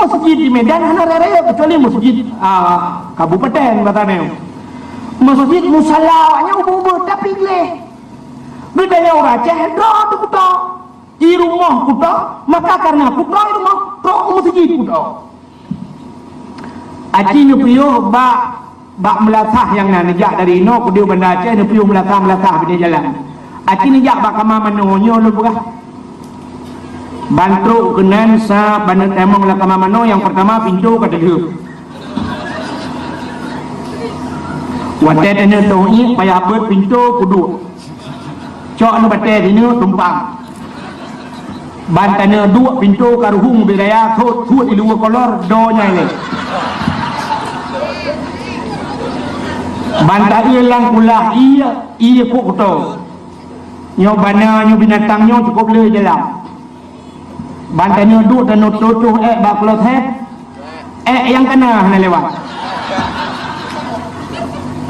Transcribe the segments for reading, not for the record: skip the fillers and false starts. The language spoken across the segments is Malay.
masjid di Medan hana raya kecuali masjid kabupaten katanya. Masjid musallawanya ubah tapi leh. Bedanya orang Aceh dah kuda. Di rumah kuda, maka karena kuda di rumah tok masjid kuda. Aci ni piuh bak melatah yang najak dari ino ke dia Banda Aceh ni piuh melatah di jalan. Aci najak bak kama manonyo lu bukan. Bantu kenan sa Banda Temong la kama mano yang pertama pintu kata dia. Wadah tanya to'i payah buat pintu kudu. Cok anu batai dini tumpang. Bantanya dua pintu karuhung beraya thut di luar kolor donya ini. Banta ilang ulah iya kok to. Nyo bana nyo binatang nyo cukup le jelam. Bantanya dua dan tutuh baklot yang kena hana lewat.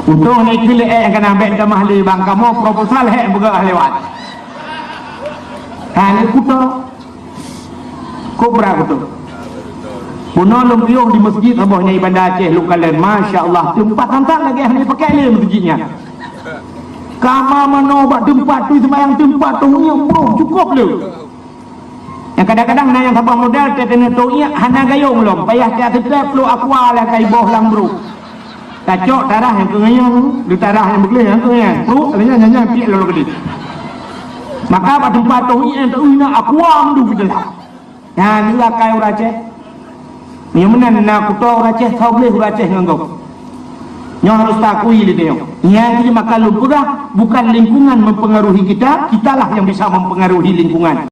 Untung ni kile yang kena ambil tamah le bang kamu proposal buka lewat. Kali kuto Kubra kuto. Puno lumpiuh di masjid abahnya Banda Aceh Lukalan. Masya Allah tempat hantar lagi yang dipakai ni masjidnya. Kama mano bak tempat tu sembahyang tempat tu yang bro cukup lu. Yang kadang-kadang na yang sabah modal tetene tu iya hana gayung lom. Payah dia tetap lu aqua lah kai boh lang bro. Kacok darah yang kengayang, lu darah yang begleh yang kengayang. Bro nyanyi piak lu gede. Maka pada tempat tu iya tu ina aqua mdu belah. Nah inilah kai orang Aceh. Yang mana nak kuto orang Aceh tahu boleh orang Aceh nganggap. Yang harus takui dia. Yang ini maka lupa bukan lingkungan mempengaruhi kita, kitalah yang bisa mempengaruhi lingkungan.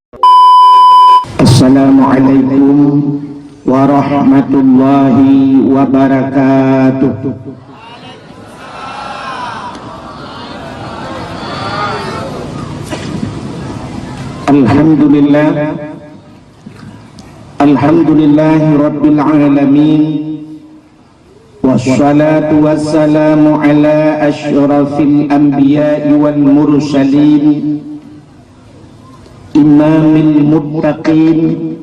Assalamualaikum warahmatullahi wabarakatuh. Alhamdulillah. Alhamdulillahi Rabbil Alamin. Wassalatu wassalamu ala asyrafil anbiya'i wal mursalin, imamil muttaqin,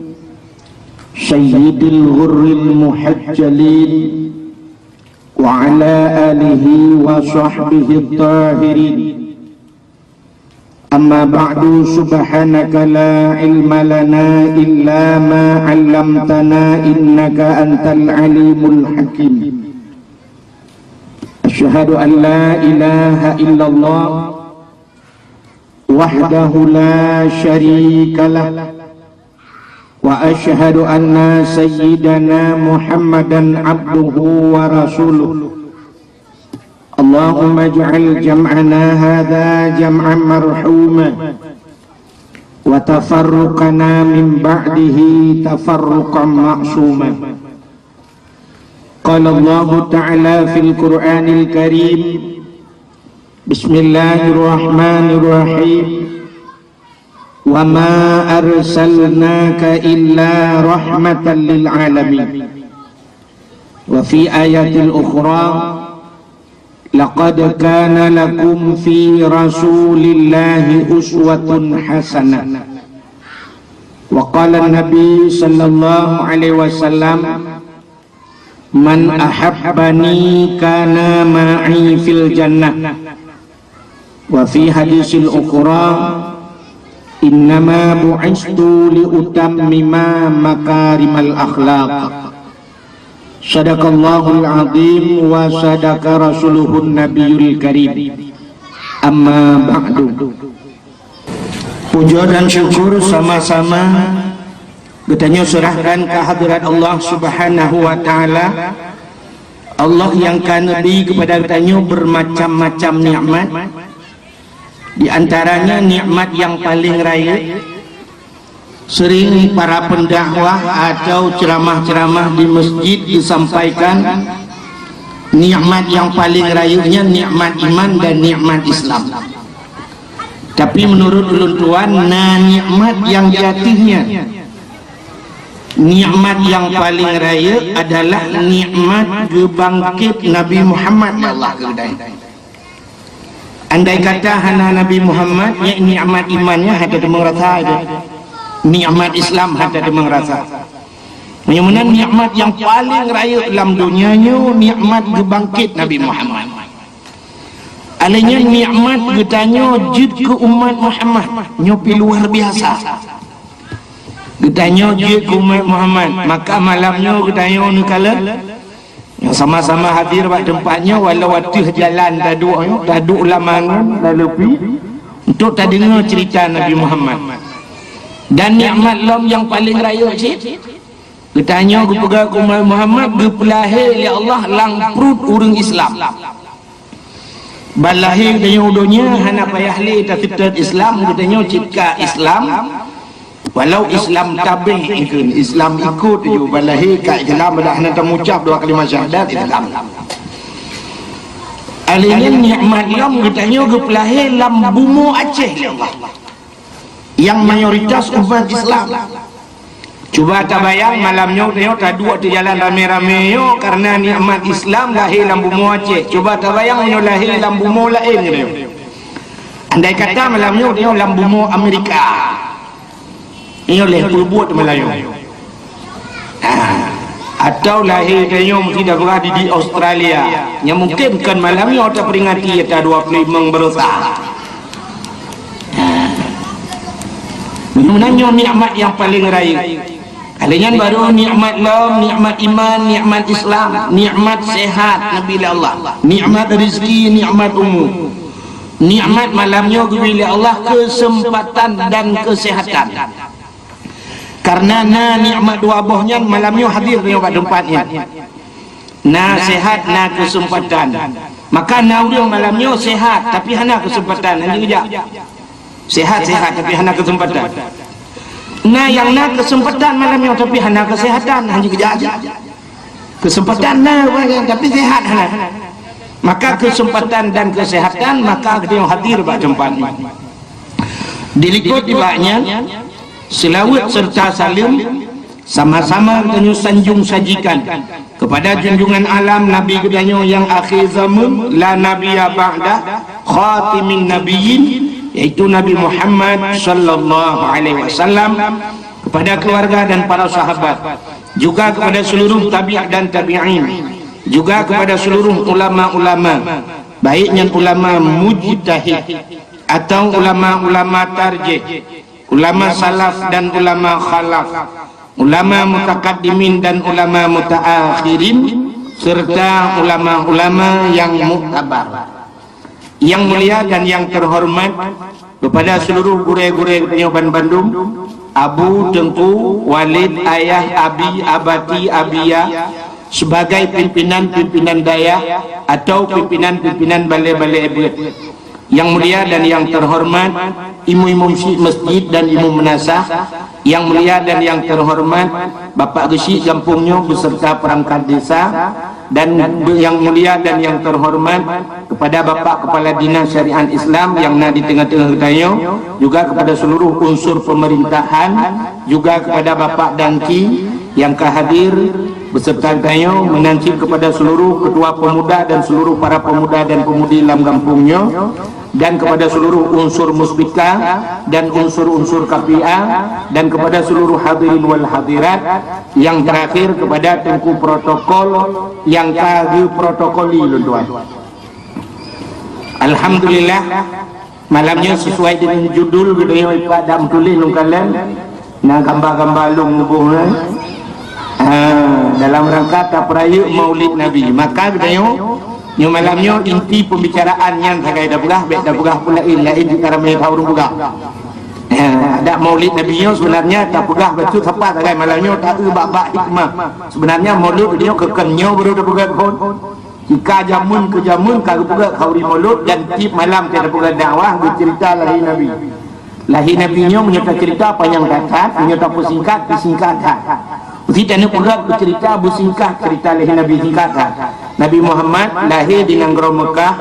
sayyidil ghurril muhajjalin, wa ala alihi wa sahbihi tahirin. Amma ba'du, subhanaka la ilma lana illa ma 'allamtana innaka antal alimul hakim. Asyhadu an la ilaha illallah wahdahu la syarika lah wa asyhadu anna sayyidana Muhammadan abduhu wa rasuluh. Allahumma ij'al jam'ana hadha jam'an marhuma wa tafarruqana min ba'dihi tafarruqan ma'suma. Qala Allah ta'ala fil Qur'anil Karim, Bismillahirrahmanirrahim, wa ma arsalnaka illa rahmatan lil alamin. Wa fi ayatil ukhra, laqad kana lakum fi rasulillahi uswatun hasanah. Wa qala an-nabi sallallahu alaihi wasallam, man ahabbani kana ma'i fil jannah. Wa fi hadisil ukhra, innama bu'istu li utammima makarimal akhlaq. Sadaqallahul azim wa sadaqa rasuluhun nabiyul karim. Amma ba'du. Puja dan syukur sama-sama kita serahkan ke hadirat Allah Subhanahu wa taala. Allah yang kanbi kepada kita bermacam-macam nikmat. Di antaranya nikmat yang paling raya, sering para pendakwah atau ceramah-ceramah di masjid disampaikan nikmat yang paling rayunya nikmat iman dan nikmat Islam. Tapi menurut ulun tuan, nikmat yang jatuhnya, nikmat yang paling raya adalah nikmat gebangkit Nabi Muhammad ya Allah kedai. Andai kata hana Nabi Muhammad ya nikmat imannya ada demang rasa aja. Nikmat Islam ada demang rasa. Menyuruh nikmat yang paling raya dalam dunianya nikmat gebangkit Nabi Muhammad. Alanya nikmat getanya jid ke umat Muhammad nyopi luar biasa. Getanya jid ke umat Muhammad, maka malamnya getanya ni kala yang sama-sama hadir pada tempatnya walau watih jalan taduk lamangan lalu pi untuk tak dengar cerita Nabi Muhammad. Dan nikmat lam yang paling raya cik. Ketanya aku pegang umat Muhammad berpelahir ya Allah lang perut orang Islam. Balahir katanya udunya hana payah li tafitat Islam katanya cipka Islam. Walau Islam tabih ikut Islam ikut je balahir kat Islam dah hana temucap dua kalimah syahadat Islam. Alihnya nikmat lam katanya berpelahir lam bumu Aceh ya Allah. Yang mayoritas umat Islam. Cuba tak bayang malamnya tengok tak dua tu jalan rame-rame yo karena nikmat Islam lahir dalam bumi Aceh. Cuba tak bayang yo lahir dalam bumi lain yo. Andai kata malamnya tengok dalam bumi Amerika. Yo leh buat Melayu. Atau lahir tengok mesti dah berada di Australia. Yang mungkin kan malamnya tak peringati ta 25 berusaha. Menanya nikmat yang paling raya. Kalian baru nikmat lam, nikmat iman, nikmat Islam, nikmat sehat Nabi Allah, nikmat rezeki, nikmat umur, nikmat malamnya bila Allah kesempatan dan kesehatan. Karena nikmat dua buahnya malamnya hadir di tempatnya. Sehat, kesempatan. Maka orang malamnya sehat tapi hana kesempatan. Nanti kejap. Sehat tapi hana kesempatan. Yang kesempatan malamnya tapi hana kesehatan hanya kejap aja. Kesempatan tapi sehat hana. Maka kesempatan dan kesehatan maka dia hadir pada tempatnya. Dilikut tibanya selawat serta salim sama-sama kita sanjung sajikan kepada junjungan alam Nabi kita yang akhir zaman la nabiyya ba'da khatimin nabiyyin, yaitu Nabi Muhammad sallallahu alaihi wasallam, kepada keluarga dan para sahabat, juga kepada seluruh tabi'in dan tabi'in, juga kepada seluruh ulama-ulama, baiknya ulama mujtahid atau ulama-ulama tarjih, ulama salaf dan ulama khalaf, ulama mutakaddimin dan ulama mutaakhirin, serta ulama-ulama yang muktabar. Yang mulia dan yang terhormat kepada seluruh guru-guru Penyoban Bandung, Abu, Tengku, Walid, Ayah, Abi, Abati, Abia, sebagai pimpinan-pimpinan daya atau pimpinan-pimpinan balai-balai ebet. Yang mulia dan yang terhormat imam-imam masjid dan imam menasah, yang mulia dan yang terhormat Bapak Gesi kampungnya beserta perangkat desa, dan yang mulia dan yang terhormat kepada Bapak Kepala Dinas Syariat Islam yang ada di tengah-tengah kita, juga kepada seluruh unsur pemerintahan, juga kepada Bapak Dangki yang hadir beserta kita, menanti kepada seluruh ketua pemuda dan seluruh para pemuda dan pemudi dalam kampungnya, dan kepada seluruh unsur musbika dan unsur-unsur KPA, dan kepada seluruh hadirin wal hadirat, yang terakhir kepada tengku protokol yang kagil protokoli tuan. Alhamdulillah malamnya sesuai dengan judul kita Pak Dam tulis nungkalan nah gambar-gambar long nubuh dalam rangka tapraya Maulid Nabi. Maka kita yang malamnya inti pembicaraan yang saya dah pegah pula lain cara mai tahu pegah. Ada Maulid Nabi sebenarnya tak pegah betul tepat agak malamnya tak bab hikmah. Sebenarnya Maulid dia kekenyo baru dah pegah kon. Jika jamun ke jamun kalau pegah khauri Maulid dan tip malam kita pegah dakwah bercerita lahir Nabi. Lahir Nabi-nya menyerta cerita panjang kata, menyerta singkat disingkatkan. Kita nak pegah bercerita bersingkat cerita lahir Nabi singkatkan. Nabi Muhammad lahir di negara Mekah,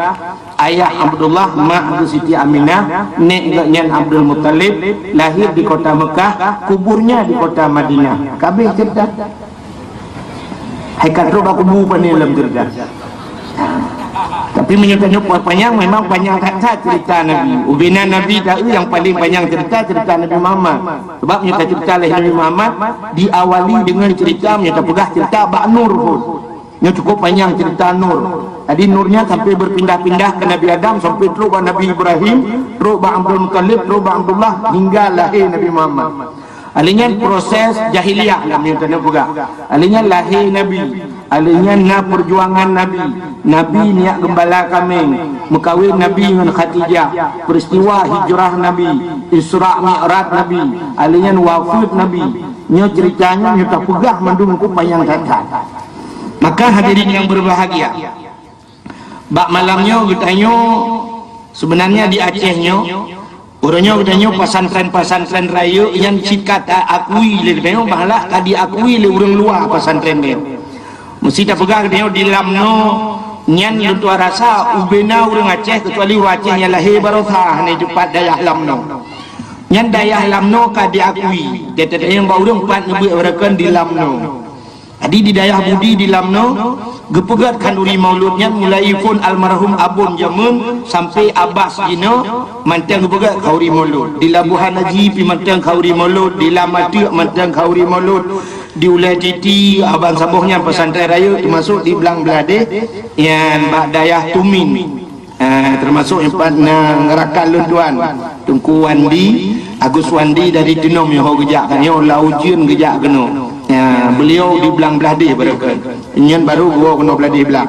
ayah Abdullah, mak Siti Aminah, neknya Abdul Muttalib, lahir di kota Mekah, kuburnya di kota Madinah. Kabeh cerita. Hai katro ba kubu panelam cerita. Tapi menyebutnya panjang, memang panjang kata cerita Nabi. Ubina Nabi dah yang paling panjang cerita Nabi Muhammad. Sebab menyebut cerita Nabi Muhammad diawali dengan cerita menyebut pegah cerita Bak Nur pun. Yang cukup panjang cerita Nur. Tadi Nurnya sampai berpindah-pindah ke Nabi Adam, sampai terus ke Nabi Ibrahim, terus ke Abdul Muttalib, terus ke Abdullah, hingga lahir Nabi Muhammad. Alinya proses jahiliyah lah yang tanda pegah. Alinya lahir Nabi, alinya na perjuangan Nabi. Nabi niat gembala kambing, mekawin Nabi dengan Khadijah, peristiwa hijrah Nabi, Isra Mi'raj Nabi, alinya wafat Nabi. Nya ceritanya nya tak pegah mandung ku panjang sangat. Maka hadirin yang berbahagia, bak malamnya bertanya sebenarnya di Acehnya orangnya bertanya pesantren raya yang cikat akui le bertanya bahalah tadi akui le orang luar pesantren dia mesti tak pegang dia di lamno nyan lutua rasa ubena orang Aceh kecuali orang Aceh yang lahir barokah ni cepat dayah lamno nyan dayah lamno ka diakui dia tak yang bau orang empat nebi berakan di lamno. Jadi di dayah budi di lamno gepegat kanduri mauludnya mulai pun almarhum abun jamun sampai Abbas jino mantang gepegat kauri maulud di Labuhan Haji pi mantang kauri maulud di Lamati mantang kauri maulud di Ulai Titi abang sabohnya pesantren raya termasuk di Belang Belade yang bak dayah Tumin termasuk empat ngerakan lunduan Tungku Wandi Agus Wandi dari Tenom yang ho gejak kan yo laujun gejak keno. Ya, beliau di Belang Beladi berakan. Nyen baru gua kena Beladi belah.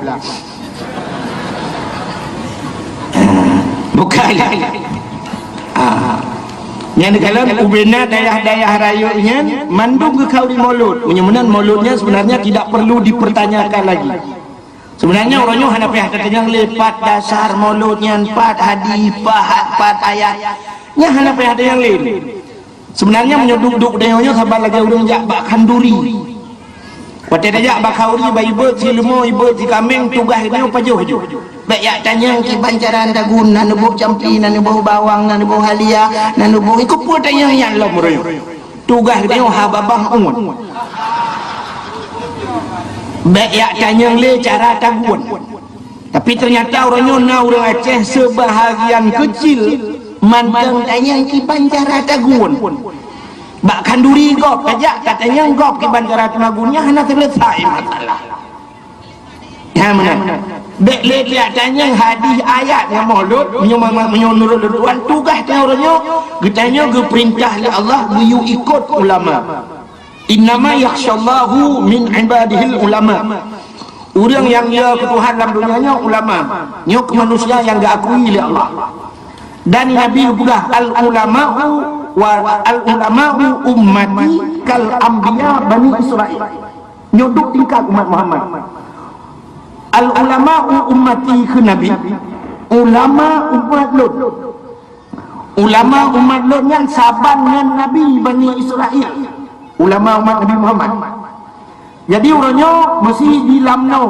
Bukan. Yang kalau ubena dayah-dayah rayunya mandung ke kauri maulud. Menyemenan mauludnya sebenarnya tidak perlu dipertanyakan lagi. Sebenarnya orangnya hanya pihak katanya lepat dasar mauludnya 4 hadis 4 ayat. Nya hanya pihak yang lain. Sebenarnya menyoduk-duk dayonya sabar lagi orang jak bak kanduri. Waktu dia jak bak kauri bayi ber si lemo ibu si kambing tugas dia pajuh je. Baik ya tanya ki bancaran dagun nan bau campi nan bau bawang nan bau halia nan bau ikut pun tanya yang lom royo. Tugas dia ha babang umur. Baik ya tanya le cara dagun. Tapi ternyata orangnya orang Aceh sebahagian kecil mantang tanya ki bancara dagun bak kanduri gop kajak katanya gop ki bancara dagunnya hanya selesai masalah ya mana bek le dia tanya hadis ayat yang maulud menyonurut tuan tugas dia orangnya katanya ge perintah oleh Allah you ikut ulama innama yakhshallahu min ibadihil ulama orang yang dia ketuhan dalam dunianya ulama nyo ke manusia yang gak akui oleh Allah. Dan Nabi juga al-ulama'u wa al-ulama'u ummati kal anbiya bani Israel. Nyodok tingkat umat Muhammad. Al-ulama'u ummati ke Nabi, ulama umat Lut. Ulama umat Lut yang saban dengan Nabi bani Israel. Ulama umat Nabi Muhammad. Jadi orangnya mesti di lamno.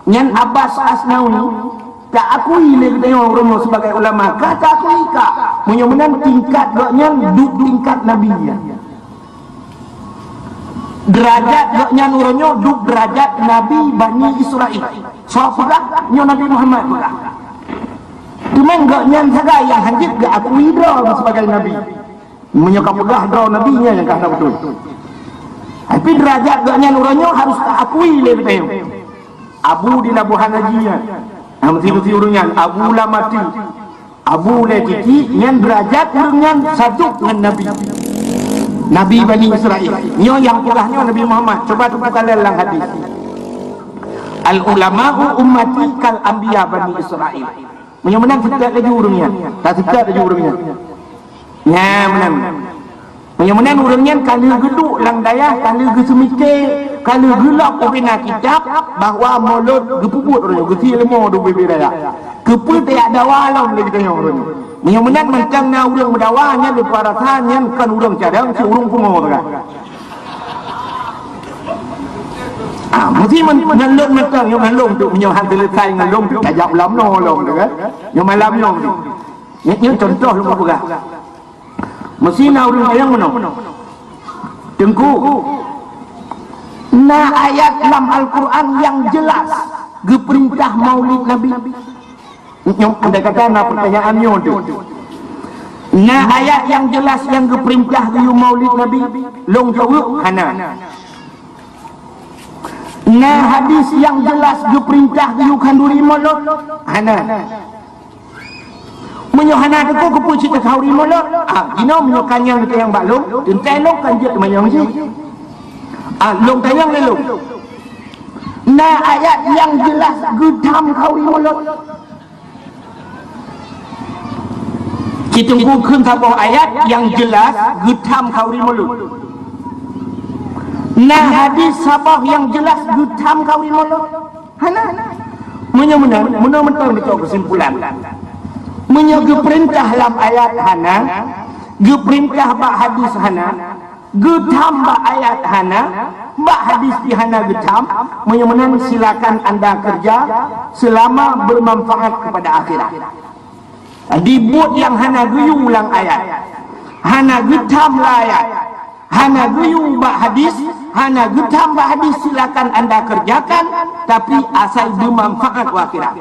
Nyan Abbas Asnawi tak akui le kita orang sebagai ulama kata akui kak menyemenan tingkat doknya duk tingkat nabinya derajat doknya orangnya duk derajat nabi bani Israel so pula nyo Nabi Muhammad pula cuma doknya saja yang hanjit gak akui dah sebagai nabi menyokap pegah dah nabinya yang kata betul tapi derajat doknya orangnya harus tak akui le kita Abu di Labuhan Haji mesti urungan Abu Lamati Abu Letiti yang derajat urungan satu dengan Nabi Bani Israel nyo yang pulahnya Nabi Muhammad coba kalian lang hadis al ulama'u ummati kal anbiya Bani Israel menang tidak lagi urungnya tak tidak lagi urungnya ya menang urungnya kalau geduk lang dayah kalau gesemike kalau gelap opina kitab bahawa maulud gepuput orangnya geti lemo do bebe raya keput tak ada walau lagi tanya orangnya menang macam na urang berdawanya di parasannya kan urang cadang si urang pumo kan mesti mengalung macam yang mengalung tu menyohan selesai mengalung tu tajak lamno long tu kan yang malam long tu ini contoh lu apa mesti na urang yang mana tengku na ayat dalam Al-Quran yang jelas ge perintah maulid Nabi. Nyom anda kata na pertanyaannya tu. Nah ayat yang jelas yang ge perintah ge maulid Nabi long jawab hana. Nah hadis yang jelas ge perintah ge kanduri molot hana. Menyohana tu ko kepu cerita khauri molot. Gino menyokanya kita yang balong, tentelok kan je menyong je. Long tayang lalu. Nah ayat yang jelas gedam khauri molot. Kita tunggu keun sabah ayat yang jelas gedam khauri molot. Nah hadis sabah yang jelas gedam khauri molot. Hana. Menang mentang betul kesimpulan. Menyaga perintah dalam ayat hana, ge perintah bak hadis hana, gedam bak ayat hana, bak hadis di hana gedam, menyemenan silakan anda kerja selama bermanfaat kepada akhirat. Dibuat yang hana guyu ulang ayat, hana gedam lah ayat, hana guyu bak hadis, hana gedam bak hadis silakan anda kerjakan, tapi asal bermanfaat akhirat.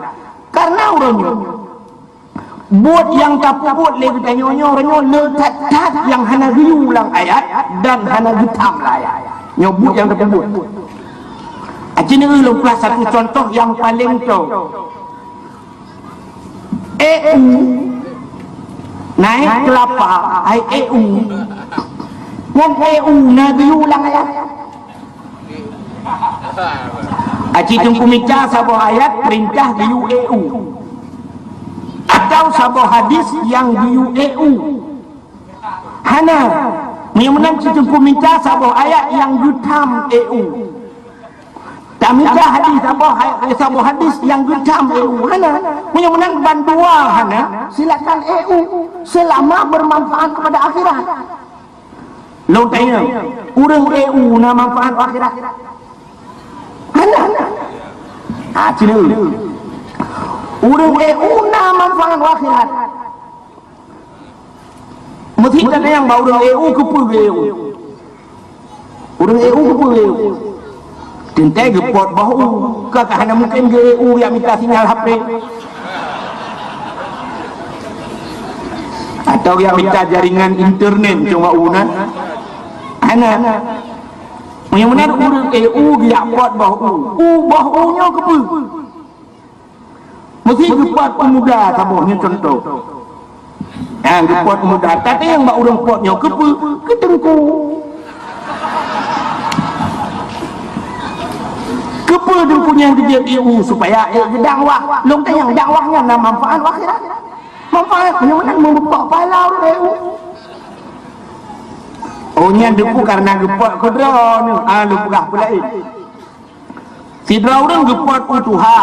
Karena orangnya buat yang tak buat lagi tanya-tanya letak yang hana riu ulang ayat dan hana getam lah ayat nyobut yang tak buat. Ini lupa satu contoh yang paling tahu. Naik kelapa ai yang na riu ulang ayat. Tunggu mica sabah ayat perintah riu atau sabah hadis yang di EU hana menang cukup minta sabah ayat yang gutam EU tak minta hadis sabah hadis yang gutam EU hana menang bandua hana silakan EU selama bermanfaat kepada akhirat. Lo tanya urang EU na manfaat akhirat hana cina urang EU na manfaat akhirat. Mesti kata yang bau urang EU kepu EU. Urang EU kepu EU. Tentai gepot bau ke hana mungkin ke EU yang minta sinyal HP. Atau yang minta jaringan internet cuma una. Ana. Yang benar urang EU dia pot bau. Baunya kepu. Mesti gepat pemuda sabahnya contoh. Gepat pemuda. Tapi yang bak urang potnya ketengku. Kepa dengkunya dia EU supaya dakwah. Long tayang dakwahnya na manfaat akhirat. Manfaat yang mana membuka pahala EU. Nya depu karena gepat kodra ni. Lu pegah pula sidra orang gepat utuha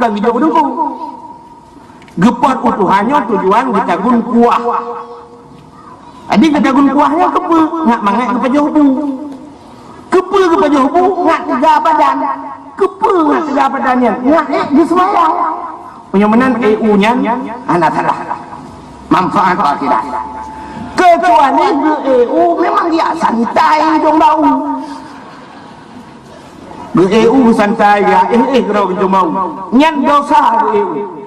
kan video dengku. Gepat utuhannya tujuan getagun kuah. Adik getagun kuahnya kepe ngak mangai ke pajohbu. Kepe ke pajohbu ngak tiga badan. Kepe ngak tiga badannya. Ngak di semayang. Penyemenan EU-nya anak salah. Manfaat akhirat. Kecuali EU memang dia santai dong bau. EU santai ya kalau kita mau nyan dosa EU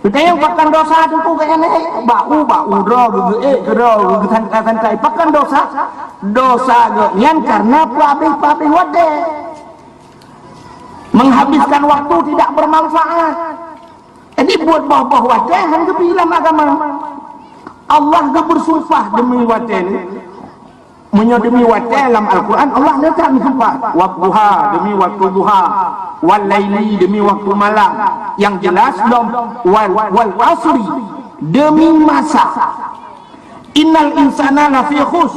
kita yang pakan dosa itu kayaknya bau roh gero santai pakan dosa nyan karena pabrik wade menghabiskan waktu tidak bermanfaat. Ini buat bawah wade han kebilang agama Allah bersumpah demi wade ini menyodemi waktu dalam Al-Quran Allah letak sumpah waktuha demi waktu duha wal laili demi waktu malam yang jelas dom wal asri demi masa innal insana lafi khus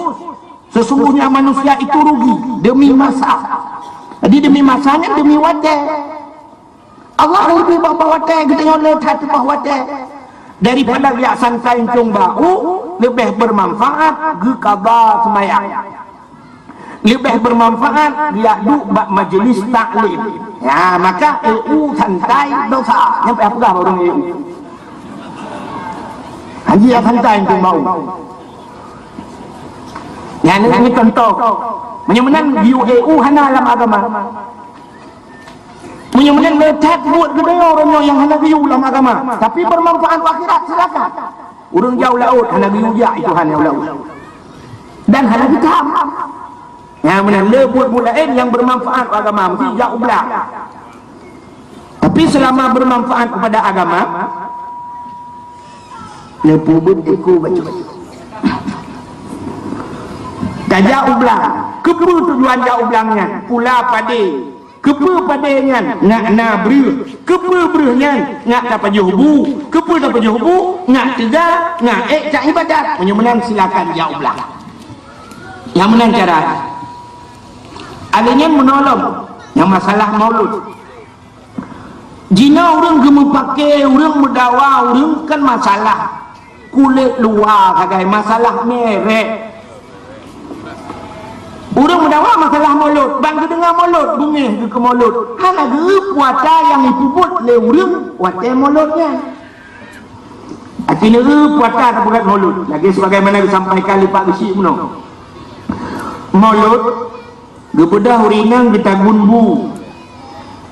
sesungguhnya manusia itu rugi demi masa. Jadi demi masanya demi waktu Allah lebih bawa waktu kita letak bawah waktu daripada dia santai cung bau lebih bermanfaat ge qada semayang, lebih bermanfaat dia duduk bak majlis taklim. Ya maka EU santai dosa nyampe apa dah orang EU haji yang santai cung bau. Ya ini contoh menyemenan EU hana dalam agama Menyembelih letak buat gede orang yang hendak biu dalam agama, tapi bermanfaat akhirat silakan. Urang jauh laut hendak biu ya itu hanya laut. Dan hendak hitam. Yang mana buat lain yang bermanfaat agama mesti jauh belah. Tapi selama bermanfaat kepada agama, lepubut iku baca. Dan jauh belah. Kepa tujuan jauh belangnya? Pula pade. Kepa padanya nak na ber, kepa bernya nak dapat juhubu, kepa dapat juhubu nak tegak, nak tak ibadat. Yang menang silakan jauh belah. Yang menang cara alanya menolong yang masalah maulud. Jina orang gemuk pakai, orang mendawa, orang kan masalah kulit luar kagai masalah merek. Orang mendawa masalah maulud, bang dengar maulud, bumi ke maulud. Hana ge puasa yang dipuput le urang, puasa mauludnya. Artinya puasa tak bukan maulud. Lagi sebagaimana disampaikan oleh Pak Besi Muno. Maulud gebedah urinang ditagun bu.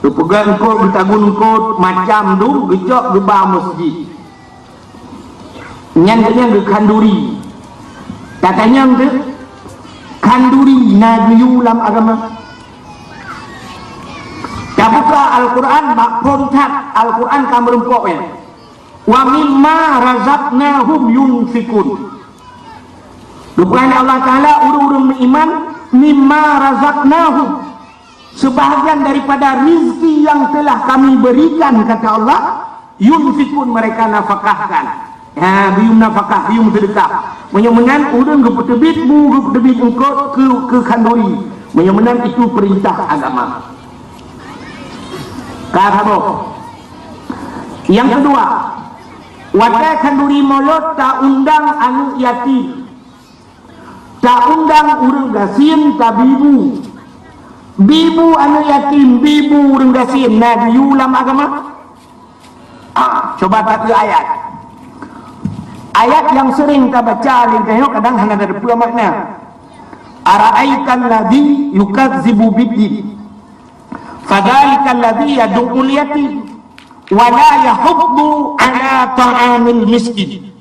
Gepegang kod ditagun kod macam tu gejok gebah masjid. Nyan ge kanduri. Katanya tu kanduri nabi ulam agama. Buka Al-Quran bak kontak Al-Quran kamu rempoknya. Wa mimma razaqnahum yunfikun. Bukan Allah Ta'ala urung-urung beriman mimma razaqnahum, sebahagian daripada rizki yang telah kami berikan kata Allah, yunfikun mereka nafkahkan. Ya, bium nafkah, bium sedekah. Menyemenan urang gepetebit bu gepetebit engkau ke kanduri. Menyemenan itu perintah agama. Kata yang kedua, wadah kanduri maulud tak undang anu yatim, tak undang urang gasin tak bibu. Bibu anu yatim, bibu urang gasin. Nah diulam agama. Coba tak ayat. Ayat yang sering kita baca tengok kadang hanya ada dua makna. Ara'aital ladzi yukadzibu bid-din, fadzalikal ladzi yad'ul yatim wa la yahuddu ala ta'amil miskin.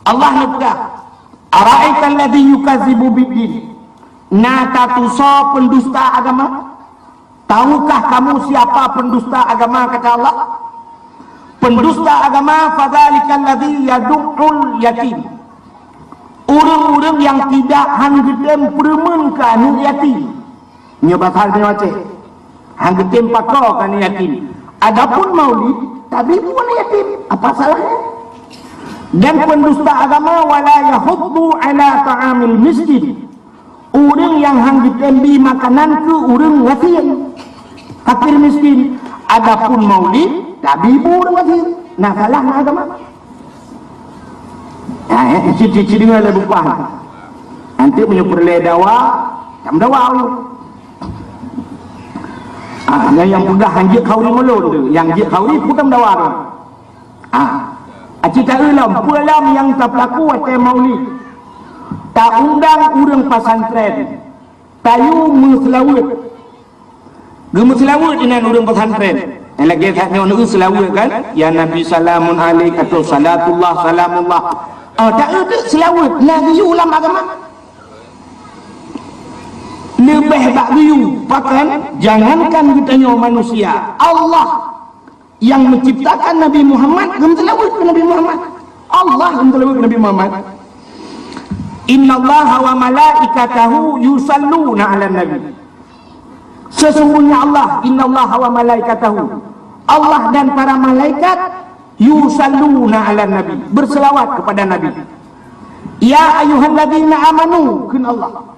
Allah nyebut ara'aital ladzi yukadzibu bid-din, natatusa pendusta agama. Tahukah kamu siapa pendusta agama kata Allah? Pendusta agama fadzalikal ladzi yad'ul yatim. Orang-orang yang tidak hanggetem permenkan yatim. Nya pasal dia baca. Hanggetem pakokan yatim. Adapun maulid tapi bukan yatim. Apa salahnya? Dan pendusta agama wala yahuddu ala ta'amil miskin. Orang yang hanggetem bi makanan ke orang yatim. Fakir miskin. Adapun maulid tabibu orang nah salah nak agama. Ciri-ciri dengan lebih paham. Nanti punya perleh dawa, tam dawa. Yang pegang hanjik kauri melun tu, yang hanjik kauri putam dawa tu. Cita ulam, pulam yang tak pelaku atau maulid. Tak undang urang pesantren. Tayu muslawut. Gemuslawut dengan urang pesantren. Yang lagi tanya orang selawat kan, ya Nabi salamun alaik atau salatullah salamullah. Tak ada selawat lagi ulam agama. Lebih bagiu bahkan jangankan ditanya manusia, Allah yang menciptakan Nabi Muhammad gem selawat ke Nabi Muhammad. Allah gem selawat ke Nabi Muhammad. Innallaha wa malaikatahu yusalluna 'alan nabi. Sesungguhnya Allah, innallaha wa malaikatahu, Allah dan para malaikat yusalluna 'alan nabi, berselawat kepada nabi. Ya ayyuhalladzina amanu, kun Allah,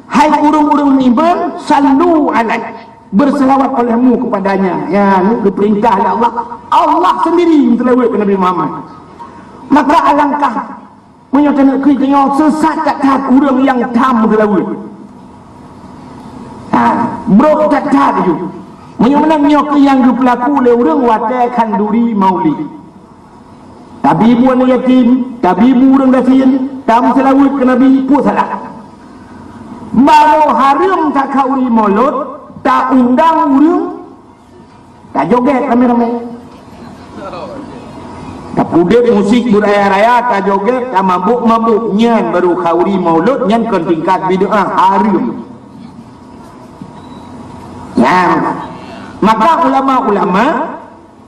hai urang-urang beriman, sallu alaihi, berselawat olehmu kepadanya. Ya, ini perintah oleh Allah. Allah sendiri selawat ke Nabi Muhammad. Maka alangkah menyatakan kita sesat kat urang yang tam selawat. Bro cacat itu menyamanya yang berlaku oleh orang watai kanduri maulid. Tabibu anu yatim, tabibu orang gasin, tam selawat ke Nabi pun salah. Baru haram tak kauri maulud, tak undang orang Tak joget ramai-ramai. Tak pudek musik beraya-raya, tak joget, tak mabuk-mabuk. Nyan baru khawri maulud, nyan kan tingkat bid'ah harim. Ya. Maka ulama-ulama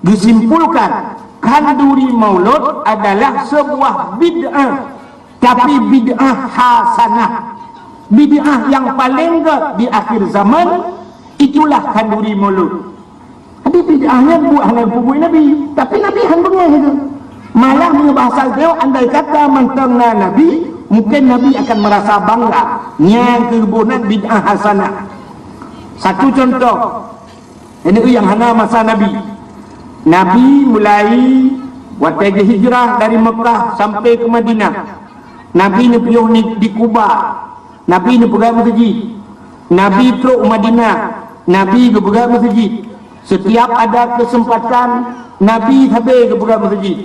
disimpulkan kanduri maulud adalah sebuah bid'ah, tapi bid'ah hasanah. Bid'ah yang paling di akhir zaman itulah kanduri maulud. Tapi bid'ahnya buat halal kubur Nabi, tapi Nabi handungnya itu. Malah bahasa dia andai kata mentengah Nabi, mungkin Nabi akan merasa bangga. Yang kebunan bid'ah hasanah. Satu contoh, ini yang hana masa Nabi. Nabi mulai waktu hijrah dari Mekah sampai ke Madinah. Nabi ni pergi di Kuba. Nabi ni pegang masjid. Nabi teruk Madinah. Nabi ke pegang masjid. Setiap ada kesempatan Nabi habis ke pegang masjid.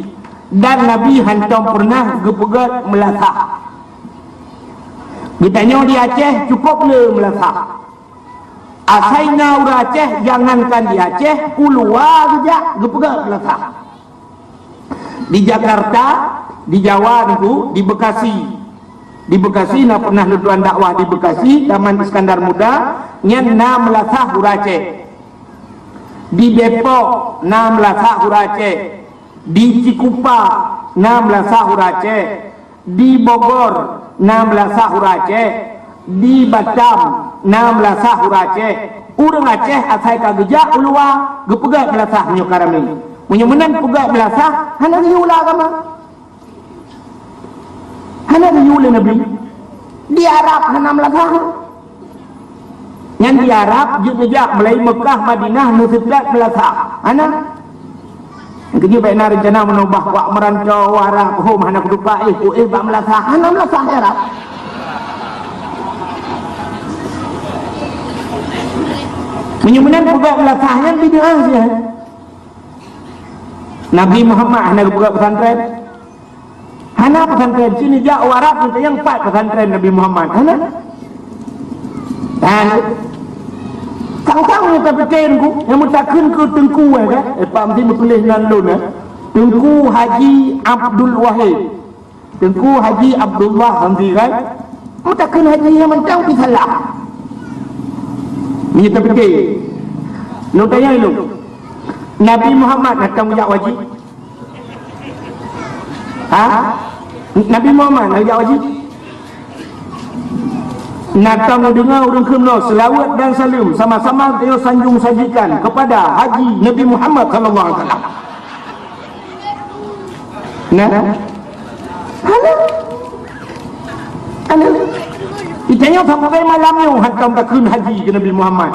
Dan Nabi hantam pernah ke pegang Melaka. Ditanya di Aceh, cukup le Melaka. Asaina ura Aceh, jangankan di Aceh, keluar saja ke pegang Melaka. Di Jakarta, di Jawa itu, di Bekasi. Di Bekasi, nak pernah luduan dakwah di Bekasi, Taman Iskandar Muda, nyen na Melaka ura Aceh. Di Depok, na Melaka ura Aceh. Di Cikupa, na Melaka ura Aceh. Di Bogor, na Melaka ura Aceh. Di Batam, na Melaka ura Aceh. Urang Aceh asai kagejak ulua gepegak Melaka nyokarami. Menyemenan pegak Melaka, hana riula agama. Hana riula Nabi. Di Arab hana Melaka. Yang di Arab jejak mulai Mekah, Madinah, Nusiblat, Melaka. Hana. Yang kini baik nak rencana menubah wak merancau Arab, home hana kedupa bak Melaka. Hana Melaka Arab. Menyemenan pegak Melaka yang bid'ah saja. Nabi Muhammad hana buka pesantren. Hana pesantren sini jak warat kita yang 4 pesantren Nabi Muhammad. Hana. Dan kang-kang ni tak fikirku yang mutakin ke Tengku kan. Pak mesti menulis dengan lun Tengku Haji Abdul Wahid. Tengku Haji Abdullah nanti kan. Mutakin haji yang mentang di salah. Ni tak fikir. Lu tanya lu. Nabi Muhammad nak tanggung jawab wajib. Nabi Muhammad nak jawab wajib. Nak tanggung dengar orang kemno selawat dan salam sama-sama dia sanjung sajikan kepada Haji Nabi Muhammad sallallahu alaihi wasallam. Nah. Ana. Ditanya sampai malamnya hantam takun haji ke Nabi Muhammad.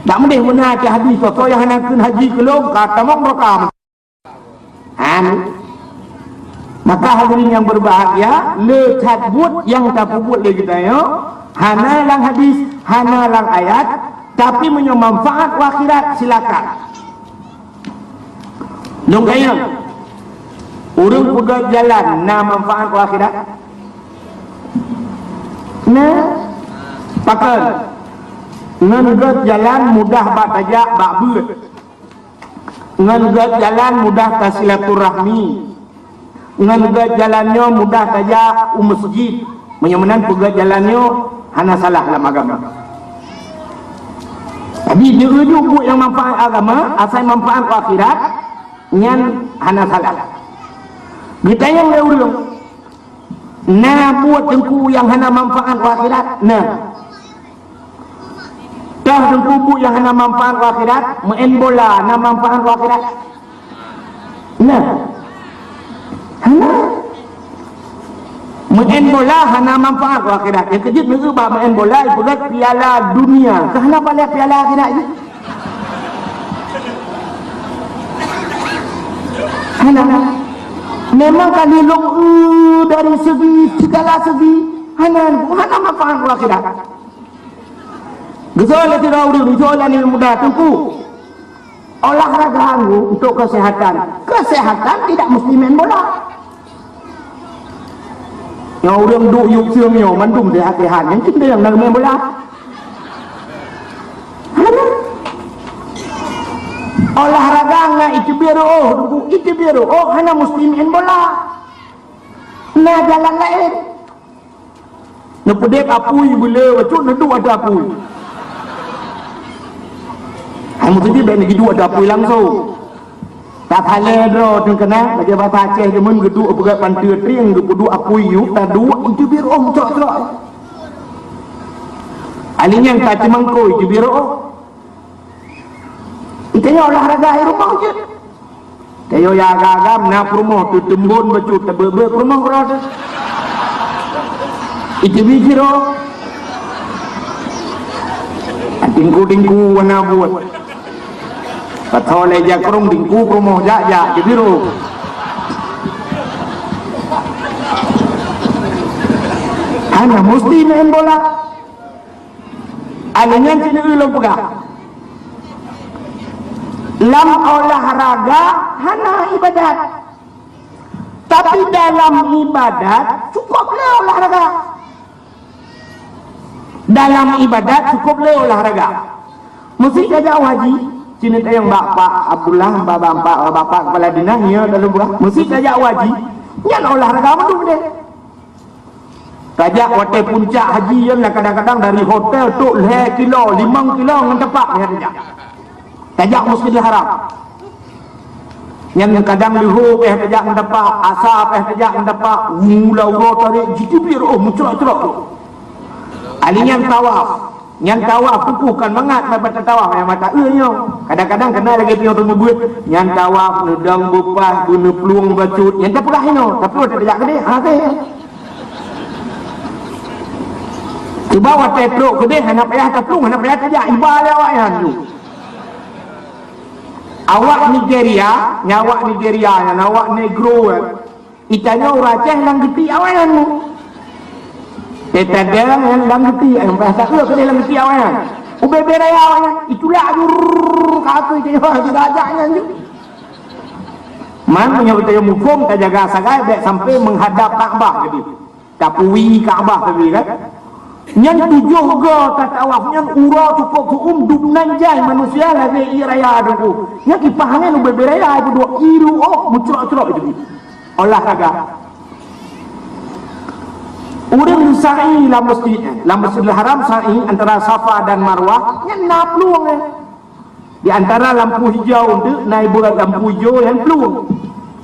Tak boleh benar ke hadis so yang hanakun haji kelong kata mong rakam. Maka hadirin yang berbahagia, le tadbut yang tak puput lagi kita yo. Hana lang hadis, hana lang ayat, tapi punya manfaat akhirat silakan. Dong kaya. Urang pegang jalan na manfaat akhirat. Nah, pakai ngegat jalan mudah bak tajak bak beut. Ngegat jalan mudah silaturahmi. Ngegat jalannya mudah tajak masjid. Menyemenan pegat jalannya hana salah dalam agama. Tapi dia rujuk yang manfaat agama, asal manfaat akhirat, nyan hana salah. Kita yang lewat nah buat tengku yang hana manfaat akhirat. Nah dah tengku buat yang hana manfaat akhirat, main bola na manfaat akhirat. Nah hana main bola hana manfaat akhirat. Yang kejut mereka bah main bola ibarat piala dunia. Kahana balik piala akhirat ni. Hana memang kali long dari segi segala segi hana manfaat akhirat. Gesolah tidak urus, gesolah ni mudah tengku. Olahraga untuk kesehatan. Kesehatan tidak mesti main bola. Yang orang duk yuk siang yo mandum sehat-sehat, yang kita yang nak main bola. Hana. olahraga nggak itu biru itu biru hanya muslimin bola nah jalan lain nepedek apui boleh wacun nedu ada apui kamu tadi baik dua ada apui langsung tak halal bro tu kena bagi bahasa Aceh jemun geduk berat pantai tring gepudu apui yuk tak dua itu biru cok alinya yang tak cemangkoi itu biru itanya olahraga di rumah je kayo ya agam na rumah tu tembun bacut tebe rumah kerana itu biro tingku warna buat patol aja kerung tingku rumah ja je biro ana mesti main bola alinya sini ulung pegang lam olahraga hana ibadat tapi dalam ibadat cukuplah olahraga dalam ibadat cukuplah olahraga mesti saja wajib cina tayang bapak Abdullah bapak kepala dinas ya dalam buah mesti saja wajib nyan olahraga mana deh Kajak hotel puncak haji yang kadang-kadang dari hotel tu 5 kilo 5 kilo ngetepak ya kajak kajak Masjidil Haram yang kadang lihu kajak ngetepak asap kajak ngetepak ulau tarik jitibir muncul-muncul alinya yang tawaf kukuhkan mangat bapak tawaf yang mata kadang-kadang kena lagi pion tu membuat yang tawaf nedang bupas guna peluang bacut yang tak pernah tapi ada kajak gede Iba watai truk gede hanya payah taplung hanya payah tajak iba lewat yang tu awak Nigeria nyawak Nigeria yang awak negro itanya orang Aceh lang geti awak yang tu tetadang yang lang geti yang payah takluk gede lang geti awak yang ubebe raya awak yang itulah kata itanya tidak ajak yang tu man punya betul yang mukum tak jaga sagai sampai menghadap Kaabah jadi tapui Kaabah tadi kan yang 7 ke tatawaf yang ura cukup duk nanjai manusia lagi iraya dulu yang kipahannya lu berberaya itu dua iru muncul-muncul itu olahraga urang sa'i la masjidil haram sa'i antara Safa dan Marwah yang nak peluang di antara lampu hijau untuk naik bulat lampu hijau yang peluang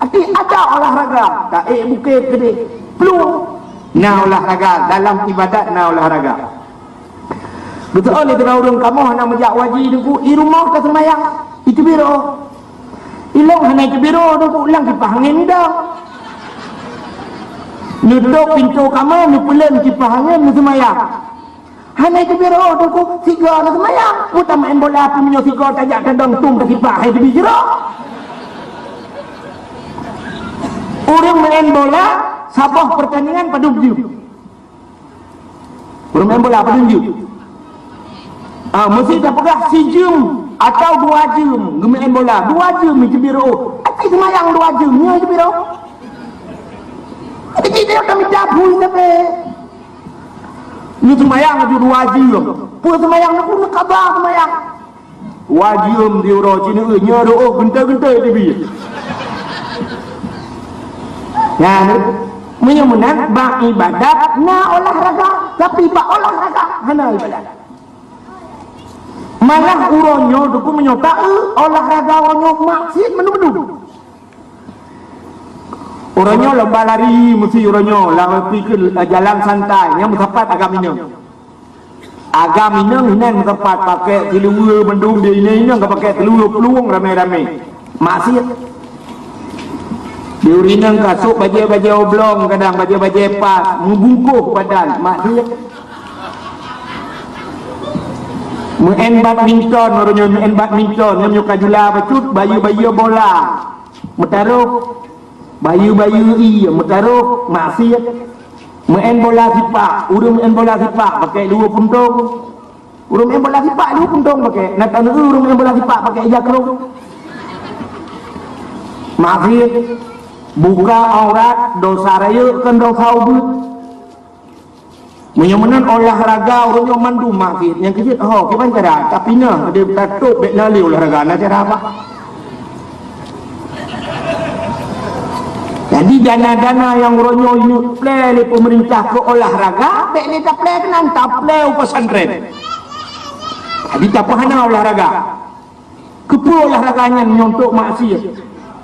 ada olahraga tak bukit gede peluang na olahraga dalam ibadat na olahraga betul ni kena urung kamu hanya menjak wajib dulu di rumah ke semayang itu biro ilang hanya itu biro dulu ilang kipahangin dah nutup pintu kamu nupulan kipahangin nu semayang hanya itu biro dulu tiga nu semayang utama main bola punya tiga tajak kadang tung ke kipah itu biro urung main bola sabah pertandingan pada ujung bermain bola pada ujung mesti tak pegah si jam atau 2 jam main bola 2 jam itu biro tapi semayang 2 jam ni itu biro tapi dia kami cabul tapi ni semayang itu 2 jam pun semayang ni pun kabar semayang 2 jam di orang Cina nyaro genta-genta dia biar ya menyemunan bak ibadat na olahraga tapi bak olahraga hana ibadat malah uronyo duku menyota olahraga uronyo maksud menu-menu uronyo lomba lari mesti uronyo lah pergi ke jalan santai yang bertepat agam minang bertepat pakai telur bendung dia ini enggak pakai telur peluang ramai-ramai maksud diurinang kasut baju oblong kadang baju pas membungkuh badan maksudnya main badminton orangnya main badminton yang nyuka jula becut bayu bola metaruh bayu metaruh maksud main bola sipak urung main bola sipak pakai 2 puntung urung main bola sipak 2 puntung pakai nak tahu urung main bola sipak pakai ijak kerung maksud buka aurat dosa raya kan dosa ubud menyemenan olahraga orangnya mandu maksud yang kecil kita cara tapi dia tatuk bek nali olahraga nak cara apa Jadi dana-dana yang ronyo yuk play oleh pemerintah ke olahraga, tak dia tak play kenan, tak play pesantren. Jadi tak pahana olahraga. Kepu olahraganya menyontok maksiat,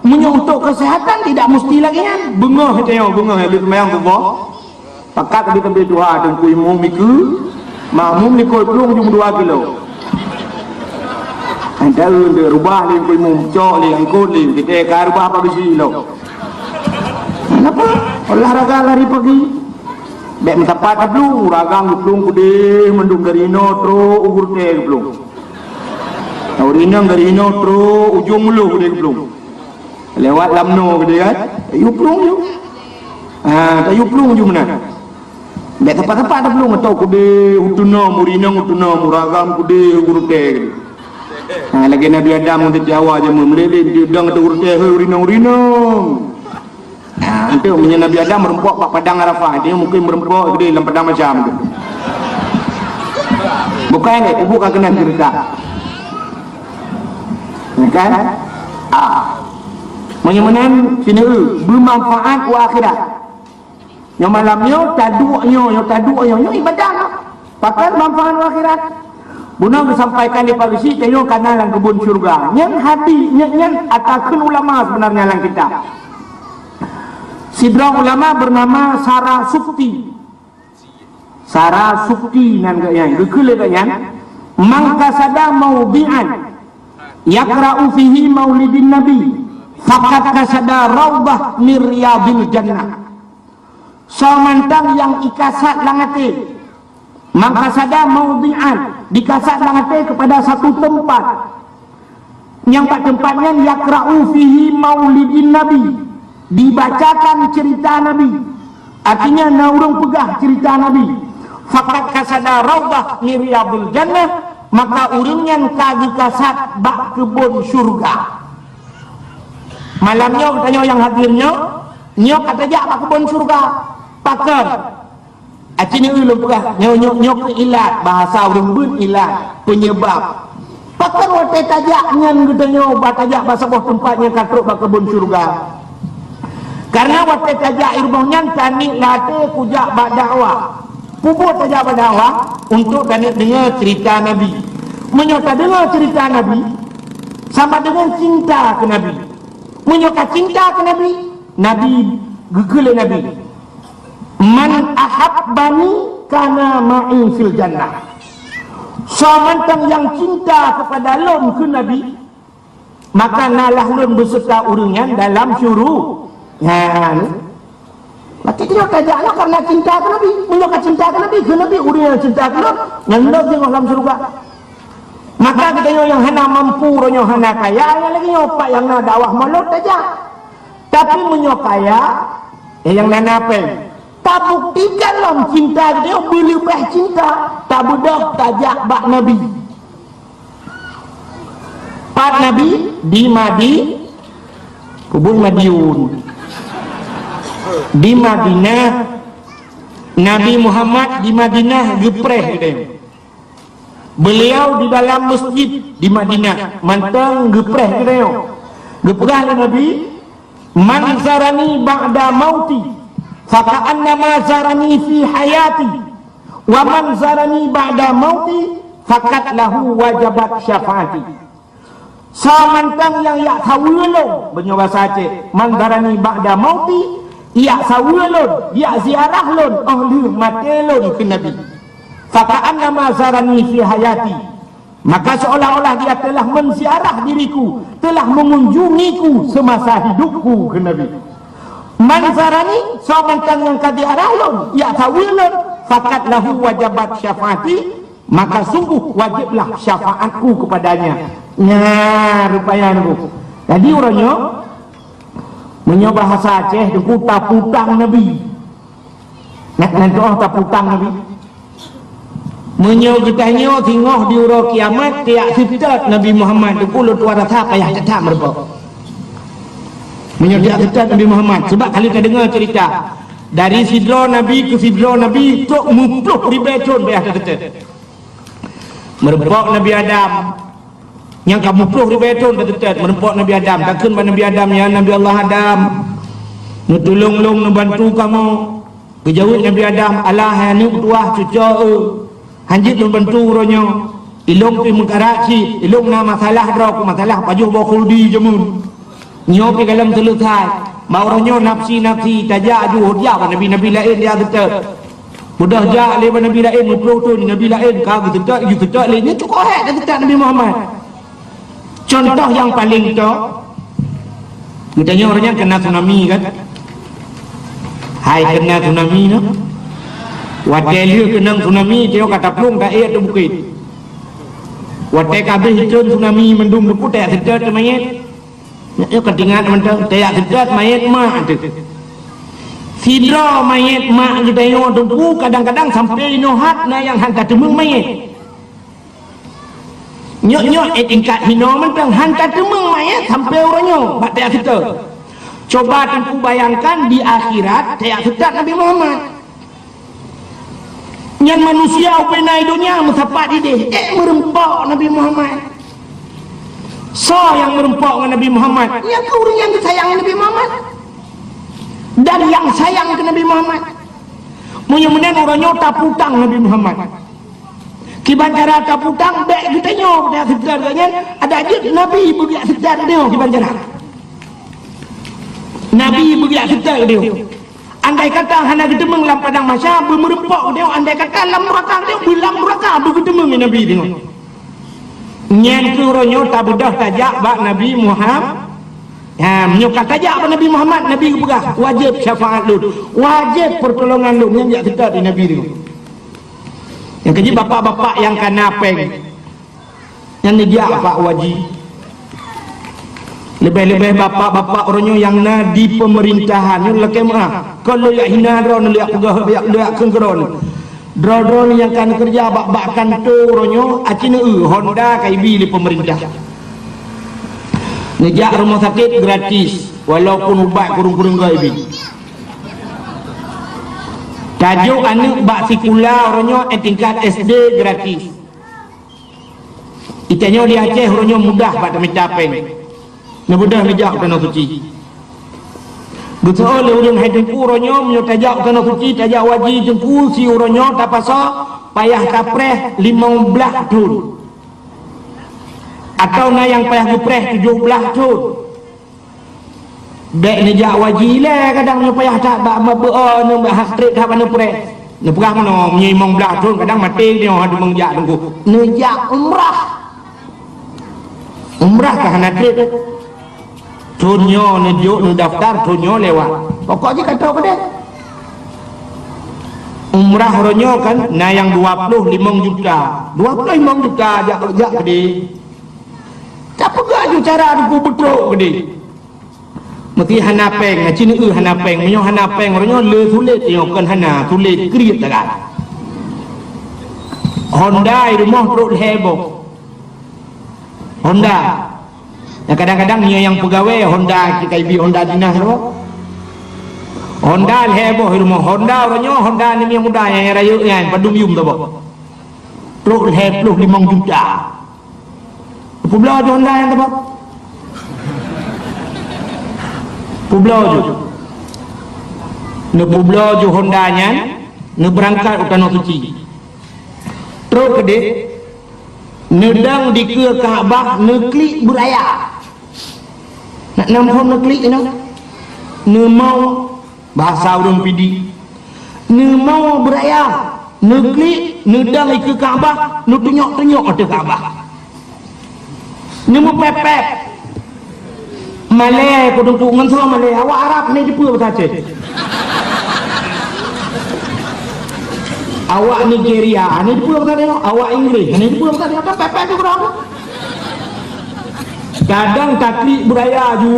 menyontok kesehatan tidak mesti lagi kan. Bengah tengok bengah lebih kemayang tu pakat lebih dua dan kui mum miku, mamum ni koi pelung jum 2 kilo. Anda udah rubah ni kui mum cok ni angkut ni kita kar rubah apa bisi lo. Kenapa? Olahraga lari pagi. Dek mendapat belum ragang belum kude mendung garino tro ugur te belum. Taurinang garino tro ujung lu kude belum. Lewat lamno kude kan. Ayu pelung you. Tayu pelung ju mana? Dek tepat-tepat dah belum atau kude utuna murinang utuna muragam kude ugur te. Lagi Nabi Adam untuk Jawa je meleleh dia dang tu ugur te urinang. Untuk menyana Nabi Adam merempok pak padang Arafah, dia mungkin merempok gede dalam padang macam tu. Bukan ni, ibu kan kena cerita. Kan? Menyemenan sini bermanfaat wa akhirat. Yang malamnya taduknya ibadah lah. Pakai manfaat wa akhirat. Bunang disampaikan di pagi si tengok kanan kebun syurga. Yang hati, yang atakun ulama sebenarnya lang kita. Sidra ulama bernama Sarah Sufti. Sarah Sufti nan gayang gekule gayang mangkasada maudi'an yakra'u fihi maulidin nabi faqad kasada raubah miryadil jannah. Samantang yang ikasat langate mangkasada maudi'an dikasat langate kepada satu tempat yang pada tempatnya yakra'u fihi maulidin nabi, dibacakan cerita Nabi, artinya naurung pegah cerita Nabi. Fakat kasada raubah miryadul jannah, maka urungnya kagi kasat bak kebun syurga. Malamnya katanya yang hadirnya nyok kata jak bak kebun syurga pakar artinya ulung pegah nyok ilat bahasa urung bun ilat penyebab pakar wate tajaknya katanya batajak bahasa boh tempatnya katruk bak kebun syurga. Karena waktu tajak irbahnya tani latih kujak badakwah, pupuk tajak badakwah untuk tani dengar cerita Nabi. Menyokak dengar cerita Nabi sama dengan cinta ke Nabi. Menyokak cinta ke Nabi, Nabi gegel Nabi. Man ahabbani kana ma'i fil jannah. Samantang yang cinta kepada lon ke Nabi, maka nalah lon beserta urungnya dalam syurga. Maka dia kajaklah karena cinta ke Nabi. Menyokak cinta ke Nabi urang yang cinta ke Nabi ngendok tengok dalam surga. Maka katanya yang hana mampu ronyo hana kaya, yang lagi nyopak yang na dakwah malut saja. Tapi menyokaya yang nana apa? Tak buktikan lah cinta dia berlebih cinta. Tak bedah tajak bak Nabi. Pat Nabi di kubur Madiun. Di Madinah Nabi Muhammad di Madinah gepreh dia. Beliau di dalam masjid di Madinah mantang gepreh dia. Gepreh Nabi man zarani ba'da mauti faka'anna ma zarani fi hayati wa man zarani ba'da mauti fakat lahu wajabat syafaati. Samantang yang yak sawulun benyo bahasa Aceh man zarani ba'da mauti ia sawulun, ia ziarah lun, ahli matelun ke Nabi. Faka'anna ma zarani fi hayati. Maka seolah-olah dia telah menziarah diriku, telah mengunjungiku semasa hidupku ke Nabi. Man zarani, samantang yang kadiarah lun, ia sawulun, fakat lahu wajabat syafaati, maka sungguh wajiblah syafaatku kepadanya. Nah, rupanya itu. Jadi orangnya menyoba bahasa Aceh itu taputang Nabi. Nanti orang taputang Nabi. Menyo kitanya tengok di ura kiamat tiak sitat Nabi Muhammad itu kulo tuara tak payah tetap merba. Menyo tiak sitat Nabi Muhammad sebab kali kita dengar cerita dari sidra Nabi ke sidra Nabi tok mupluh ribecon payah tetap. Merbak Nabi Adam yang kamu puluh ribu tahun kata merempok Nabi Adam takkan Nabi Adam ya Nabi Allah Adam tolong bantu kamu. Kejauh Nabi Adam, Allah ni tuah cuca hanjit bantu ronyo. Ilong pi mengkarachi, ilong na masalah draw ku masalah pajuh bawa khuldi jamun. Nyo pi dalam selesai. Mau ronyo nafsi tajak aju dia nabi lain dia kata. Mudah ja le nabi lain muplo tu nabi lain ka gitu le ni tu kau dah kata Nabi Muhammad. Contoh yang paling tu katanya orangnya kena tsunami kan. Hai kena tsunami no. Watel dia kena tsunami dia kata plung tak tu bukit. Watel kabeh hijau tsunami mendung depu tak sedar mayat. Dia ketinggalan mentang tak sedar mayat mak tu. Sidra mayat mak kita yo tu kadang-kadang sampai nohat na yang hantar temung mayat. Nyok tingkat hino mentang hantar temung mayat sampai orangnya bak tak sedar. Coba tempu bayangkan di akhirat tak sedar Nabi Muhammad. Yang manusia upenai dunia mensapat ide merempok Nabi Muhammad. So yang merempok dengan Nabi Muhammad. Yang orang yang disayang Nabi Muhammad. Dan yang sayang ke Nabi Muhammad. Mudah-mudahan orangnya tak putang Nabi Muhammad. Kiban cara tak putang baik kita nyok dia sedar kan ada aja Nabi bagi sedar dia kiban cara. Nabi bagi sedar dia. Andai kata hana kita menglam padang mahsyar bermerempok dia andai kata lam neraka dia bilang neraka begitu dengan Nabi dia. Nyen tu orangnya tak bedah tajak bak Nabi Muhammad. Ya, menyukat tajak pada Nabi Muhammad, Nabi berah wajib syafaat lu, wajib pertolongan lu yang tak dekat di Nabi dia. Yang kerja bapak-bapak yang kanapeng, yang dia pak wajib. Lebih-lebih bapak-bapak orangnya yang di pemerintahan, yang lekai mah. Kalau yang hina drone lihat pegah, lihat kengkeron. Drone yang kan kerja bak kantor orangnya, acina Honda KIB di pemerintah. Ngejak rumah sakit gratis walaupun ubat kurung-kurung gaibi. Tajuk anak bak sikula orangnya tingkat SD gratis. Itanya di Aceh orangnya mudah bak mencapai. Mudah ngejak tanah suci. Betul orang hidupku orangnya menyotajak tanah suci tajak wajib jengku si orangnya tak pasal payah kapreh 15 tahun. Atau na yang payah gepreh 17 tahun. Dek nejak wajib lah kadang ni payah tak bak mabeo ni bak hastrik tak mana preh. Ni perang no menyimong belah tahun kadang mati dia ada mengjak tunggu. Nejak umrah. Umrah kah nak trip? Tunyo nejuk nu daftar tunyo lewat. Pokoknya kata apa dia? Umrah ronyo kan na yang 25 juta. 25 juta jak gede. Tak pegang cara aku betul gede. Mesti hanapeng, cina hanapeng, menyo hanapeng orangnya le sulit tengok kan hana sulit kriat tak. Honda rumah perut heboh. Honda. Yang kadang-kadang yang pegawai Honda KIB Honda dinas tu. Honda heboh rumah Honda orangnya Honda ni yang muda yang raya yang padum yum tu boh. Perut heboh 5 juta. Publau Honda yang tu boh. Publau je. Ne publau je Honda nya, ne berangkat ke tanah suci. Terus ke nedang di ke Kaabah ne klik beraya. Nak nampak ne klik ni. Ne mau bahasa urang pidi. Ne mau beraya. Ne klik nedang ke Kaabah, ne tunyok-tunyok ke Kaabah. Ne mau pepet. Malay ko dong ngan so Malay awak Arab ni Jepun bahasa Aceh. Awak Nigeria ni Jepun bahasa dia, awak Inggeris ni Jepun bahasa dia. Apa pepek tu berapa? Kadang taklik beraya ju.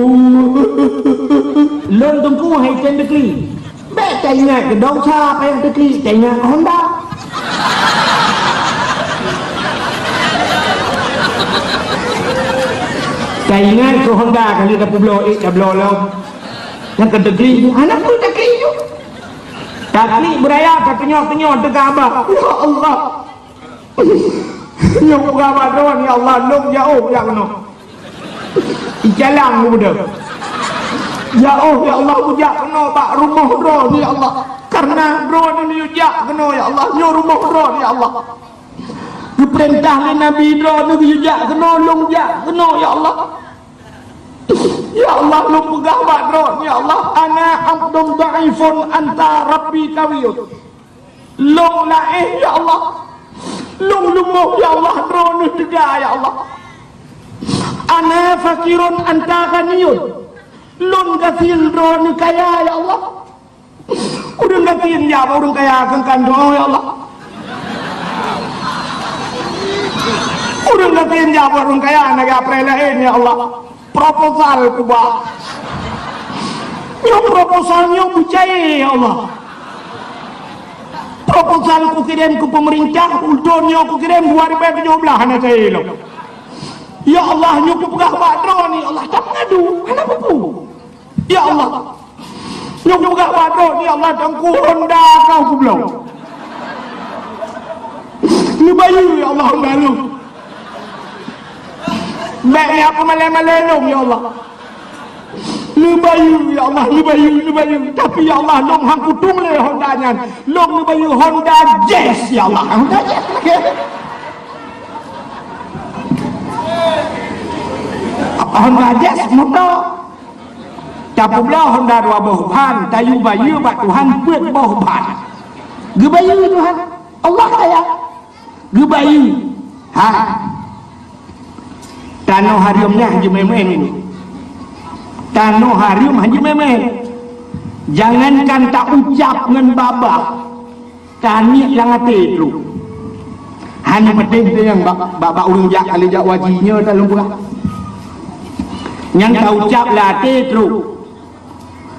Lon tungku hai ten dekli. Baik tak ingat ke dau cha payah dekli, tak ingat Honda. Tak ingat ke Honda kali dah publo dah belolo. Yang ke dekli, anak pun dekli tu. Taklik beraya kenyok-kenyok dekat abah. Ya Allah. Nyok abah doang ya Allah, long jauh yang no. Icalang muda. Jauh ya Allah bujak kena bak rumah drone ya Allah. Karena drone ini bujak kena ya Allah. Nyo rumah drone ya Allah. Diperintah oleh Nabi drone ini bujak kena long jak kena ya Allah. Ya Allah lu pegah bak drone ya Allah. Ana abdun da'ifun anta rabbi kawiyun. Long laih ya Allah. Long lumuh ya Allah drone ini tegak ya Allah. Ana fakirun anta ghaniyun. Lun kasil drone kaya ya Allah. Urang kasil ya urang kaya kan doa ya Allah. Urang kasil ya urang kaya naga prelain ya Allah. Proposal ku ba. Yo proposalnya percaya ya Allah. Proposal ku kirim ke pemerintah, udonnya ku kirim 2017 ana saya lo. Ya Allah nyukup pegah badro ni Allah tak mengadu kenapa pun ya Allah nyukup pegah badro ni Allah tangku Honda kau ku belum ni bayu ya Allah Honda lu baik ni apa malai-malai lu ya Allah ni bayu ya Allah ni bayu tapi ya Allah long hang kutung le Honda nyan long ni bayu Honda Jazz ya Allah Honda Jazz Honda Jazz motor tapi pula Honda 2000 tayu bayu bak Tuhan buat 2000 ge bayu Tuhan Allah kaya ge bayu ha tano hariumnya haji memen tano harium haji memen jangankan tak ucap dengan babak kami yang hati dulu hanya penting tu yang babak urung jak kali jak wajinya dalam buah yang kau ucap lah tetru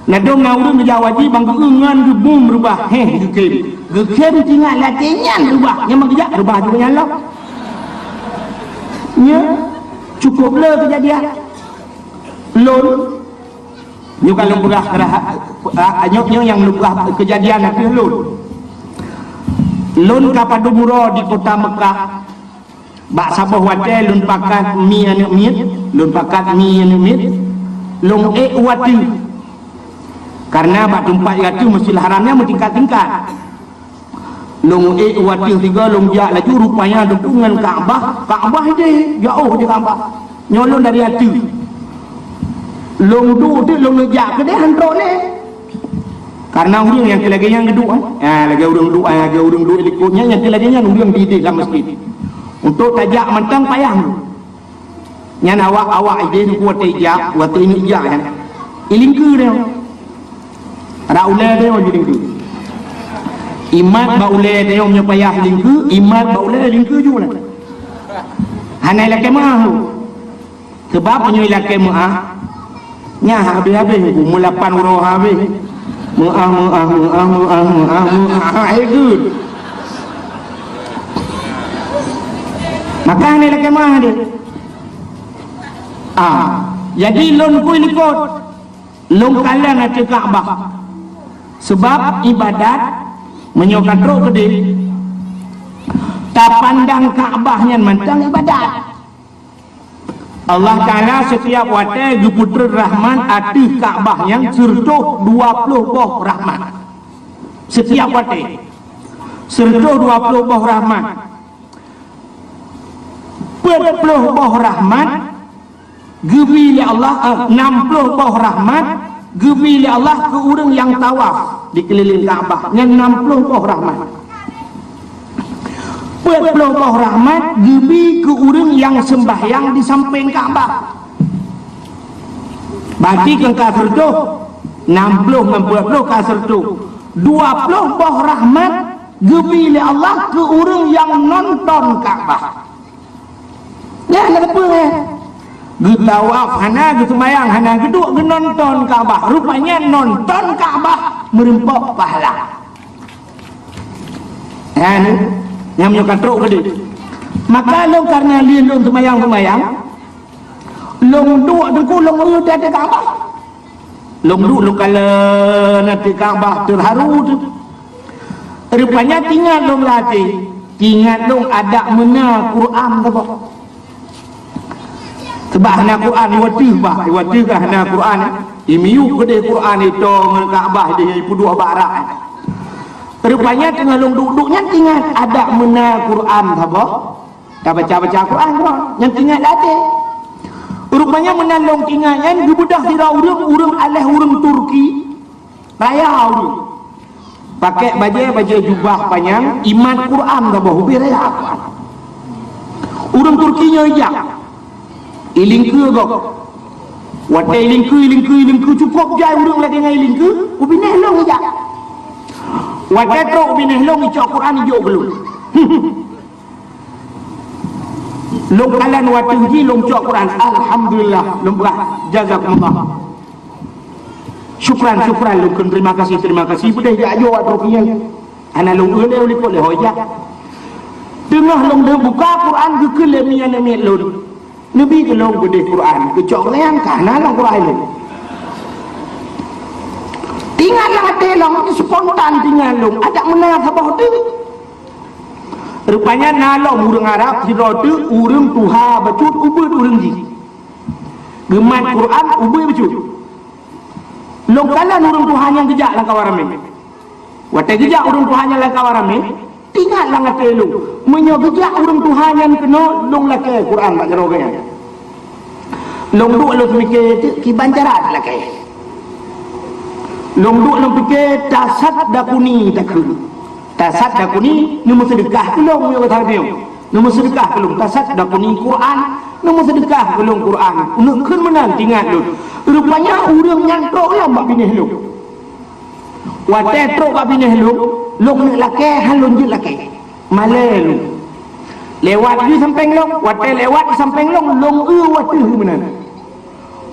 nadong ngau dia wajib bang keungan ke bum rubah gekem tinggal latihan rubah yang mengjak rubah juga yang lah nya cukup le kejadian lon nyu kalau berah nyok yang lubah kejadian itu lon kapadu muro di kota Mekah bak sabah wate lun pakat mi anak mit lun pakat mi anak mit long wati karena bak tempat itu Masjidil Haramnya tingkat-tingkat long wati tiga long jak laju rupanya dengan Kaabah dia jauh di Kaabah nyolong dari hati long tu long jak ke dia handro ni karena orang yang lagi yang kedua lagi orang dua ikutnya yang lagi yang orang di dalam masjid untuk tajak mentang payah nyan awak ide kuat tajak buat ini ijak kan ilingku dia raule dia jadi itu imat baule dia punya payah ilingku imat baule ilingku juga hanai laki mah sebab punya laki mah nya habis mula 8 orang habis good maka ni lagi mah dia jadi lon ku ikut lon kalian ke Kaabah sebab ibadat menyokat roh gede tak pandang Kaabahnya mentang ibadat Allah Ta'ala setiap waktu Juputra Rahman ada Kaabah yang sertuh 20 boh rahmat setiap waktu sertuh 20 boh rahmat 40 boh rahmat gebi Allah 60 boh rahmat gebi Allah ke orang yang tawaf di keliling Kaabah dengan 60 boh rahmat 40 boh rahmat gebi ke orang yang sembahyang di samping Kaabah berarti ke kafir tu 60 kafir tu 20 boh rahmat gebi Allah ke orang yang nonton Kaabah ya kenapa getawaf hana gesemayang hana geduk nonton Kaabah rupanya nonton Kaabah merempok pahala ni yang menyukan teruk gede maka lo karena dia lo semayang lo duduk dengku lo ngurut di Kaabah lo duduk lo kalau nanti Kaabah terharu tu rupanya tinggal lo melatih ingat lo ada mana Quran apa sebab hana Quran iwati ke hana Quran imiu gede Quran itu ngan Kaabah dia pudua barak rupanya tengah long duduknya tinggal ada mena Quran apa dah baca Quran yang tinggal ada rupanya menalong tingangan gebedah sira urang aleh urang Turki raya urang pakai baju jubah panjang iman Quran apa hubi raya urang Turkinya ijak ilingke kok watai ilingke cukup jai urang lagi ngai ilingke ubi nehlong ijak watai trok ubi nehlong ijak Quran ijak belum long kalan waktu ji long cok Quran alhamdulillah long berah jazakumullah syukran long terima kasih boleh ya ajo atrokinya ana long ule uli ko le hoja tengah long de buka Quran ke lemian emi long nabi ke long gede Quran ke cok leang kana long Quran le tinggal lah ate long spontan tinggal long ada menang sabah tu rupanya nalong urang Arab hirotu urang tuha bacut ubud urang ji gemat Quran ubud bacut lokalan urang tuha yang gejak lang kawarame watai gejak urang tuha yang lang kawarame tinggal lang ate lu menyo gejak urang tuha yang kena long lake Quran tak jeroganya long duk lu mikir ki bancarat lake long duk lu pikir tasat dakuni takun tasat dakuni nombor sedekah belum yang kata dia nombor sedekah belum tasat dakuni Quran nombor sedekah belum Quran nak kan menang tinggal lu rupanya urang nyantrok lah bab binih lu watai trok bab binih lu long nak laki halun je laki malai lu lewat di samping long watai lewat di samping long watuh menang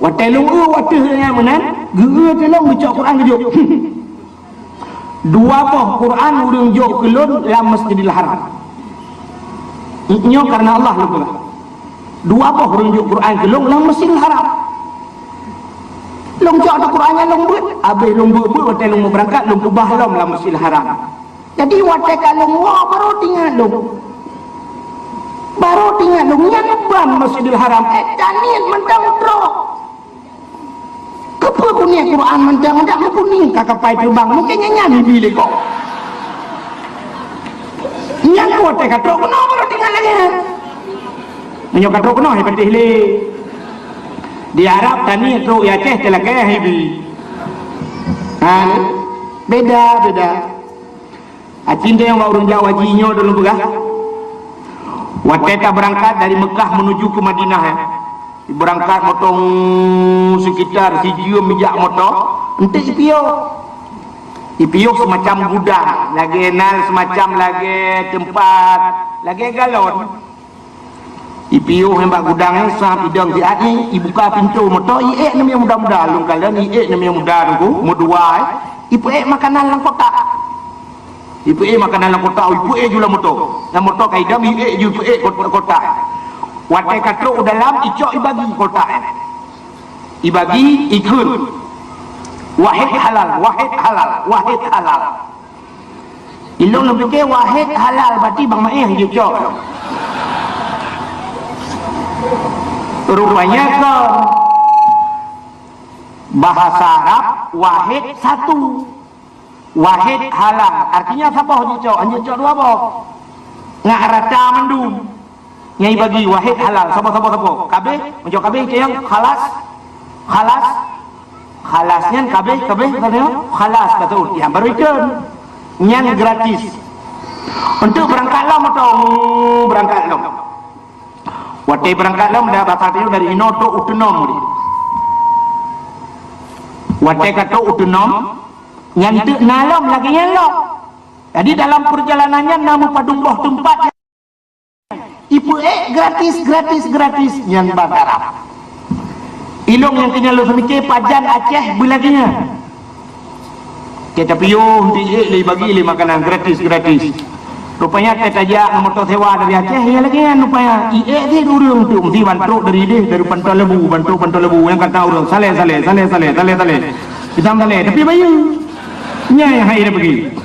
watai long watuh yang menang gua telong baca Quran ke jok dua boh Quran urang jok kelon dalam Masjidil Haram inyo karena Allah lupa dua boh urang jok Quran kelon dalam Masjidil Haram long jok ada Qurannya long buat habis long buat watai long berangkat long kubah long dalam Masjidil Haram jadi watai kalong baru tinggal long yang ban Masjidil Haram janian mentang trok apa punya Quran mentang-mentang kuning kakak pai terbang mungkin nyanyi bila kok yang kuat kata kena baru tinggal lagi menyo kata kena hebat le di Arab tani tu ya teh telah kaya hibi beda cinta yang orang Jawa jinyo dulu begah wateta berangkat dari Mekah menuju ke Madinah berangkat motong sekitar 3 mijak motor ente ipio semacam gudang lagi nal semacam lagi tempat lagi galon ipio hembak gudang sah bidang di adi ibuka pintu motor nem yang muda-muda long kalian nem yang muda nunggu modua ipu makanan lang kotak ipu makanan lang kotak ipu jula motor na motor kaidam ipu kotak watai katruk dalam icok ibagi kotak ibagi ikut wahid halal ilong lebih ke wahid halal berarti bang maeh icok rupanya ke bahasa Arab wahid satu wahid halal artinya apa icok dua boh ngak rata mendung nyai bagi wahid halal sapa kabeh menjauh kabeh yang halasnya kabeh katanya halas kata yang baru ikan nyan gratis untuk berangkatlah motong berangkatlah watai berangkatlah dah bahasa dia dari inoto utenom watai kata utenom nyantuk nalam lagi nyelok jadi dalam perjalanannya namu padung boh tempat ipu gratis yang Arab ilong yang kena lu semike pajan Aceh belaginya kita piuh di bagi makanan gratis rupanya kita ajak motor sewa dari Aceh ya lagi kan rupanya dia urang tu mesti bantu dari Pantai Lebu yang kata urang saleh kita saleh tapi bayu nya yang hai dia pergi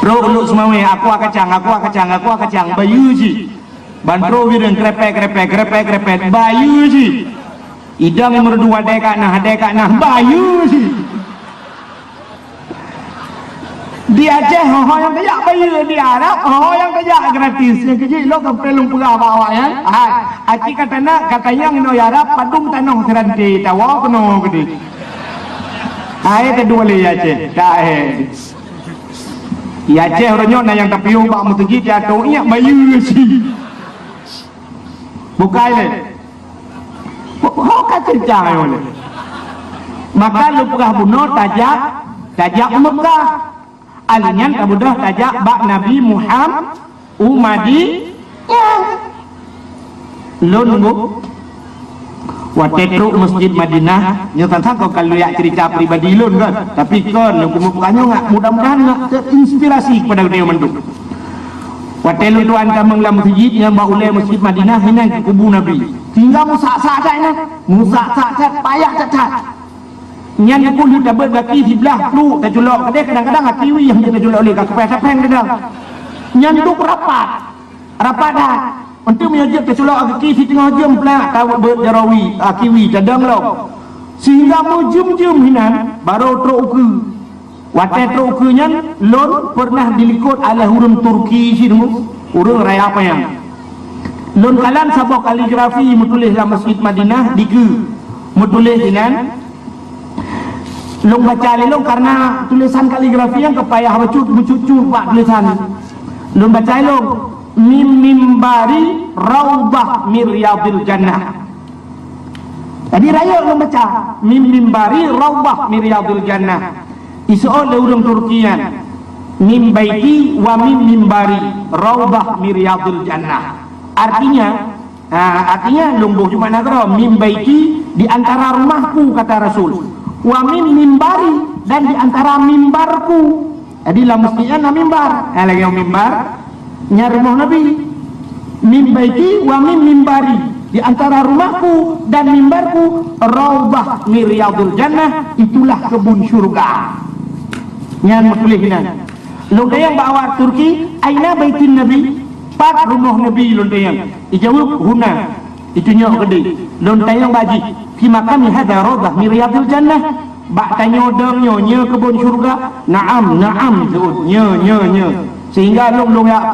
Ro semua aku kacang bayu ji Bantro wireng krepek bayu si. Idang yang berdua deka nah bayu si. Di Aceh ho yang kaya bayu, di Arab ho yang kaya gratis. Yang kecil lo kepelung pegah bawa ya. Aci katanya no Arab padung tanong seranti tawa kono gede. Kedua le Aceh. Ya Aceh orangnya na yang tapiu bak mutugi jatuh iya bayu si. Bukai le. Ho kata jangan le. Maka lu pegah bunuh tajak Mekah. Alinyan kabudah tajak bak Nabi Muhammad umadi lungu watetru masjid Madinah nyotan kau kalau ya cerita pribadi lun kan tapi kan lu kumukanya nggak mudah-mudahan nggak terinspirasi kepada dia menduk watelu tuan kamang lam masjid yang bak ulai masjid Madinah hinan kubu Nabi tinggal musak-sak payah cacat nyan pun dah bergaki sebelah lu tak julok kadang-kadang kiwi yang dia julok oleh kapal-kapal kadang nyan tu rapat dah untuk menjadi kesulok kaki si tengah jam pula tahu berjarawi kiwi cadang lo sehingga mu jum hinan baru teruk watai teruk nyan lon pernah dilikut oleh urang Turki si dulu urang raya apa yang lon kalan sabok kaligrafi menulis dalam masjid Madinah diku menulis hinan long baca long karena tulisan kaligrafi yang kepayah bercucur pak tulisan long baca long mimbari raubah miryadil jannah tadi raya long baca mimbari raubah miryadil jannah iso'ol le urang Turkian mimbaiti wa mimbari raubah miryadil jannah artinya long boh cuma nagro mimbaiti di antara rumahku kata Rasul wa mimbari dan di antara mimbarku jadi lah mestinya na mimbar lagi yang mimbar nya rumah Nabi mimbaiti wa mimbari di antara rumahku dan mimbarku raubah miryadul jannah itulah kebun syurga nya mutulihinan londayang bawa Turki aina baitin Nabi pat rumah Nabi londayang dijawab huna itunya gede londayang baji fi makami hada raubah miryadul jannah bak tanya dongnya kebun syurga na'am zuud nya sehingga long ya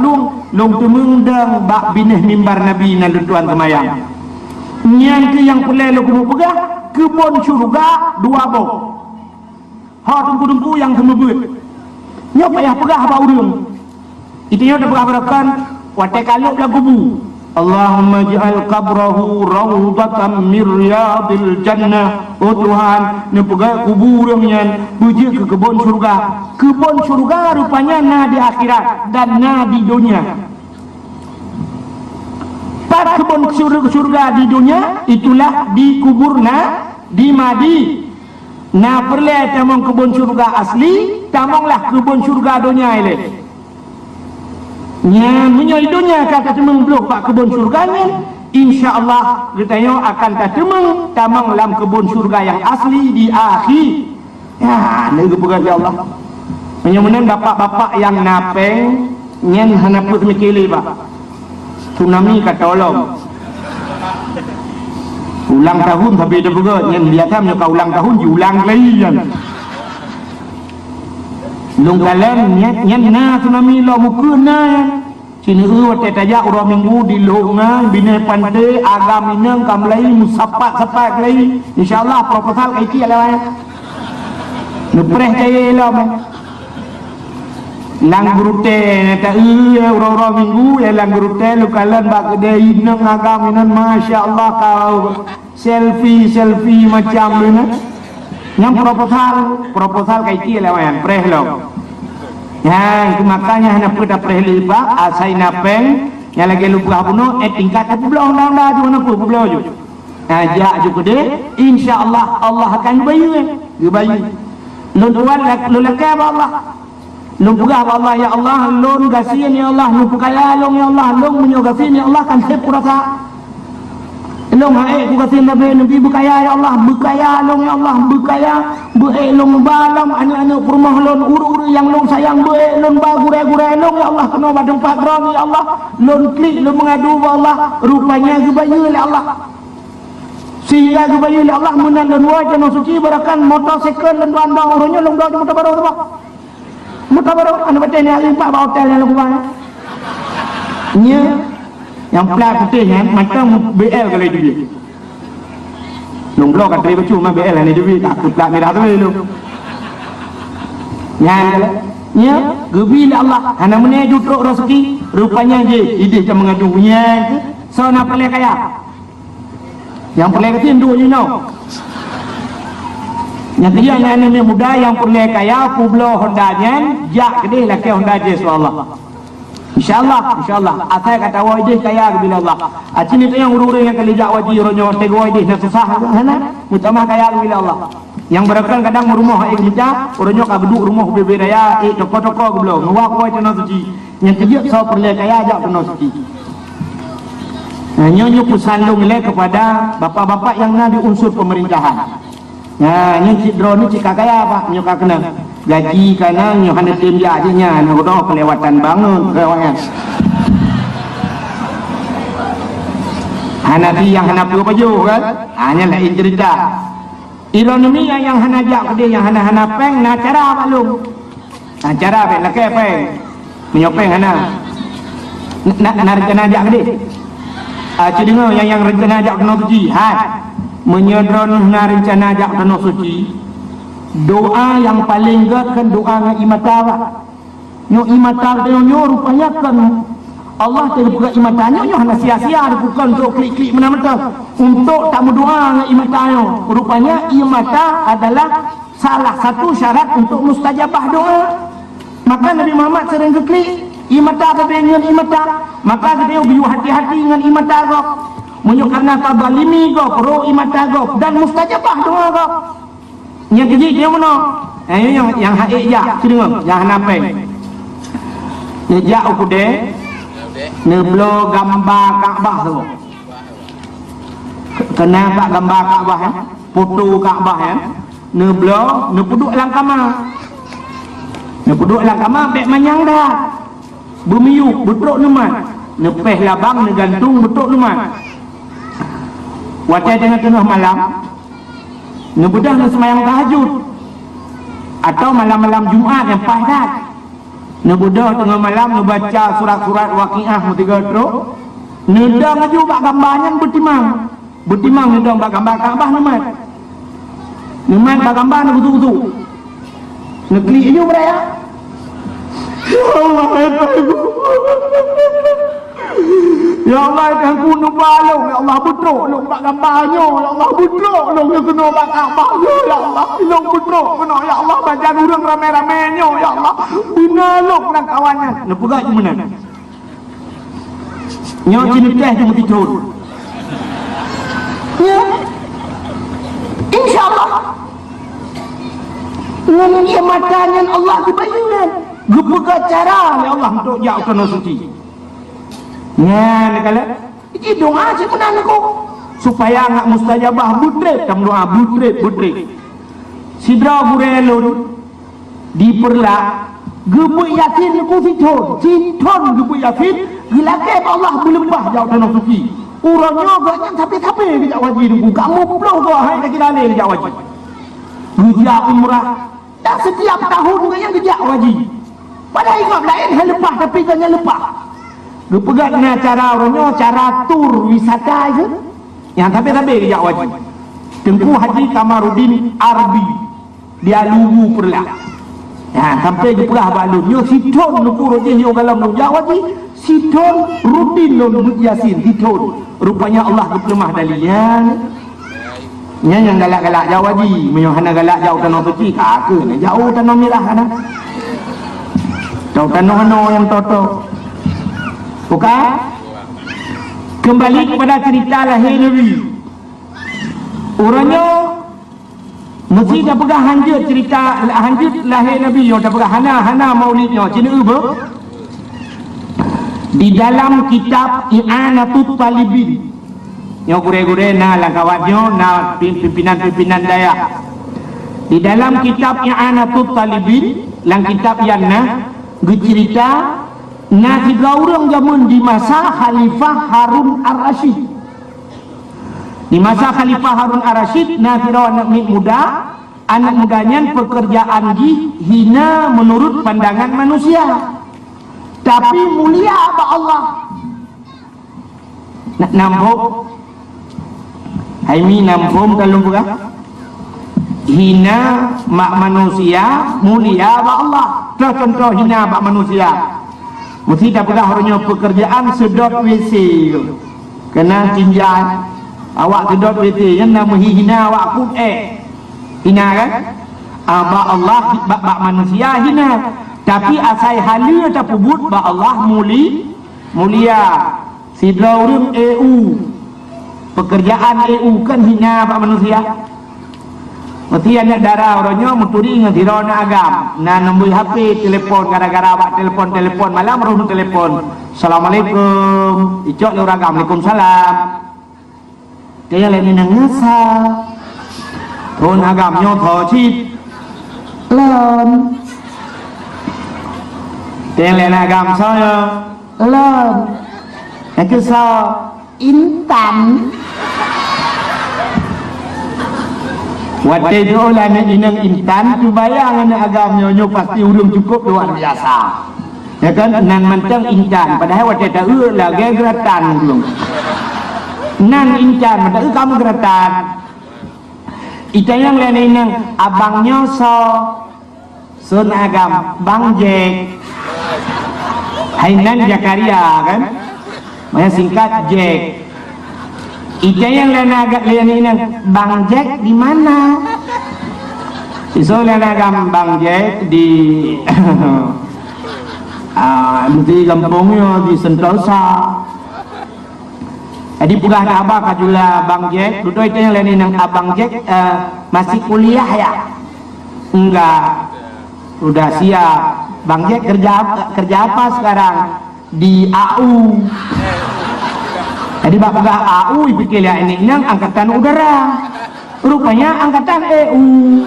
long tumundang bak bineh mimbar Nabi na lutuan kemayang nyang ke yang pulai lo kubu pegah kebun syurga dua bok ha tungku yang semebut nya payah pegah ba urang itu nya pegah berakan watai kaluk la kubu Allahumma ja'al qabrahu rawdatan min riyadil jannah. Oh Tuhan, nepega kuburnya buji ke kebun surga. Kebun surga rupanya na di akhirat dan na di dunia. Pada kebun surga di dunia itulah di kuburna di Madi. Na perle tamang kebun surga asli, tamanglah kebun surga dunia ini. Nya menyoi dunia kata temeng belum pak kebun surganya insyaallah kita akan temeng tamang dalam kebun surga yang asli di akhir ya nego pegang ya Allah menyamanan bapak-bapak yang napeng nyen hanaput mikili pak tsunami katolong ulang tahun tapi dia pegang nyen biasa menyuka ulang tahun diulang lagi kan long kalam nyen na tsunami lo mukuna sini wate tajak urang minggu di longan bina pandai agam minang kamlai musapat lagi insyaallah proposal kai ki ala nupreh jaya la lang gurute ta urang minggu lang gurute lu kalan bak kedai nang agam minan masyaallah kau selfie macam ni yang proposal kai ki ala preh lo ya, makanya hanya pada perheliba asai napeng yang lagi lupa puno tingkat belum dah juga nak belum juga ajak juga deh insyaallah Allah akan bayu luntuan lulaka Allah lumpugah Allah ya Allah lun gasian ya Allah lumpukaya long ya Allah long menyogafin ya Allah kan saya kurasa Long hai ku kata Nabi berkaya ya Allah, berkaya long ya Allah, berkaya long balam anak-anak rumah lon uru-uru yang long sayang lon bagure-gure long ya Allah kena badung padron ya Allah, lon klik lon mengadu ya Allah, rupanya gebayu ya Allah. Sehingga gebayu ya Allah menan lon wa jano suci barakan motosikal lon bandang orangnya long do motor baru apa? Motor baru anu baca ni hari 4 hotel yang lu buat. Nya yang plat putih kan macam BL kalau dia nunggu kat dia cuma BL ni dia takut plat merah tu lu nya gebi Allah hana mene duduk rezeki rupanya je ide macam mengadunya so nak pelai kaya yang pelai kecil dua you know yang dia yang ni muda yang pelai kaya Pueblo Honda nya jak kedih laki Honda je insyaallah. InsyaAllah asal kata wajih kaya bila Allah cini tu yang urus yang kali jak wajih ronyo tego wajih nak susah mana mutama kaya bila Allah yang berakal kadang rumah kerja ronyo ka beduk rumah berbeda ya toko-toko belum ngawak kau kena suci yang kerja so perlu kaya jak kena suci nyonya pusandung le kepada bapak-bapak yang ada unsur pemerintahan yang cidro ni cika kaya apa nyoka kena gaji kanang nyo hana tim dia aja nak doa kelewatan bangun kelewatan hana ti yang hana perlu baju kan hanya lain cerita ironomi yang hana jak dia yang hana peng nak cara maklum cara peng lakai peng menyopeng hana nak rencana jak dia dengar yang rencana jak kena suci menyedron nak rencana jak kena suci doa yang paling gak kan doa dengan imatara nyo imatara nyo rupanya kan Allah terbuka imatanya nyo hanya sia-sia bukan untuk klik-klik mana-mana untuk tak berdoa dengan imatanya rupanya imata adalah salah satu syarat untuk mustajabah doa maka Nabi Muhammad sering klik imata dengan imata maka dia biu hati-hati dengan imata kau menyo karena tabalimi kau pro imata kau dan mustajabah doa kau yang kecil dia mana? Yang haik jak, dengar, yang hanapai. Jak ukude, neblo gambar Kaabah tu. Kena tak gambar Kaabah foto Kaabah neblo, nepuduk dalam kamar. Nepuduk dalam kamar bek manyang dah. Bermiuk, betruk nemat. Nepeh labang negantung betruk nemat. Wajah tengah-tengah malam. Ngebedah nak semayang tahajud atau malam-malam Jumaat yang padat ngebedah tengah malam ngebaca surat-surat waqiah mutiga teruk nedang aja bak gambarnya bertimang nedang bak gambar Kaabah nemat bak gambar nak betul-betul neklik aja beraya ya Allah ya Allah yang kuno balong ya Allah betruk long bak gambarnya ya Allah betruk long kena bak Kaabah ya Allah long betruk kena ya Allah baca urang rame-ramenya ya Allah bina long nang kawannya nak pegak je mana nyo cini teh je tidur ya insyaallah dengan dia matanya Allah dibayukan gepegak cara ya Allah untuk jauh kena suci ngan kala iki doa sebenarnya kok supaya ngak mustajabah budret kam doa budret sidra burelun diperla gebu yakin ku fiton gebu yakin gilake Allah belebah jauh tanah suci urangnya gaknya tapi bijak wajib ku kamu puluh kau hai lagi dalil bijak wajib bijak umrah dan setiap tahun gaknya bijak wajib padahal ingat lain hal lepas tapi gaknya lepas pegat dengan cara orangnya cara tur wisata je yang tapi bijak wajib Tengku Haji Kamarudin Arbi dia lugu perlah sampai dia perlah balunnya siton nuku rojih yang dalam nujak wajib siton rutin nun yasin siton rupanya Allah kepelemah dalian yang galak-galak jauh wajib menyuhana galak jauh tanah suci kakak jauh tanah merah jauh tanah yang toto bukan? Kembali kepada cerita lahir Nabi. Orangnya mesti dah pegang hanjut cerita hanjut lahir Nabi. Dah pegang hana maulidnya. Cina apa? Di dalam kitab I'anatut Talibin Nyo gure-gure na langkawatnyo na pimpinan-pimpinan daya. Di dalam kitab I'anatul Talibin, lang kitab yang na cerita na 3 orang zaman di masa Khalifah Harun Ar-Rasyid. Di masa Khalifah Harun Ar-Rasyid, na anak muda, anak mudanya pekerjaan hina menurut pandangan manusia, tapi mulia apa Allah. Nak nampak Haimi nampum kalau bukan hina mak manusia, mulia mak Allah. Contoh hina mak manusia, mesti dah pernah orangnya pekerjaan sedot WC, kena tinjau awak sedot WC yang nama hina awak pun hina kan? Mak Allah mak manusia hina, tapi asai halia tak pubut mak Allah mulia. Sidra orang EU, pekerjaan EU kan hina mak manusia. Mesti anak darah orangnya muturi dengan sidra nak agam. Nah nombor HP telefon gara-gara awak telefon malam roh telefon. Assalamualaikum. Icok le orang agam. Waalaikumsalam. Dia lain nang ngasa. Thon agamnya tho chit. Lon. Dia lain agam saya. Lon. Aku so Intan. Waktu itu lah nak inang Intan, tu bayang anak agamnya pasti urung cukup luar biasa. Ya kan, nan mentang Intan, padahal waktu itu lah geratan belum. Nan Intan, padahal kamu geratan. Itu yang lain inang abangnya Sun agam, Bang Jack. Hainan Jakaria kan? Maya singkat Jack. Ida yang lain agak lain ini Bang Jack di mana? Iso lain agak Bang Jack di di kampungnya di Sentosa. Jadi pugah nak abang kajula Bang Jack. Duduk itu yang lain ini Abang Jack masih kuliah ya? Enggak, udah siap. Bang Jack kerja apa sekarang? Di AU. Jadi bapak AU pikir ya ini angkatan udara, rupanya angkatan EU.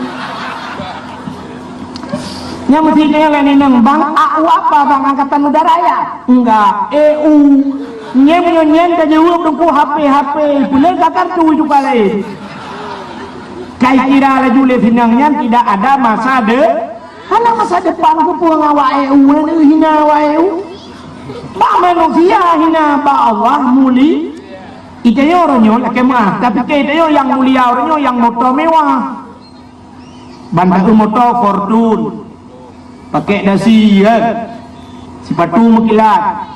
Yang mestinya yang lain bang AU apa bang angkatan udara ya? Enggak, EU. Nyen terjawab tunggu HP boleh kartu juga lain. Kai kira laju le finangnya tidak ada masa depan ku puang awak EU ni hina awak EU. Ba manusia hina ba Allah muli. Itayo orangnya kemah, tapi itayo yang mulia orangnya yang motor mewah. Bandar motor Fortune. Pakai dasi kan. Sepatu mekilat.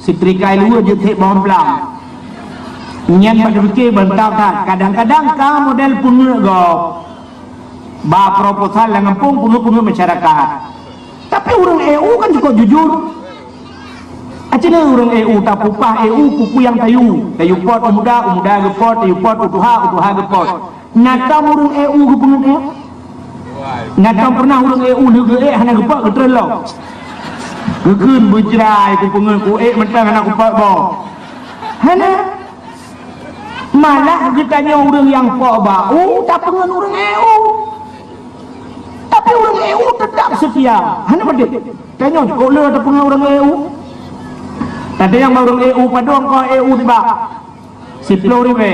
Setrika lu je tek bawah belang. Nyen pada fikir bentang tak. Kadang-kadang ka model punuk go. Ba proposal yang ngempung punuk masyarakat. Tapi orang EU kan cukup jujur. Acina orang EU tak upah EU kuku yang tayu pot umuda gepot, tayu pot utuha gepot. Natam orang EU gepung EU. Natam pernah orang EU negeri hanya gepot getrel lo. Gekun bercerai kupung ku mentang anak gepot bo. Hana malah getanya orang yang pok bau tak pengen orang EU. Tapi orang EU tetap setia. Hana bedik. Tanya sekolah tak pengen orang EU. Tadi yang baru EU pada angkau EU tiba 10 ribu.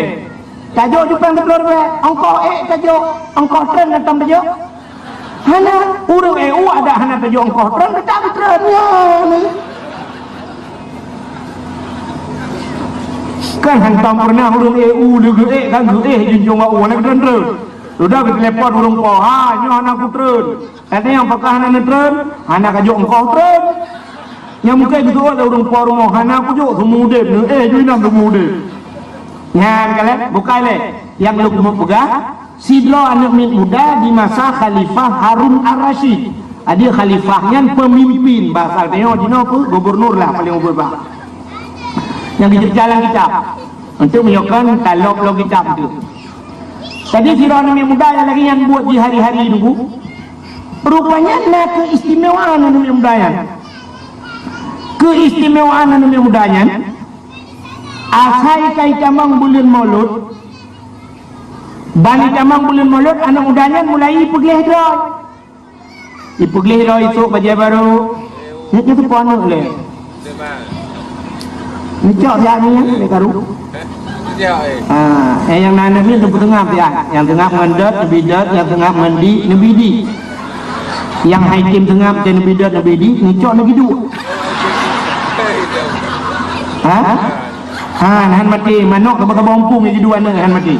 Tajuk Jepang 10 ribu. Angkau tajuk angkau tren datang tajuk. Hana urang EU ada hana tajuk angkau tren datang trennya. Kan hantam pernah urang EU lege kan junjung au nak tren. Sudah ke telepon urang ko ha nyo hana ku tren. Tadi yang pakah hana tren, hana tajuk angkau tren. Yang mungkin gitu ada orang porong hana aku juga semude juina semude nyan kalian bukan le yang lu mau pegang sidlo anak muda di masa Khalifah Harun Ar-Rasyid. Dia khalifahnya pemimpin bahasa teo dino tu gubernur lah paling ubah yang jalan kitab untuk menunjukkan kalau kitab itu. Tadi sidlo anak muda yang lagi yang buat di hari-hari dulu rupanya nak keistimewaan anak muda yang keistimewaan anak mudanya asai kai camang bulan Maulud balik camang bulan Maulud anak mudanya mulai pergi dah pergi dah itu baju baru ni tu puan le ni cok dia ni le karu yang nana ni tu tengah dia yang tengah mendat nabi dat yang tengah mandi nabi di yang hakim tengah dan nabi dat nabi di ni cok lagi dua nahan mati manok ke bompung ni dua ni nahan mati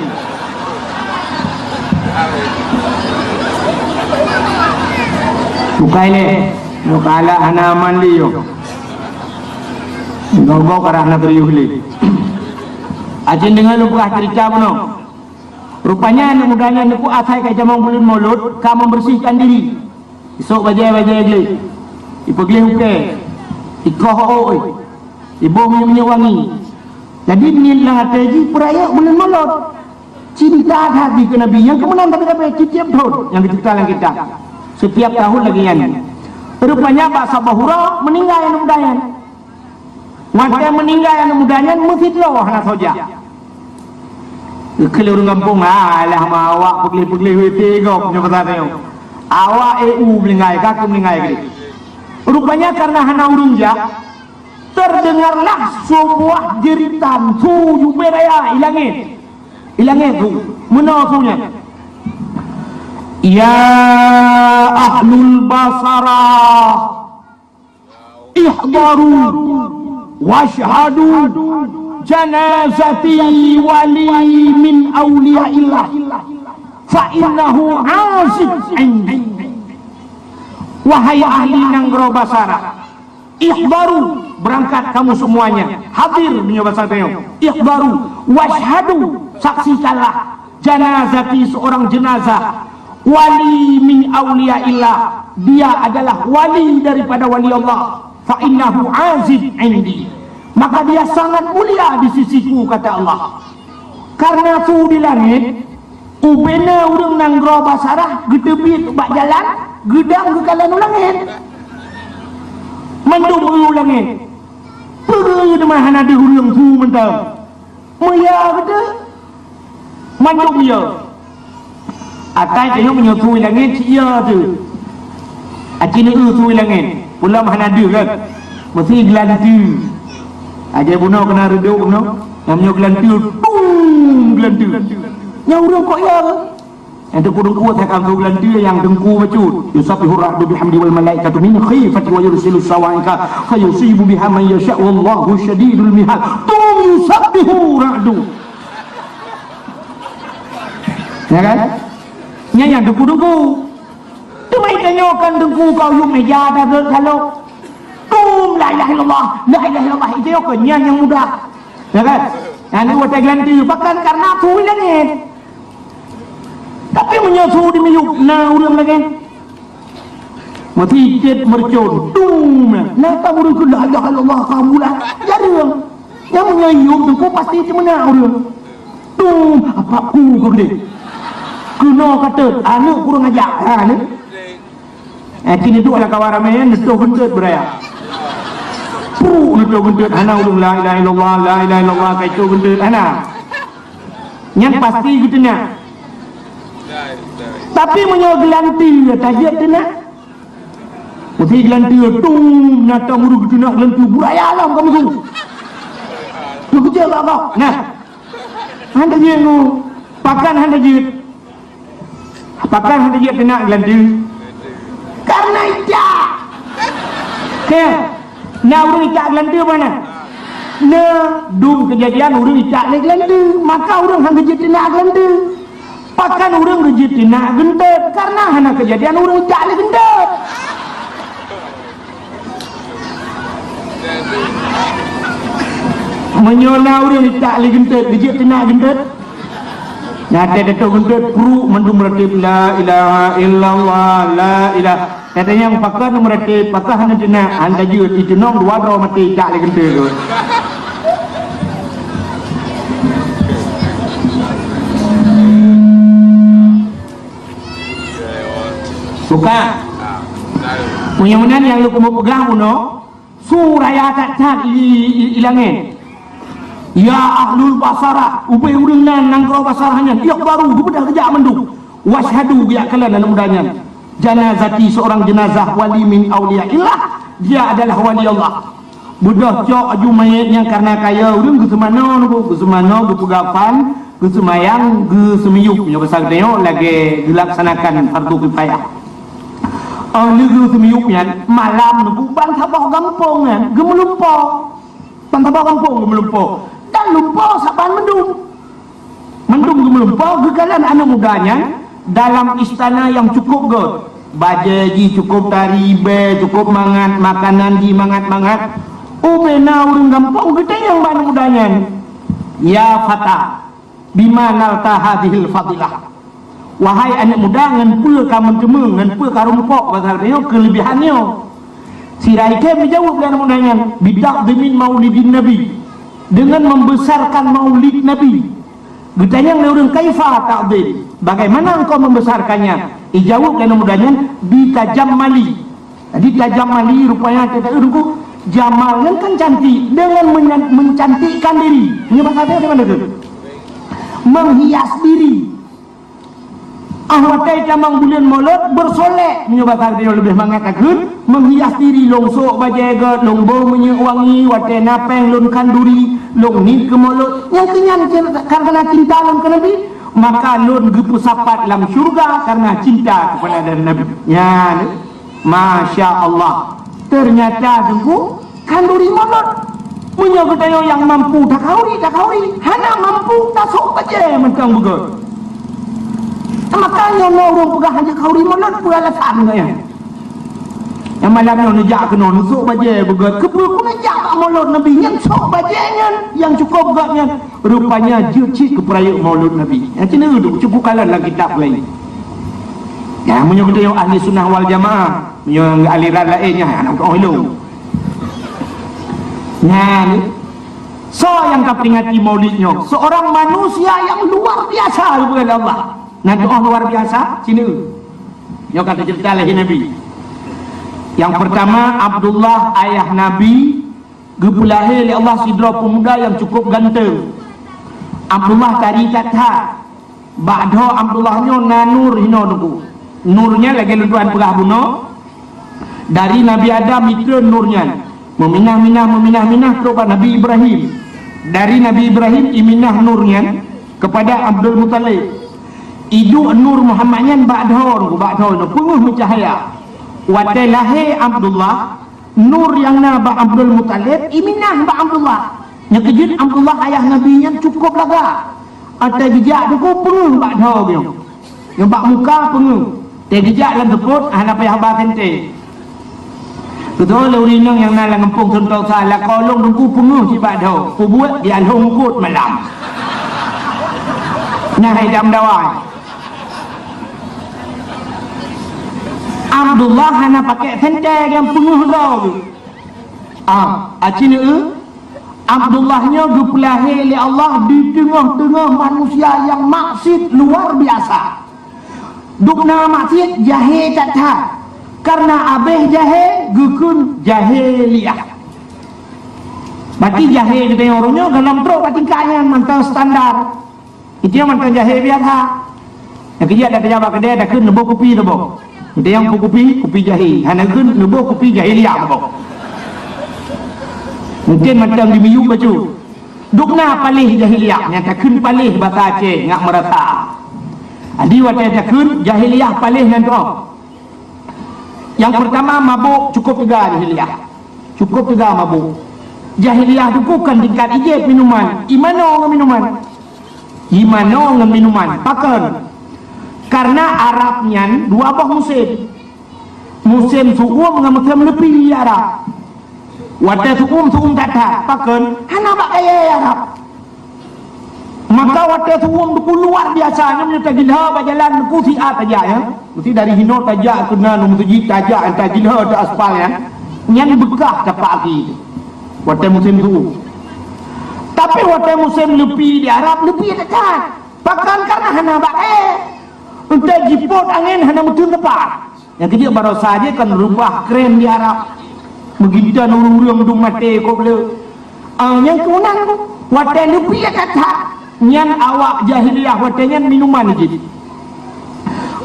bukai le nukala ana mandi yo ngogok karana teriuh le ajin dengan lu buah cerita beno rupanya anak mudanya niku asai kai jamang bulan Maulud ka membersihkan diri esok bajai gle ipegleh uke ikoh oi ibu wangi jadi ni lang ateji peraya bulan Maulud cinta hati ke Nabi yang kemudian tapi setiap tahun yang diceritakan kita setiap tahun lagi yang rupanya Pak Sabahura meninggal yang mudanya waktu meninggal yang mudanya masjid loh anak soja kalau orang kampung alah awak pegli witi gop punya pasal awak meninggal kaku meninggal gitu rupanya karena hana urungja terdengarlah sebuah jeritan suju beraya ilangin tu menasunya ya ahlul basara ihdaru washhadu janazati wali min awliyaillah fa innahu azib indi wahai ahli Nanggro Basara ihdaru berangkat kamu semuanya hadir dunia bahasa teo ihdaru washhadu saksikanlah janazati seorang jenazah wali min awliyaillah dia adalah wali daripada wali Allah fa innahu azib indi maka dia sangat mulia di sisiku kata Allah karena tu di langit ubena urang Nanggro Basarah gedebit bak jalan gedang ke kalan ulangit mendung ulangit perlu demah hana di urang tu mentang maya kata mendung ya atai tengok menyusui langit cia tu acina usui langit pula hana ada kan mesti gelanti aja bunuh kena reduk bunuh namanya gelanti gelanti yang urang kok ya yang dengku akan tu gelanti yang dengku macut yusabbihu ar-ra'du bihamdi wal malaikatu min khifati wa yursilu sawaika fayusibu biha man yasha wallahu syadidul mihal yusabbihu ra'du ya kan yang dengku tu mai tanyakan dengku kau yuk meja dah kalau la ilaha illallah itu yang mudah ya kan yang buat ganti bahkan karena tu langit tapi menyasu di miyuk na urang lagi mati jet mercon na kamu urang la ilaha illallah kamu lah jadi yang menyayuk tu pasti cemana urang apa ku kau ni kena kata anak kurang ajar ni kini tu ala kawaramai nesto gendut beraya nesto gendut ana ulung la ilaha illallah kai tu gendut ana yang pasti gitu nak tapi menyo gelanti tajak tu nak mesti gelanti nata muru gitu nak gelanti buraya alam kamu tu kerja lah kau nah anda je nu pakan anda je nak gelanti karena ijak ke na urang ijak gelanti mana na dum kejadian urang ijak gelanti maka urang hang kejadian nak gelanti pakan urang rezeki nak gendut karena hana kejadian urang ijak gendut menyola urang ijak gendut rezeki nak gendut nyata datuk gendut pru mendum meratib la ilaha illallah la ilaha katanya yang pakar meratib pakar hana jenah anda jut itu nong dua ro mati ijak gendut suka mudah-mudahan yang lu mau pegang no suraya tak ilangin Ya ahlul basarah, ubai urengan nangkau basarahnya, ia baru kepada kejak menduk. Washhadu ya kalian dalam mudahnya. Janazati seorang jenazah wali min auliyaillah, dia adalah wali Allah. Budak cok aju mayatnya karena kaya urang ke semana ke pegafan, ke semayang, ke semiyuk punya besar tengok lagi dilaksanakan fardu kifayah. Lagi semiyuknya malam nunggu ban sabah gampung kan, gemelumpau. Ban sabah gampung gemelumpau. Dan lupa saban mendung gemelumpau gegalan anak mudanya dalam istana yang cukup god. Bajaji cukup taribe, cukup mangat makanan di mangat-mangat. Ubena urang gampung gede yang anak mudanya. Ya fata, bima nalta hadhil fadilah. Wahai anak muda, ngan pua kamu cemeng, ngan pua karumpok pasal dia kelebihannya. Si Raike menjawab dengan mudanya, bidak demi maulidin Nabi, dengan membesarkan maulid Nabi. Ditanya oleh orang kaifa ta'dil, bagaimana engkau membesarkannya? Dijawab dengan mudanya, bitajammali. Jadi tajammali rupanya kata urangku jamal kan cantik, dengan mencantikkan diri. Ini bahasa dia mana tu? Menghias diri. Ahwatai camang bulan maulud bersolek menyebabkan dia lebih mengatakan menghias diri longsok bajaga longbo menyewangi watai napeng lon kanduri long ni ke maulud yang kenyan karena cinta lon ke Nabi maka lon gepusapat dalam syurga karena cinta kepada Nabi ya Masya Allah ternyata tunggu kanduri maulud menyebabkan yang mampu tak kauri hana mampu tak sok baca mentang betul. Makanya orang pegah hanya kauri maulud peralatan ya. Yang malamnya nejak kena nusuk baca begat kepul pun nejak maulud Nabi yang sok bacanya yang cukup begatnya rupanya jecik keperayaan maulud Nabi. Yang kena duduk cukup kalah dalam kitab lain. Ya menyebut yang ahli sunnah wal jamaah, yang aliran lainnya anak orang hilang. Nah ni so yang keperingati maulidnya seorang manusia yang luar biasa kepada Allah. Nanti luar biasa sini yang kata cerita lagi Nabi yang pertama Abdullah ayah Nabi gepulahir oleh Allah sidra pemuda yang cukup ganteng Abdullah tari kata ba'do Abdullahnya nanur hino nuku nurnya lagi luduan pegah bunuh dari Nabi Adam itu nurnya meminah kepada Nabi Ibrahim dari Nabi Ibrahim iminah nurnya kepada Abdul Muttalib Idu nur Muhammadnya ba'dhor penguh mencahaya watai lahir Abdullah nur yang nabah Abdul Muttalib iminah ba Abdullah nyekejut Abdullah ayah Nabi yang cukup laga atai gejak tu penguh ba'dhor yang bak muka penguh te gejak dalam teput hana payah bah tente betul urinang yang nalang ngempung contoh salah kolong tunggu penguh si ba'dhor buat dia longkut malam nyahai jam dawai Abdullah hana pakai senter yang penguh tau. Acina Abdullahnya dipelahir oleh Allah di tengah-tengah manusia yang maksud luar biasa. Dukna maksud jahil tak tak. Karena abih jahil, gukun jahiliyah. Berarti jahil kita yang orangnya dalam truk tingkatnya mantan standar. Itu yang mantan jahil biasa. Yang kerja ada jawab ke dia, ada ke nebuk kopi nebuk. Dia yang kopi jahil, hanya kun nubuh kopi jahiliyah apa? Mungkin macam di Melayu baju. Dukna palih jahiliyah, nyata kun palih bahasa Aceh ngak merata. Adi watai kun jahiliyah palih nanti. Yang pertama mabuk cukup juga jahiliyah. Cukup juga mabuk. Jahiliyah itu bukan tingkat ijib minuman. Imano ngam minuman. Pakan. Karena Arabnya dua bah musim suum dengan musim lebih Arab wadah suum kata pakan hana bak kaya Arab maka wadah suum itu luar biasanya menyerta gila berjalan itu siat saja ya mesti dari hinot saja kena musjid saja entah gila ke aspal ya yang begah dapat lagi wadah musim suum tapi wadah musim lebih di Arab lebih dekat pakan karena hana bak kaya untuk jipot angin hanya mutun tepat. Yang kecil baru saja kan rubah keren di Arab. Begitu orang dung mati kau boleh. Yang keunang tu Wate lupi kata nyan awak jahiliyah watenya minuman je.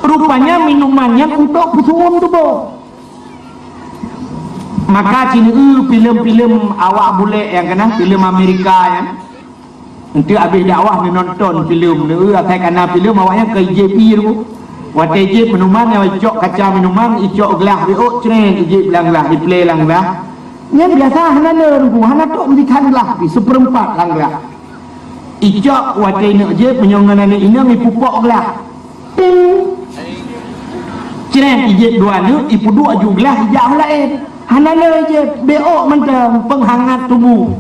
Rupanya minumannya untuk pusuum tu bo. Maka cina filem-filem awak boleh yang kena filem Amerika ya. Nanti habis dakwah ni nonton filem ni akan kena filem awaknya ke JP tu. Wate je minuman yang icok kaca minuman icok gelas biok cren je belang gelas di play lang gelas. Yang biasa hana lerbu hana tok mendikan gelas di seperempat lang gelas. Icok wate nak je penyongan ni ini mi pupok gelas. Ceren ijek dua ni ipu dua juga ijak lain. Hana le je beok mentang penghangat tubuh.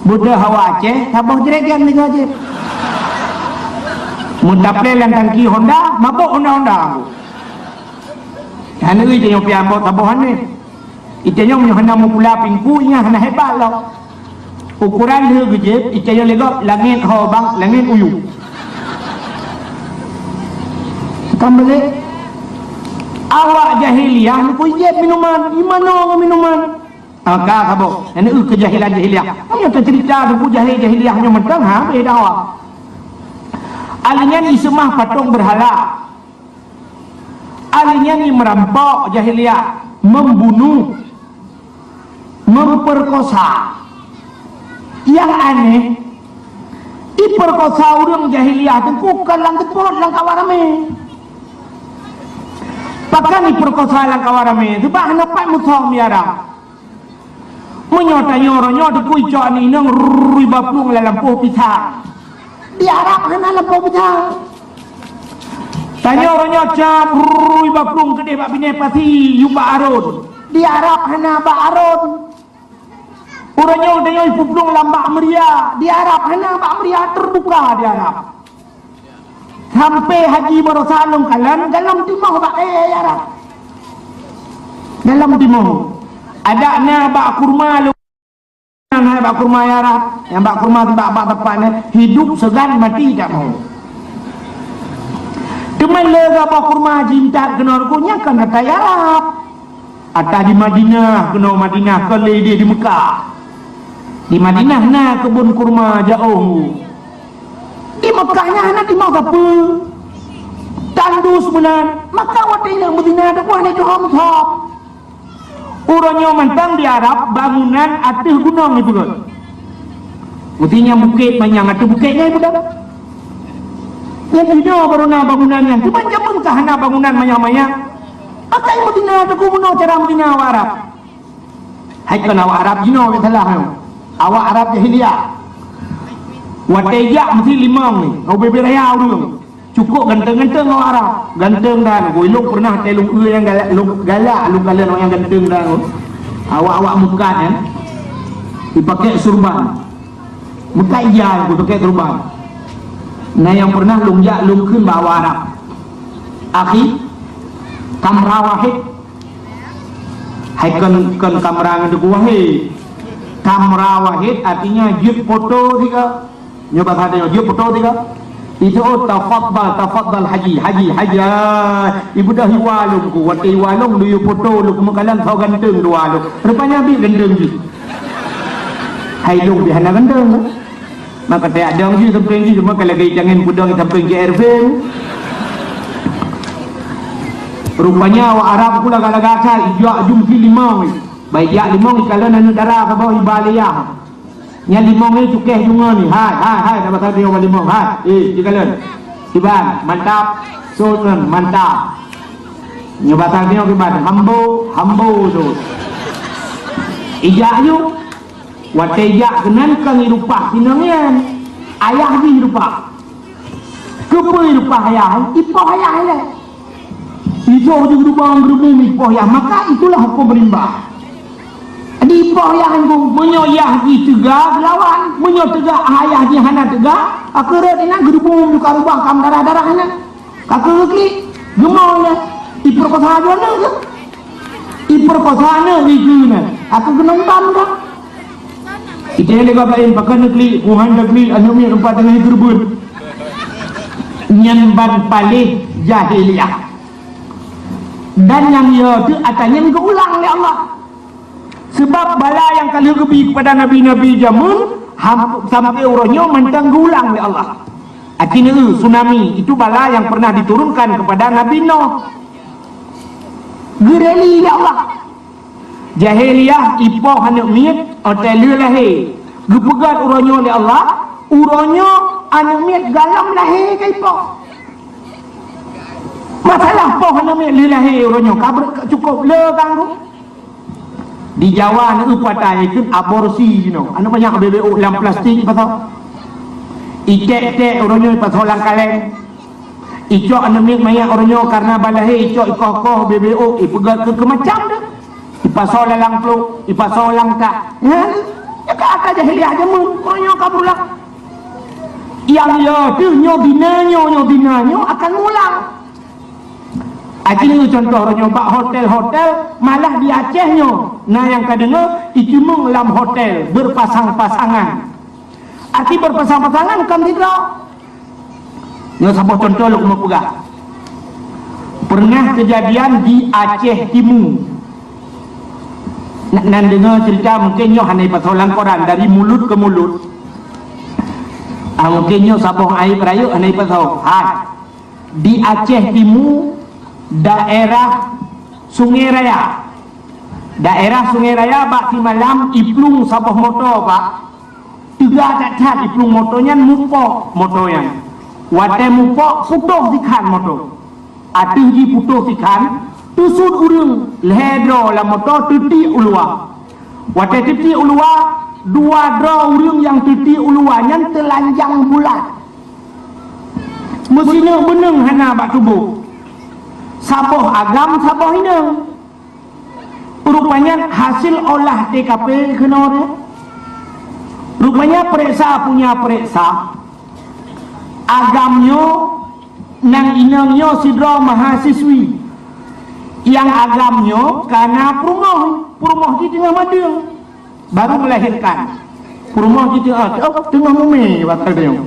Budak hawa Aceh tabah jeregan ni je. Muntaple lan tangki Honda mabok Honda. Hana je yang piambo tabahan ni. Itanya hana mu pula pingku nya hana hebat lah. Ukuran dia je itanya legap langit ho bang langit uyu. Kambale awak jahiliyah ni pun je minuman gimana minuman agak kabok ini kejahilan jahiliyah hanya cerita tu jahiliyahnya mentang ha beda awak alinya ni semah patung berhala alinya ni merampok jahiliyah membunuh memperkosa yang aneh diperkosa orang jahiliyah tu bukan lang ketut lang kawarame pakai perkosa lang kawarame sebab hendak musang miara menyotanya tu kui cok ni nang riba plung dalam lampu pisang diarap hena lampu pisang tanya orangnya cap riba plung gede bak bine pasti yuba arun diarap hena bak arun orangnya tanya ibu plung lambak meria diarap hena bak meria terbuka diarap sampai haji barasalung kalan dalam timah bak ya dalam timah ada na bak kurma lu na bak kurma ya rap yang bak kurma bak tepatnya hidup segan mati tak mau teman lega bak kurma cinta kenor punya kan kata ya rap ada di Madinah kenor Madinah kali dia di Mekah di Madinah na kebun kurma jauh di Mekahnya anak di mau apa tandus bulan maka waktu ini Madinah ada buah ni Tuhan top urangnya mentang di Arab bangunan atas gunung itu kan mestinya bukit banyak atas bukitnya itu dah yang tidak baru nak bangunannya cuma jaman kahana bangunan banyak-banyak akan Madinah ada gunung cara Madinah awak Arab hai kan awak Arab jino yang salah awak Arab jahiliyah watejak mesti limang ni kau beberaya orang cukup ganteng-ganteng orang Arab ganteng dah kau elok pernah telung yang galak lu kalian orang yang ganteng dah awak-awak Mekah kan dipakai surban Mekah iya aku pakai surban nah yang pernah lungjak lungkun bawa Arab akhi kamera wahid hai kan kamera ngeduk wahid kamera wahid artinya jip foto tiga nyoba ada dia foto tiga itu tafaddal haji ibu dah hiwalung ku wati walung lu foto lu kemakalan kau ganteng dua lu rupanya bi ganteng ji hai lu di hana ganteng maka tak ada ji samping ji cuma kalau gay jangan pudang samping GRV rupanya awak Arab pula kalau gacal ijak jumpi limau baik ya limau kalau nanu darah ke bawah ibaliyah yang limau ni cukeh juga ni hai dah pasal dia orang limau dikalian iban mantap sunan mantap nyoba pasal dia iban hambo tu ijak you wate ijak kenan kang irupah sinangian ayah di irupah kepo irupah ayah ipoh ayah lah itu juga irupah gerumum ipoh ayah maka itulah hukum berimbah di ipoh yang menyoyah di tegak lawan menyotegak ayah di hana tegak akhirnya dia nak gerubung juga rubang kam darah-darah hana kakak lagi gemaunya diperkosa aja nak diperkosa nak diguna aku kena imam tak itu yang lega lain pakai negeri Wuhan negeri anumi tempat dengan gerbun nyamban paling jahiliyah dan yang ia tu atanya keulang oleh Allah sebab bala yang kali lebih kepada nabi-nabi jamun sampai uronyo mentenggulang oleh Allah. Akhirnya tsunami itu bala yang pernah diturunkan kepada Nabi Nuh. Gereli ya Allah. Jahiliyah ipoh anak miet hotel lahir. Gepegat uronyo oleh Allah. Uronyo anak miet galam lahir ke ipoh. Masalah poh anak miet lahir uronyo. Kabar cukup le kang. Di Jawa ni upatai itu aborsi you know. Anu banyak BBO dalam plastik pasal. Itek-tek orangnya pasal lang kaleng. Icok anemik maya orangnya karena balahe icok ikokoh BBO ipegat ke macam dah. Ipasal lang pluk, ipasal lang tak. Ya, ya ka jahiliah je mu. Orangnya kabulah. Yang ya tu nyo binanyo akan mulang. Akhirnya contoh orangnya bak hotel-hotel malah di Acehnya. Nah yang kadengar itu mung dalam hotel berpasang-pasangan. Arti berpasang-pasangan kan tidak. Yang sebuah contoh lu mau pegah. Pernah kejadian di Aceh Timur. Nak dengar cerita mungkin nyo hanai pasolan koran dari mulut ke mulut. Mungkin nyo sabung air rayu hanai pasal. Di Aceh Timur daerah Sungai Raya. Daerah Sungai Raya bak si malam iplung sabah motor pak. Tiga tak iplung motornya mupok motornya. Wate mupok putus ikan motor. Atinggi putus ikan tusud urung lehedro la motor titi ulua. Wate titi ulua dua dro urung yang titi uluanya telanjang bulat. Mesinnya beneng hana bak tubuh. Saboh agam saboh hinang. Rupanya hasil olah TKP kena. Rupanya periksa punya periksa. Agamnya nang inangnya sidra mahasiswi. Yang agamnya karena perumah di tengah madang baru melahirkan. Perumah di tengah mumi bakal dia.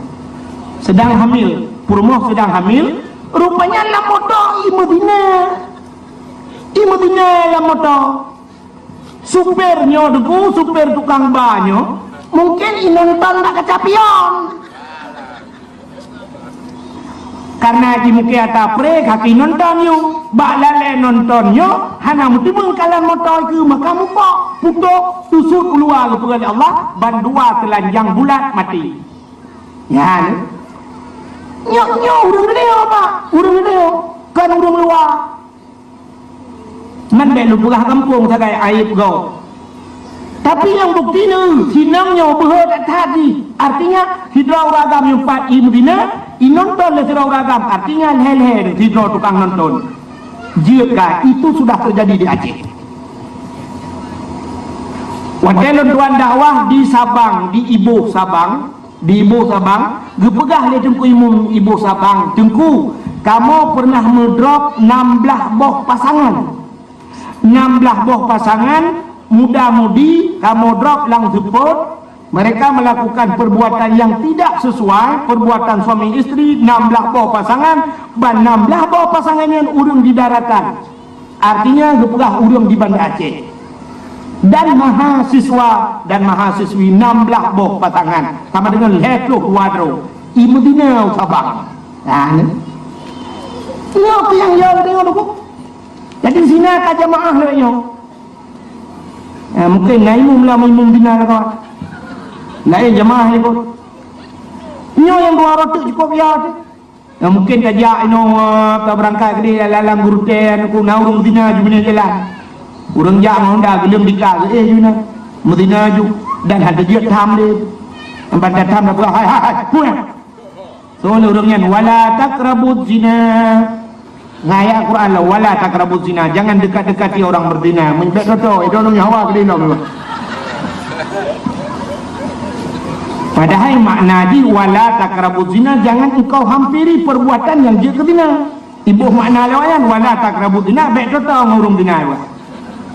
Sedang hamil, perumah sedang hamil. Rupanya lah motor Madinah lah motor. Supirnya debu, supir tukang banyo mungkin inonton tak kecapion. Karena di muka atapre kaki nonton yu, bak lale nonton yu, hana muti mengkalan motor ke maka mupok, putuk, tusuk keluar kepada Allah, bandua telanjang bulat mati. Ya, nyok urung gede apa? Urung gede, kan urung luar. Man belu pegah kampung sagai aib go. Tapi yang bukti ni sinangnya berhad tadi. Artinya hidrau ragam yang pat Madinah, inonton le hidrau ragam. Artinya hel hidrau tukang nonton. Jika itu sudah terjadi di Aceh. Wadelon tuan dakwah di Sabang, di Ibu Sabang, gepegah le tengku Ibu Sabang, tengku kamu pernah mendrop 16 boh pasangan. 16 boh pasangan muda-mudi kamu drop lang jemput. Mereka melakukan perbuatan yang tidak sesuai, perbuatan suami istri. 16 boh pasangan dan 16 boh pasangan yang urung di daratan. Artinya gepegah urung di Banda Aceh. Dan mahasiswa dan mahasiswi 16 boh pasangan sama dengan lekluh wadro i Madinah Sabang. Nah ini apa yang tengok tu. Jadi sini tak jemaah lagi. Mungkin naimum lah maimum bina lah kawan. Lain jemaah ni pun. Nyo yang dua rotuk cukup ya. Mungkin kajak tak berangkat ke dia lalang guru ten aku naurung bina jumlah jalan. Urang jak Honda gelem dikak jumlah. Medina ju dan ada dia tham dia. Tempat datang dah hai. Puan. So urangnya wala taqrabuz zina. Ngayat Quran lah wala taqrabuz zina, jangan dekat-dekati orang berzina. Mendak toto itu orang Jawa ke dino. Padahal makna di wala taqrabuz zina, jangan engkau hampiri perbuatan yang dia zina. Ibu makna lawan wala taqrabuz zina, bek toto ngurung zina.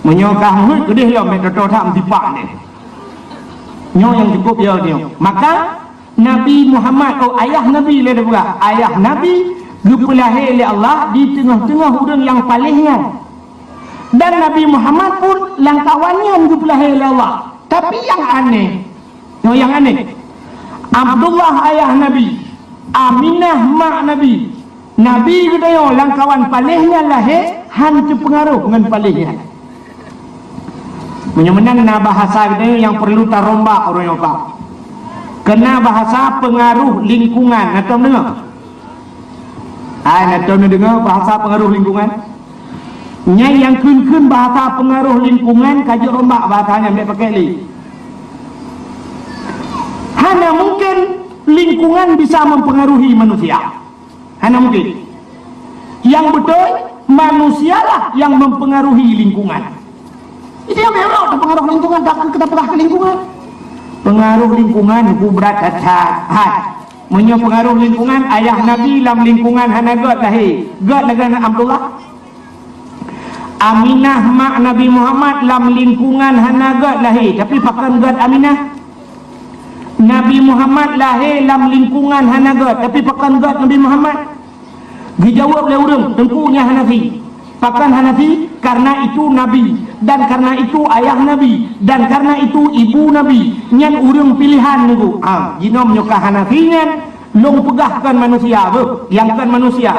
Menyokah mut kedih yo bek toto tak dipak ni. Nyo yang cukup yo dia. Maka Nabi Muhammad ayah Nabi le pula. Ayah Nabi gepelahir oleh Allah di tengah-tengah orang yang palingnya. Dan Nabi Muhammad pun langkawannya gepelahir oleh Allah. Tapi yang aneh, yang aneh. Abdullah ayah Nabi, Aminah mak Nabi. Nabi kita yo langkawan palihnya lahir han pengaruh dengan palihnya. Menyemenang na bahasa kita yang perlu tarombak orang yang faham. Kena bahasa pengaruh lingkungan. Nak tahu dengar? Nak tahu dengar bahasa pengaruh lingkungan? Nyai yang kun bahasa pengaruh lingkungan kaji rombak bahasanya ambil pakai li. Hanya mungkin lingkungan bisa mempengaruhi manusia. Hanya mungkin. Yang betul manusialah yang mempengaruhi lingkungan. Itu yang memang pengaruh lingkungan, tak kita pernah ke lingkungan. Pengaruh lingkungan itu berat hat. Punya pengaruh lingkungan ayah Nabi dalam lingkungan hana God lahir. God negara Abdullah. Aminah mak Nabi Muhammad dalam lingkungan hana God lahir. Tapi pakan God Aminah. Nabi Muhammad lahir dalam lingkungan hana God. Tapi pakan God Nabi Muhammad. Dijawab oleh orang tengkunya Hanafi. Pakan Hanafi karena itu Nabi, dan karena itu ayah Nabi, dan karena itu ibu Nabi. Nyan urang pilihan niku. Jinom nyokah Hanafi nyan long pegahkan manusia, yangkan manusia.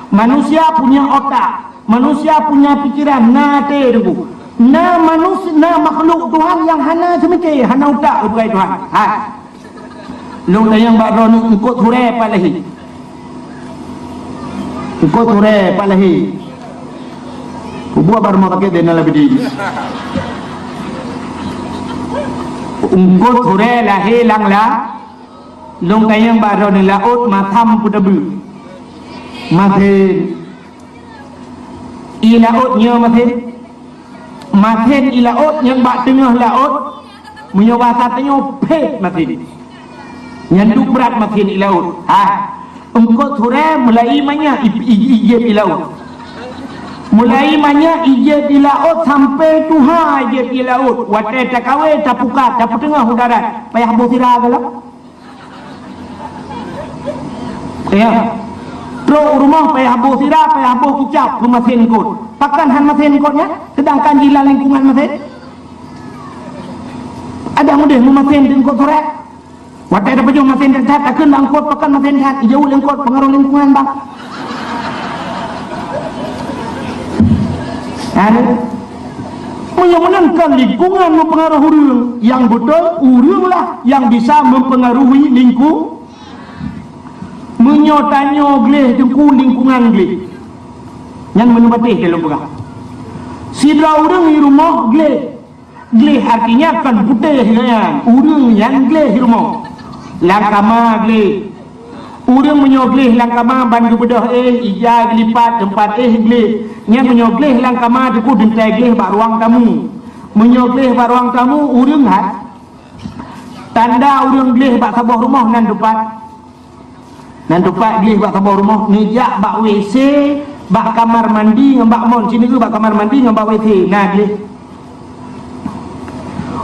Manusia punya otak, manusia punya pikiran nate niku. Manusia makhluk Tuhan yang hana semece, hana otak bukan Tuhan. Long tayang bakron engkot hure palahi. Engkot hure palahi. Buat baru mau pakai dana lebih di. Ungkut sore lahir langlah, long tayang baru ni laut matam pudabu, mathen, ilautnya mathen ilaut yang bak tengah laut, menyoba katanya pet mathen, nyanduk berat mathen ilaut. Ungkut sore mulai mana ijib ilaut. Mulai banyak ijat di laut sampai Tuhan ijat di laut. Watai tak kawai, tak pukat, tak tengah udara. Payah bosira gelap. Ya. Teruk rumah payah bosira, payah bos kicap rumah senkot. Pakan han mesin kotnya, sedangkan jilang lingkungan mesin. Ada mudah mesin dengan kot sore. Watai ada pejung mesin tertat, takkan langkot pakan mesin tertat. Jauh lingkot pengaruh lingkungan bang. Menyenangkan lingkungan mempengaruhi orang. Yang betul oranglah yang bisa mempengaruhi lingkungan. Menyotanya geleh tengku lingkungan geleh. Yang menempatih dalam perang. Sidra orang di rumah geleh. Geleh artinya akan putih kan. Orang yang geleh di rumah. Langkama geleh. Orang menyogleh langkama bandu bedah ija lipat tempat gleh. Nya menyogleh langkama deku dentai gleh bak ruang tamu. Menyogleh bak ruang tamu orang hat. Tanda orang gleh bak sabah rumah nan depan. Nan depan gleh bak sabah rumah nejak bak WC, bak kamar mandi ngam bak mon sini ke bak kamar mandi ngam bak WC. Nah gleh.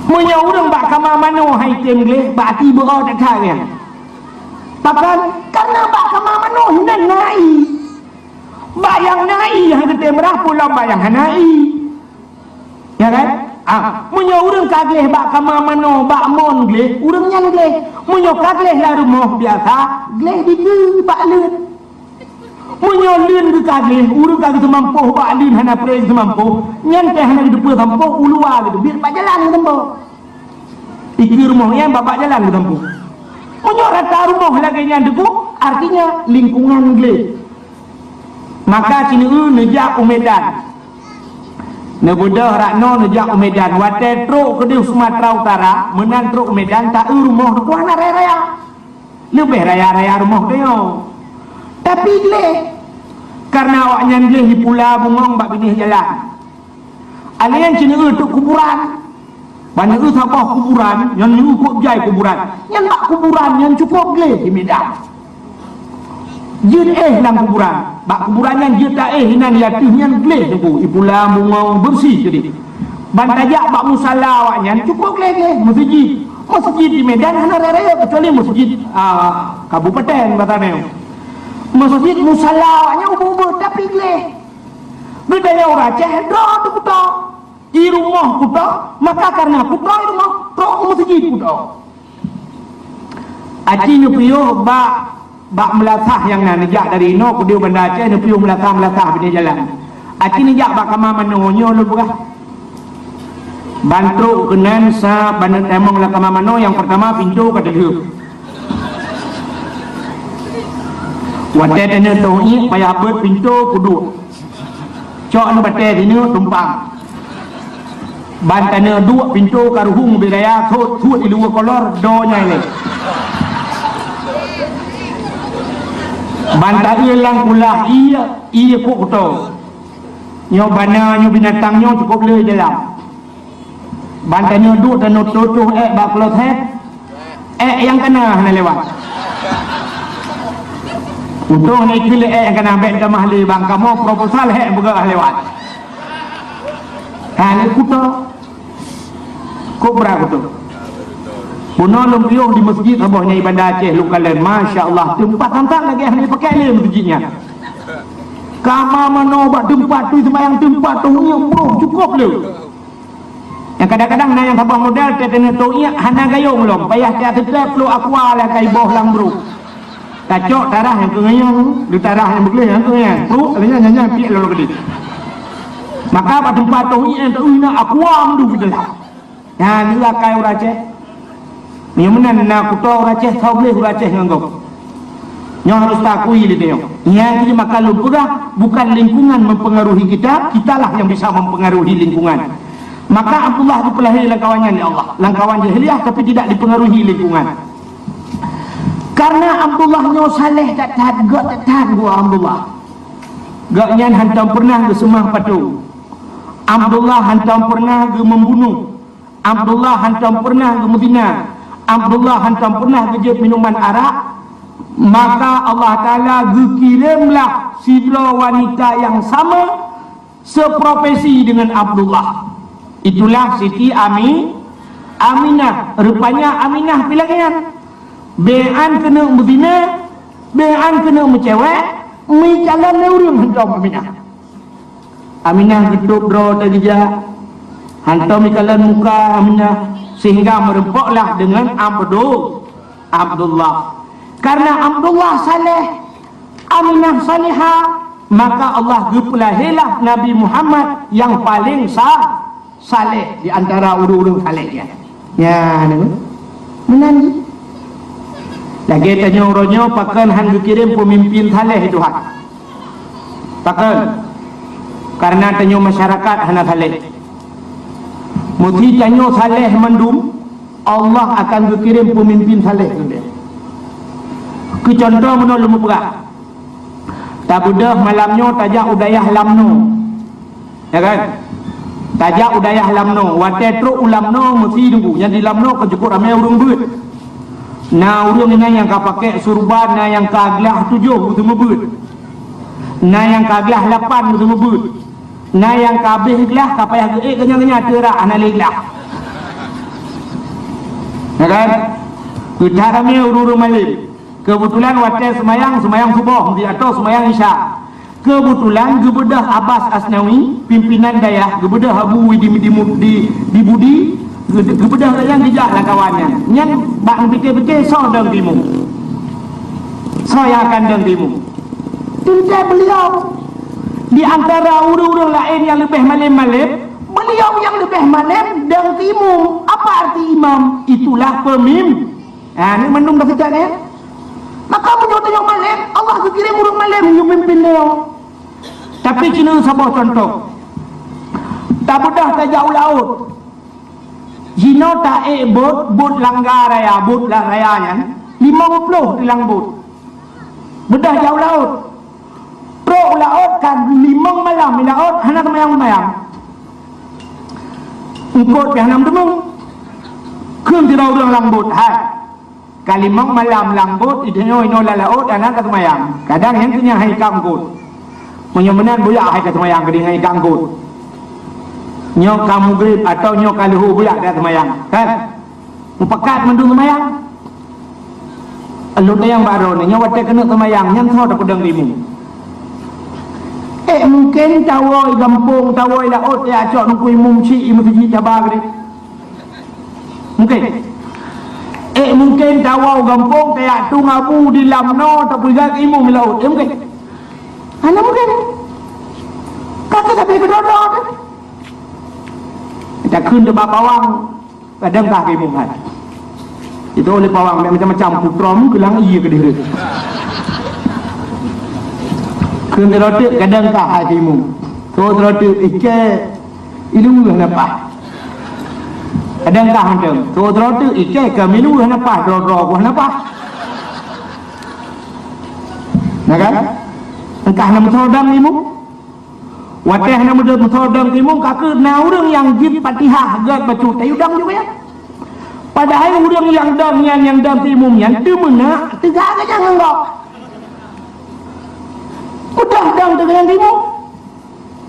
Munya orang bak kamar mano hai tem gleh bak tiba tak tahu. Bahkan karena bak kamar mano hinan nai. Bayang nai yang kita merah pula bayang nai. Ya kan? Munya orang kagleh bak kamar mano bak mon gleh, orang nyan gleh. Munya kagleh lah rumah biasa, gleh di bak leun. Munya leun ke kagleh, orang kagleh semampu bak leun hana prei semampu. Nyan teh hana depa sampo ulua gitu, biar bak jalan semampu. Iki rumah yang bapak jalan ke sampo. Punya rata rumah lagi yang debu, artinya lingkungan gleh. Maka sini nejak umedan. Nebudah rakno nejak umedan. Watai truk kedua Sumatera Utara, menang truk umedan tak rumah debu anak raya. Lebih raya-raya rumah dia. Tapi gleh, karena awaknya gleh di Pulau Bungong bak binih jalan. Ada yang sini tu kuburan. Banyak tu sabah kuburan, yang ni kok jai kuburan. Yang tak kuburan yang cukup gleh di Medan. Jid dalam kuburan. Bak kuburan yang jid tak hinan yatih yang gleh tu. Ipulah mungau bersih jadi. Bantajak bak musala awaknya cukup gleh. Masjid di Medan hana raya kecuali masjid kabupaten batane. Masjid musala awaknya ubah tapi gleh. Bedanya orang cedera tu betul. Di rumah kuda, maka karena kuda rumah, teruk masjid kuda. Aci ni piuh bak melatah yang nak nejak dari no ke dia benda Aceh ni piuh melatah bini jalan. Aci nejak bak kamar manonyo lu berah. Bantu kenan sa bandar temong la kamar mano yang pertama pintu kata dia. Wate tanya to'i payah ber pintu kudu. Cok ni bate sini tumpang. Bantana dua pintu karuhung biraya thut di luar kolor donya ini. Banta ilang kulah iya kok to. Nyo bana nyo binatang nyo cukup le dalam. Bantanya duk dan tutuh bak kelot yang kena nak lewat. Untuk nak pilih yang kena ambil ke mahli bang kamu proposal bergerak lewat. Ni kuto. Kok berapa tu? Bunuh lumpiuh di masjid abahnya Bandar Aceh Lukalan. Masya Allah. Tempat hantar lagi yang pakai le masjidnya. Kamar mana tempat tu sembahyang tempat tu cukup le. Yang kadang-kadang na yang sabang modal tetene tu iya hana gayung lom payah dia tetap perlu aqua lah kai boh lang bro. Kacok darah yang kengayang, di darah yang begleh yang kengayang. Bro, katanya nyanyi piak lalu gede. Maka pada tempat tu iya tu ina aqua mendu gitu lah. Ya ni lah kai orang Aceh. Ni mana nak kuto orang Aceh tahu boleh orang Aceh nganggo. Nyo harus takui dia tengok. Ya jadi maka lumpurah bukan lingkungan mempengaruhi kita, kitalah yang bisa mempengaruhi lingkungan. Maka Abdullah dipelahir langkawannya oleh Allah, langkawan jahiliah tapi tidak dipengaruhi lingkungan. Karena Abdullah nyo saleh tak tahan gua Abdullah. Gak nyan hantam pernah ke semah patu. Abdullah hantam pernah ke membunuh. Abdullah hantam pernah ke Medina. Abdullah hantam pernah ke jet minuman arak. Maka Allah Ta'ala kirimlah sidra wanita yang sama seprofesi dengan Abdullah. Itulah Siti Aminah. Rupanya Aminah pilihan. Be'an kena berzina, be'an kena mencewek, mi jalan leureung hentam Aminah. Aminah getuk bro terjejak. Hantam mi kalan muka Aminah sehingga merempoklah dengan Abdullah. Karena Abdullah saleh, Aminah salihah, maka Allah gepelahirlah Nabi Muhammad yang paling saleh di antara urung-urung saleh dia. Ya, menangi. Lagi tanya orangnya pakan han dikirim pemimpin saleh itu hak. Pakan. Karena tanya masyarakat hana saleh. Mesti tanya saleh mendum, Allah akan dikirim pemimpin saleh tu dia. Ke contoh menolong berat. Tak budah malamnya tajak udayah lamno. Ya kan? Tajak udayah lamno, wate truk ulamno mesti tunggu. Yang di lamno kecukup ramai urung beut. Nah urung ini yang ka pakai surban, nah yang ka aglah 7 semua beut. Nah yang ka aglah 8 semua beut. Nah yang ka habis aglah ka payah geek kenyang-kenyang terak ana leglah. Ya kan? Kita ramai urung malam. Kebetulan wate semayang subuh atau semayang isya. Kebetulan Gebedah Abbas Asnawi, pimpinan dayah Gebedah Abu di Budi, Gebedah yang dijaklah kawannya. Nyan bak fikir-fikir so dang timu. So yang akan dang timu. Tidak beliau di antara urang-urang lain yang lebih malam-malam, beliau yang lebih malam dang timu. Apa arti imam? Itulah pemimpin. Ini mendung dah fikir ya. Maka menyotong malam, Allah kekirim urang malam yang memimpin dia. Tapi kena sebuah contoh. Tak mudah tak jauh laut. Jino tak bot langgar raya, bot lah rayanya 50 di lang bot. Mudah jauh laut. Pro laut kan 5 malam di laut, hana kemayang-mayang. Ukut yang 6 demung. Keun tirau urang lang bot. Kali malam lang bot, idenya ino la laut, hana kemayang. Kadang yang punya hai kangkut. Menyemenan buyak hai kesemayang ke dengan ikan gut. Nyok kamu grip atau nyok kaluhu buyak ke semayang. Kan? Mupakat mendung semayang. Alut yang baru ni nyok wate kena semayang nyan so tak pedang limu. Mungkin tawoi gampung, tawoi laut ya acok nungkui mumci masjid cabar ni. Mungkin. mungkin tawau gampung kayak tu ngabu di lamno tak pergi ilmu melaut. Mungkin. Ana mungkin. Kakak sampai ke dodot. Kita kun de bawang kadang tak ilmu kan. Itu oleh bawang macam-macam putrom kelang iya ke dia. Kun de dodot kadang tak ilmu. Tu dodot ilmu kenapa? Kadang tak macam tu dodot ke minum kenapa? Dodot kenapa? Nah kan? Entah nama thodang ilmu. Wateh nama dia thodang ilmu kakak na urang yang jin Fatihah gak baca tayudang juga ya. Padahal urang yang dam ilmu yang tu mana tegak aja enggak. Udah dang dengan ilmu.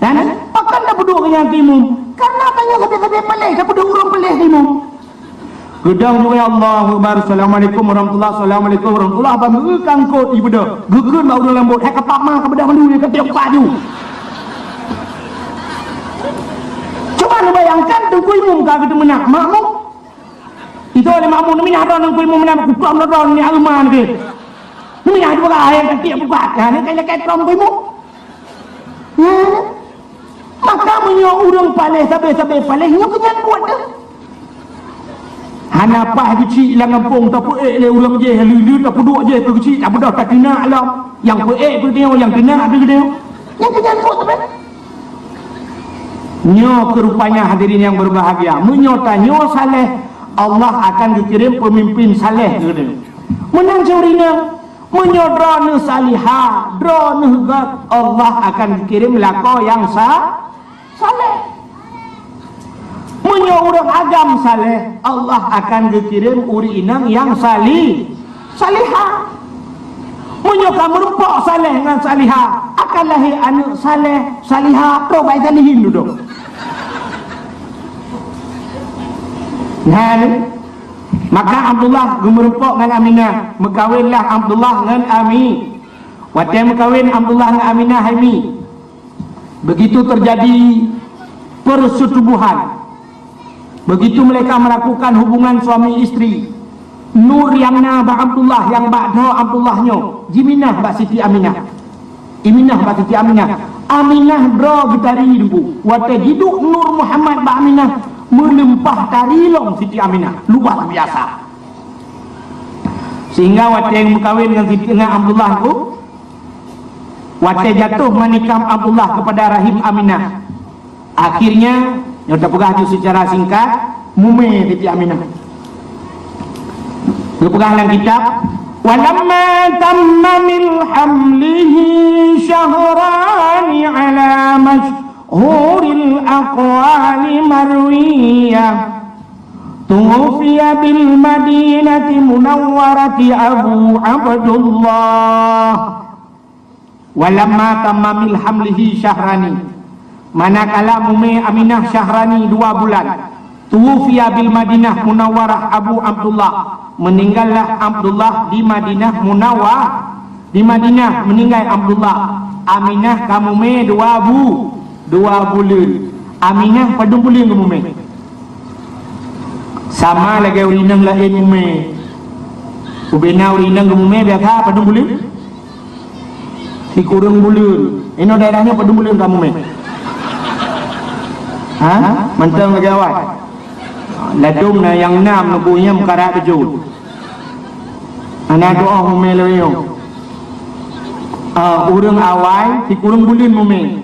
Dan akan dah berdua dengan ilmu. Karena tanya sampai pelih, tak berdua urang pelih ilmu. Gedang juga ya Allahu Akbar. Assalamualaikum warahmatullahi Assalamualaikum warahmatullahi wabarakatuh. Kangkut ibu dah. Gegun bau dalam lembut. Hai kapak mah kepada mandu dia ketiak padu. Coba lu bayangkan tengku imum kah kita menak makmum. Itu oleh makmum ni minah dah tengku imum menak kuam dah ni aluman ke. Ni minah dua ayat ketiak buat. Ya ni kayak trom imum. Ya. Maka menyo urang paleh sampai paleh nyo kenyan buat dah. Hanapah kecil lang kampung tak puek le ulang je lulu tak puduk je tu kecil tak budak tak kena alam yang puek tu dia yang kena ada dia yang kena kot tapi nyo kerupanya hadirin yang berbahagia menyota nyo saleh Allah akan dikirim pemimpin saleh ke dia menang jorina menyodra salihah drone God Allah akan dikirim lako yang saleh menyo urang agam saleh Allah akan dikirim uri inang yang salihah menyo kamu rempok saleh dengan salihah akan lahir anak salihah pro baik salihin duduk dan maka Abdullah gemerempok dengan Aminah berkawinlah Abdullah dengan Ami waktu berkawin Abdullah dengan Aminah Haimi begitu terjadi persetubuhan. Begitu mereka melakukan hubungan suami istri Nur yang Ba Abdullah yang Ba'do Abdullahnya Jiminah Ba Siti Aminah Iminah Ba Siti Aminah Aminah bro getari dulu waktu hidup Nur Muhammad Ba Aminah melempah tarilong Siti Aminah luar biasa sehingga waktu yang berkahwin dengan Siti dengan Abdullah itu waktu jatuh menikam Abdullah kepada rahim Aminah akhirnya yang terpegah itu secara singkat Mume Siti Aminah terpegah dalam kitab walamma tamma min hamlihi syahrani ala mashhuril aqwali marwiyah tuwfiya bil madinati munawwarati Abu Abdullah walamma tamma min hamlihi syahrani manakala Mume Aminah Syahrani 2 bulan tuwfiya bil Madinah Munawwarah Abu Abdullah meninggallah Abdullah di Madinah Munawwarah di Madinah meninggal Abdullah Aminah ka Mume 2 bulan Aminah pada bulan ke Mume sama lagi urinang lain Mume ubena urinang ke Mume biasa pada bulan si kurang bulan ini daerahnya pada bulan ka Mume mentang lagi awal ladum na yang 6 nubuhnya mekarat tujuh anak doa Mume lewiyong urang awal si kurang bulan Mume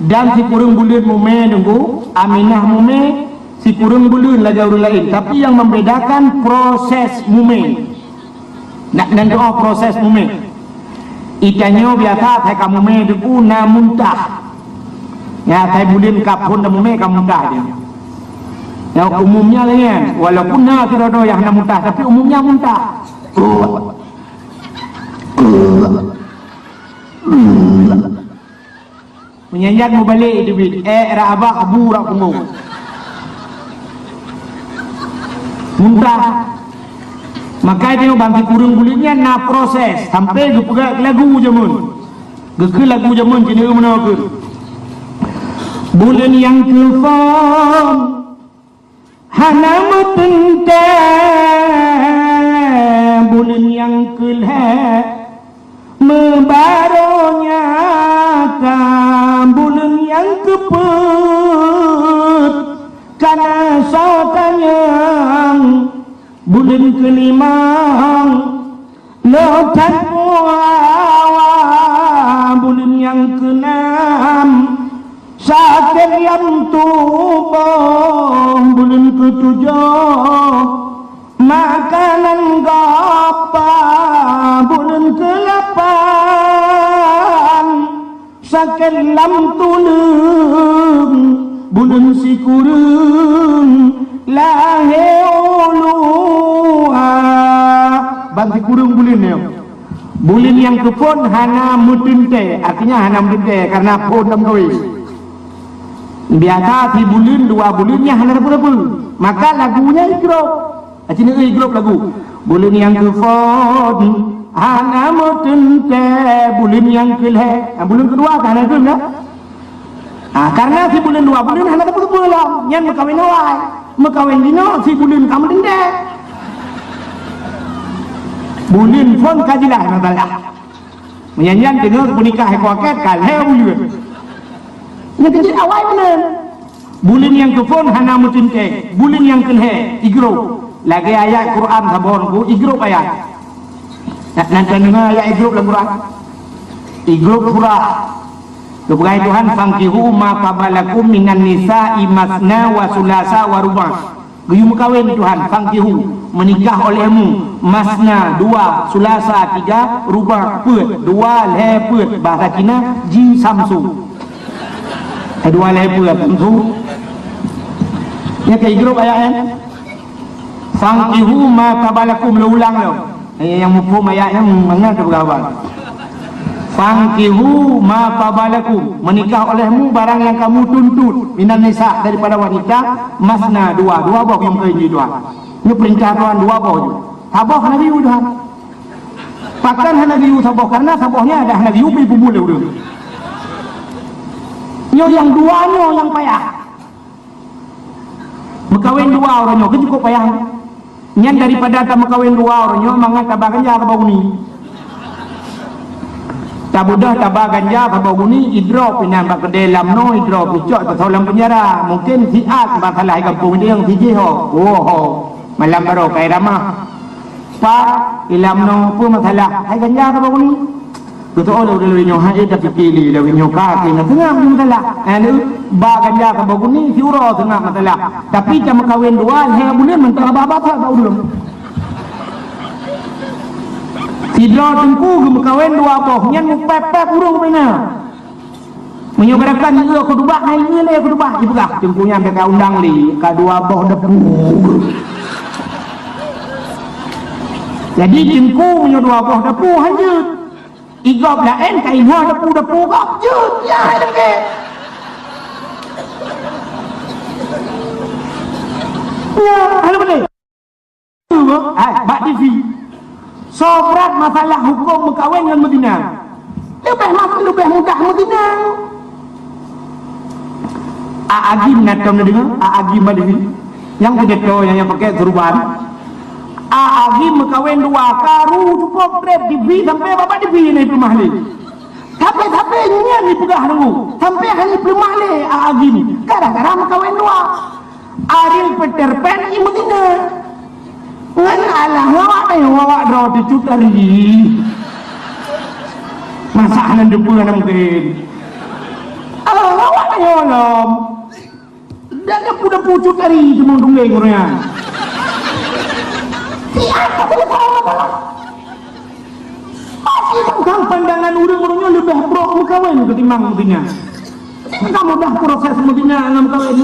dan si kurang bulan Mume nunggu Aminah Mume si kurang bulan lagi orang lain tapi yang membedakan proses Mume dan doa proses Mume ikannya biasa saya kamu Mume nunggu na muntah ya saya bulan kapun dan Mume kamu muntah dia yang umumnya lain walaupun na tidak ada yang muntah tapi umumnya muntah menyanjat mau balik itu bil rabah abu rakungu muntah maka dia bangki kurung bulitnya na proses sampai ke lagu jamun ke lagu jamun jenis mana ke bulan yang kefam hana matentang yang keleh membarunya bulan yang keput karena sautannya bulan kelima lotan puawa bulan yang keenam sakit yang tubuh bulan ketujuh makanan gapa bulan ke-8 sakit lam tulung bulan sikurung lahir uluha banti kurung bulan ni bulan yang kepun hana mutinte artinya hana mutinte karena pun namdoi biasa di bulan 2 bulannya hana pun maka lagunya ikro acina ikro lagu bulan yang kepun hana mutinte bulan yang keleh bulan kedua hana tu na karena si bulan 2 bulan hana pun bulan yang makawin awal makawin dino si bulan kamu dende bulan pun kajilah masalah menyanyian dengan menikah kuaket kalhe bulan yang kecil awal benar bulan yang kepun hana mutinte bulan yang keleh igro lagi ayat Quran sabonku igro ayat nanti dengar ayat igro dalam Quran igro pura kepada Tuhan fangkihu ma qabalakum minan nisa'i masna wa sulasa wa ruba' guyum kawin Tuhan fangkihu menikah olehmu masna 2 sulasa 3 ruba' put 2 leput bahasa Cina ji samsu 2 leput samsu ya ke grup ayatnya fangkihu ma qabalakum ulang lo yang mufhum ayatnya mengerti berapa fangkihu ma qabalakum menikah olehmu barang yang kamu tuntut minan nisa daripada wanita masna 2 boh yang keji Tuhan ini perintah Tuhan 2 boh saboh Nabi Tuhan pakkan Nabi saboh karena sabohnya ada Nabi ubi pemula udah nyo yang 2 nyo yang payah mekawin 2 orangnya ke cukup payah nyan daripada tak mekawin 2 orangnya mangat tabakan ya ke bau ni tak mudah tabah ganja tabah guni idrop ini nampak ke dalam no idrop pucuk atau dalam penjara mungkin siat masalah kampung dia yang tiji ho malam baru kaya ramah pak ilam no pun masalah hai ganja tabah guni betul oleh udah nyoh hai tapi pilih lawi nyoh kaki nak tengah masalah anu ba ganja tabah guni siuro tengah masalah tapi jam kawin 2 hai bulan mentah apa tak tahu Tidro tengku kawin 2 boh nyan mupepek urung pena menyogarakan nge kudubah hai nge le kudubah ibugah tengkunya sampai ka undang li ka 2 boh depu jadi tengku menyo 2 boh depu hanjut igop laen ka inho depu gop jut ya dengke ya halo betul bak TV sobrat masalah hukum berkahwin dengan Medina lebih mudah Medina Agim nak kamu dengar Agim ada ni yang kedua yang pakai turban Agim berkahwin 2 karu cukup trip TV sampai bapak TV ni rumah ni tapi nyan ni pegah dulu sampai hari rumah ni Agim kadang-kadang berkahwin 2 Ariel Peter Pan di Medina ngan alah wawak draw dicut dari masakan depu kan mungkin wawak nyolom dan udah pucut dari cuma dungeng orangnya siapa masih tentang pandangan orang-orangnya lebih pro mengkawin ketimbang mestinya enggak mudah proses mestinya ngam kawin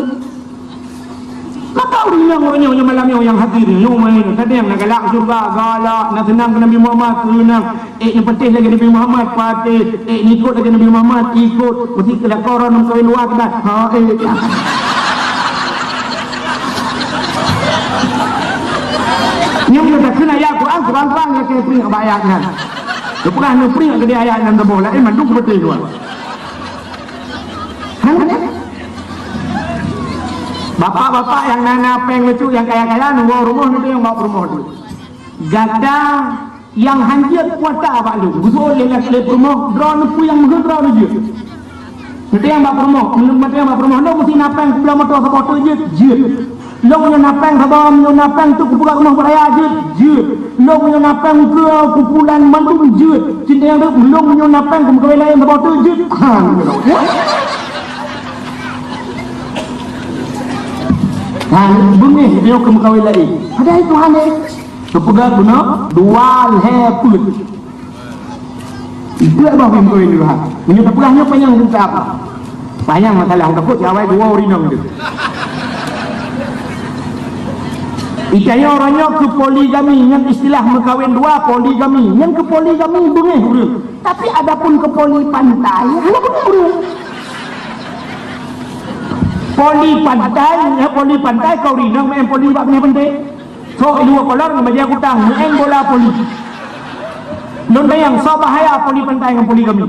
kau tahu dia yang malamnya yang hadir yang main tadi yang nak galak surga galak nak senang ke Nabi Muhammad senang yang penting lagi Nabi Muhammad patih ikut lagi Nabi Muhammad ikut mesti kelak orang nak kawin luar dah yang kita kena ayat Quran Quran yang kita pering ayatnya lepas nak pering ke dia ayat yang terboleh manduk betul tu bapak-bapak yang nana peng lucu yang kaya-kaya nunggu rumah itu yang bawa rumah itu gada yang hanjat kuata pak lu gusol le promo drone pu yang mengendra je nanti yang bak promo lo mesti napang sebelah motor sepotu je lo punya napang sabam lo napang tu kumpulan rumah beraya je lo punya napang ke kumpulan mantu je cinta yang tu lo punya napang ke mekawai lain sepotu je bengih dia ke mekawai lain ada itu hane kepegat guna dual heput itu lah bahawa mekawai ni lah menyebab pulahnya panjang tentang apa panjang masalah takut siawai dua urinang dia Ikanya orangnya ke poligami yang istilah berkahwin dua poligami yang ke poligami bengih urang tapi adapun ke poli pantai hanya bengih urang poli pantai kau rinang main poli bak punya penting so dua kolor dengan dia kutang main bola poli non bayang so bahaya poli pantai dengan poligami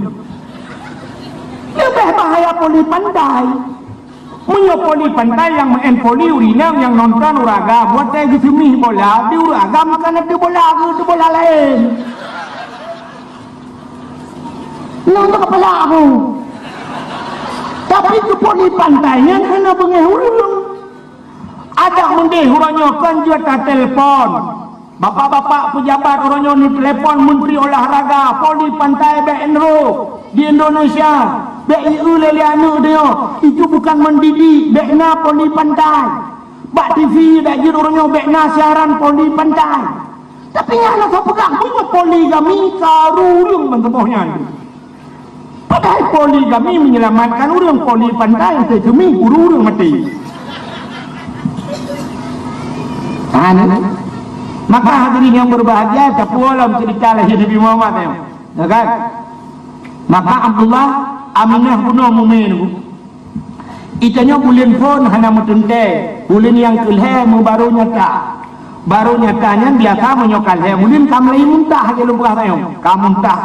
lebih bahaya poli pantai punya poli pantai yang main poli urinang yang nonton uraga buat saya disemi bola di uraga makan ada bola ke bola lain nonton kepala aku tapi ke poli pantainya kena bengih urang ada mendih orangnya kan juta telefon bapak-bapak pejabat orangnya ni telefon menteri olahraga poli pantai BNRO di Indonesia BIU leliana dia itu bukan mendidik bekna poli pantai bak TV dak jid orangnya bekna siaran poli pantai tapi nyana saya pegang punya poligami karurung bentukohnya padahal poligami menyelamatkan orang poli pantai sejumi urung mati maka hadirin yang berbahagia tapualam cerita lahir Nabi Muhammad ya kan maka Abdullah Aminah bunuh mumin itanya bulan pun hana mutunte bulan yang kelhe baru nyatanya biasa menyokal he bulan kamlai muntah aja lumpah tayo kamuntah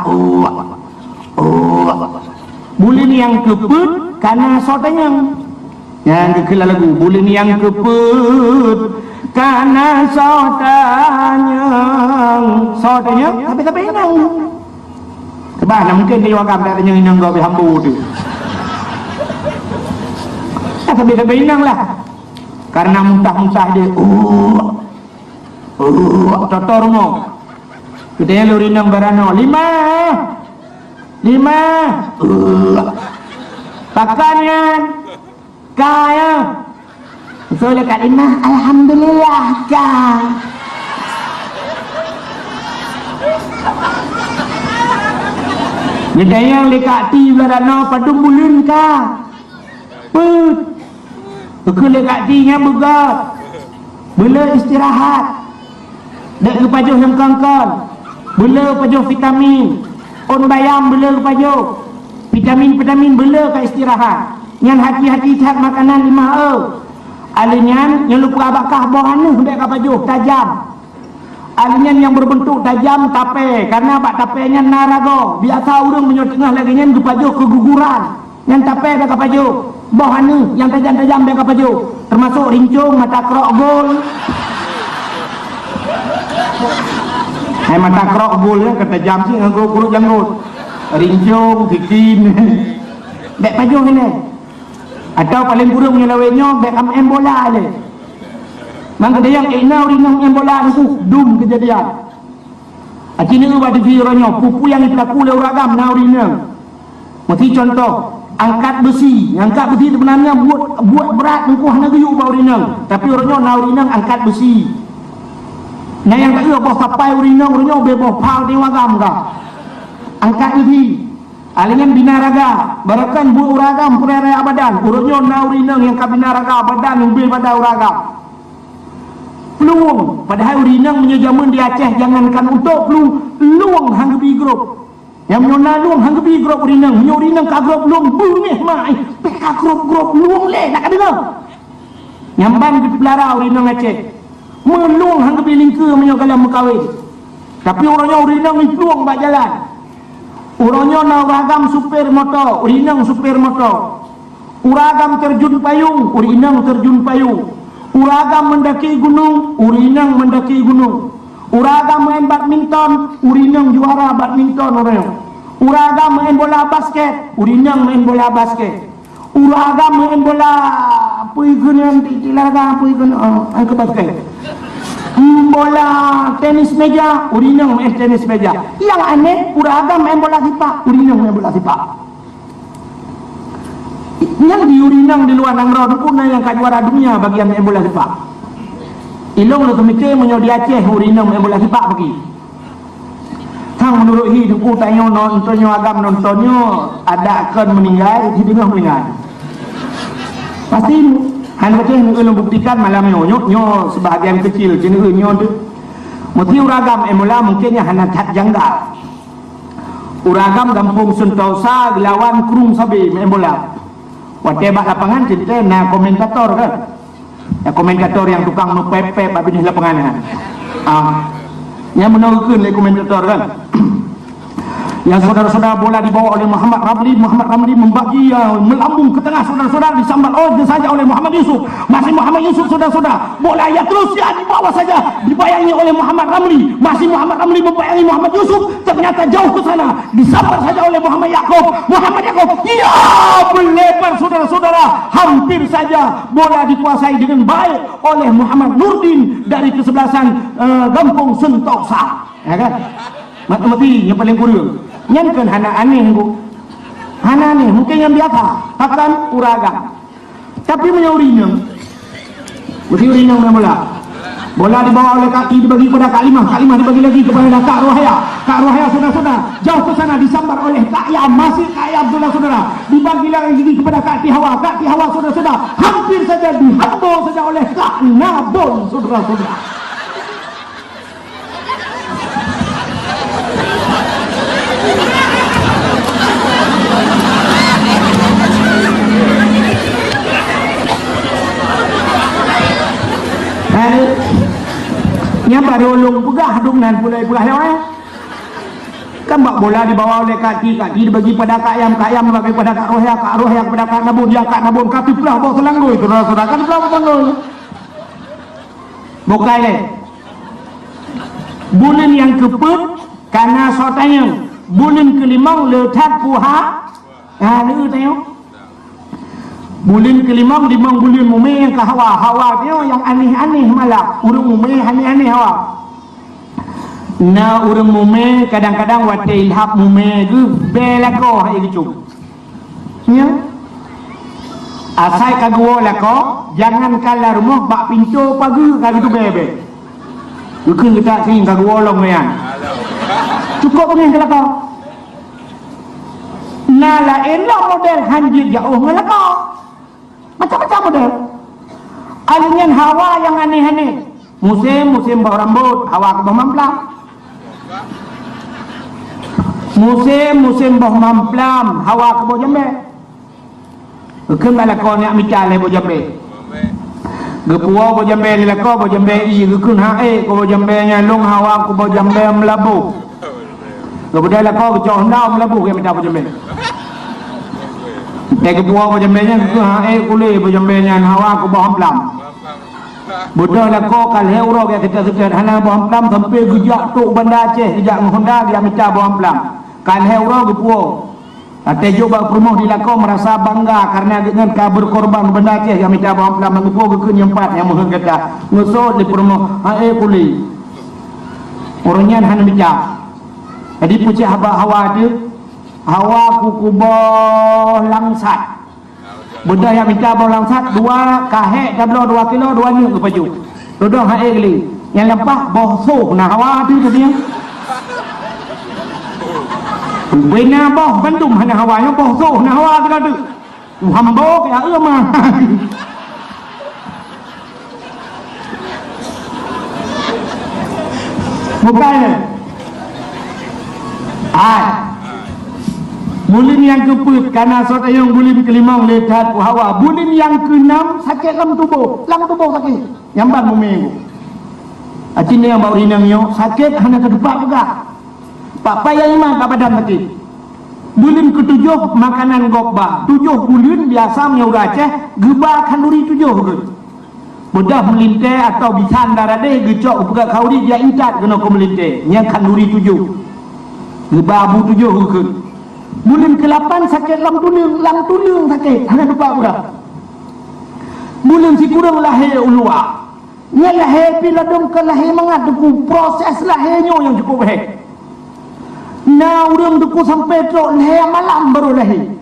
bulan yang keput karena sotanya yang dikela lagu bulan yang keput karena sotanya tapi inang sebab mungkin dia agam tak tanya inang kau berhambu tu tapi inang lah karena muntah-muntah dia totor mo kita lu inang berano lima pakannya kaya so lekat lima alhamdulillah kah Ada yang lekat ti berano padung bulan kah Betul lekat ti nya begat bela istirahat dak kepajuh yang kangkal bela pajuh vitamin on bayam bela kepajuh vitamin bela ke istirahat yang hati-hati cak makanan 5 alinyan yang lupa bakah bohanu dak kepajuh tajam alinyan yang berbentuk tajam tape karena bak tapenya narago biasa urang menyotengah lagi nya kepajuh keguguran yang tape dak kepajuh bohanu yang tajam-tajam dak kepajuh termasuk rincung mata krok gol mata krok gol kata jam sih nganggo kulit janggut rincung bikin dek pajuh ini atau paling kurang menyelawainya dek am bola aja maka dia yang ina urinang em bola itu dum kejadian acini ubah di vironya pupu yang dilaku oleh uragam na urinang mesti contoh angkat besi sebenarnya buat berat engkau hanya guyuk bau urinang tapi orangnya na urinang angkat besi nah yang tak ada bos sapai urinang orangnya bebos pal di wagam kah angkat besi alingan binaraga barakan bu uragam peraya badan orangnya na urinang yang kabinaraga badan yang pada uragam peluang padahal urinang menyejaman di Aceh jangankan untuk peluang hanggebi grup yang menyona luang hanggebi grup urinang menyorinang ka grup luang bungih mai peka grup luang leh nak ada nyamban di pelara urinang Aceh meluang hanggebi lingka menyogalam mekawin tapi orangnya urinang ni peluang bak jalan orangnya na uragam supir motor urinang supir motor uragam terjun payung urinang terjun payung uragam mendaki gunung urinang mendaki gunung Uragam main badminton, urinang juara badminton orang. Uragam main bola basket, urinang main bola basket. Uragam main bola apa igunan tilaga apa igunan ke basket. Bola tenis meja, urinang main tenis meja. Yang aneh, uragam main bola sepak, urinang main bola sepak. Yang di urinang di luar Nangrau pun yang kat juara dunia bagi yang main bola sepak. Ilong lu mikir menyo di Aceh urinang main bola sepak pergi. Tang menurut hidupku tanya nontonnya agam nontonnya ada akan meninggal di tengah meninggal. Pasti han baca yang buktikan malam nyo sebahagian kecil jenis nyo tu. Mesti uragam emula mungkinnya hana tat janggal. Uragam kampung Sentosa lawan Krung Sabi main bola. Watebak lapangan cerita na komentator kan. Ya komentator yang tukang nupepep habis lapangan. Yang menurutkan oleh komentator kan. Yang saudara-saudara bola dibawa oleh Muhammad Ramli membagi melambung ke tengah saudara-saudara disambar saja oleh Muhammad Yusuf. Masih Muhammad Yusuf saudara-saudara. Bola ya terus ya dibawa saja dibayangi oleh Muhammad Ramli. Masih Muhammad Ramli membayangi Muhammad Yusuf. Ternyata jauh ke sana disambar saja oleh Muhammad Yaakob. Ya melebar saudara-saudara. Hampir saja bola dikuasai dengan baik oleh Muhammad Nurdin dari kesebelasan Kampung Sentosa. Ya kan? Mati yang paling kurius. Yang kan hana aneh bu, hana aneh mungkin yang biasa, akan uragam. Tapi menyurinang, mesti urinang bola. Bola dibawa oleh kaki dibagi kepada Kak Limah dibagi lagi kepada Kak Rohaya saudara-saudara. Jauh ke sana disambar oleh Kak Yam, masih Kak Yam saudara-saudara. Dibagi lagi kepada Kak Tihawa saudara-saudara. Hampir saja dihambo saja oleh Kak Nabon saudara-saudara. Yang baru ulung pegah dungan pulai lewat. Kan bak bola dibawa oleh kaki dibagi pada Kak Yam dibagi pada Kak Rohaya kepada Kak Nabun, ya Kak Nabun kaki pula bawa selanggur itu saudara kan pula selanggur. Bukai le. Bulan yang keput karena sotanya. Bulan kelimang letak puha. Lu tengok. Bulan kelimang limang bulan mume yang ke hawa dia yang aneh-aneh malah urang mume aneh-aneh hawa. Na urang mume kadang-kadang wate ilhap mume ge belako hai gitu. Ya. Asai kagua lako jangan kalah rumah bak pintu pagi kali tu bebe. Bukan kita sing kagua long yan. Cukup ni kelako. Nala elah model hanjir jauh ngelako. Macam-macam model. Alinian hawa yang aneh-aneh. Musim bau rambut, hawa ke bawah mamplam. Musim bau mamplam, hawa ke bawah jambe. Bukan malakon yang micale bawah jambe. Gepua bawah jambe lelako bawah jambe i gukun hae ke bawah jambe nyalung hawa ke bawah jambe melabu. Kemudian lelako kecok hendau melabu ke minta bawah jambe. Kepua bojambenya ke hae kule bojambenya hawa ku bawah plam. Bodoh lah kau kal euro dia kita hana bawah plam sampai gejak tok Banda Aceh gejak Honda dia minta bawah plam. Kal euro gepuo. Ate juga perumoh di lako merasa bangga karena dengan kabur korban Banda Aceh dia minta bawah plam gepuo ke nyempat yang mohon kata. Ngusut di perumoh hae kule. Orangnya hana minta. Jadi pucih hawa tu hawa kukuboh langsat. Benda yang minta boh langsat 2 kahek dablo 2 kilo 2 nyuk ke baju. Dodong hae geli. Yang lepas boh suh nah hawa tu dia. Bena boh Bandung hana hawanya boh suh nah hawa tu tu. Hambo ke mah. Bukan. Bulan yang ke-4 karena sotayong bulan ke-5 letat ku hawa. Bulan yang ke-6 sakit lam tubuh sakit. Yang bang muminggu. Acin yang bau rinangnya sakit hanya ke depan juga. Pak payah iman tak badan sakit. Bulan ke-7 makanan gokba. 7 bulan biasa menyuruh Aceh gebah kanduri 7 ke. mudah melintai atau bisan darah deh gecok buka kauri dia incat kena ko melintai nya kanduri 7 gebabu 7 ke bulan ke-8 sakit lang tulang sakit hana lupa pula bulan si kurang lahir ulua nya lahir pi ladong ke lahir mangat deku proses lahirnya yang cukup baik na urang deku sampai trok lahir malam baru lahir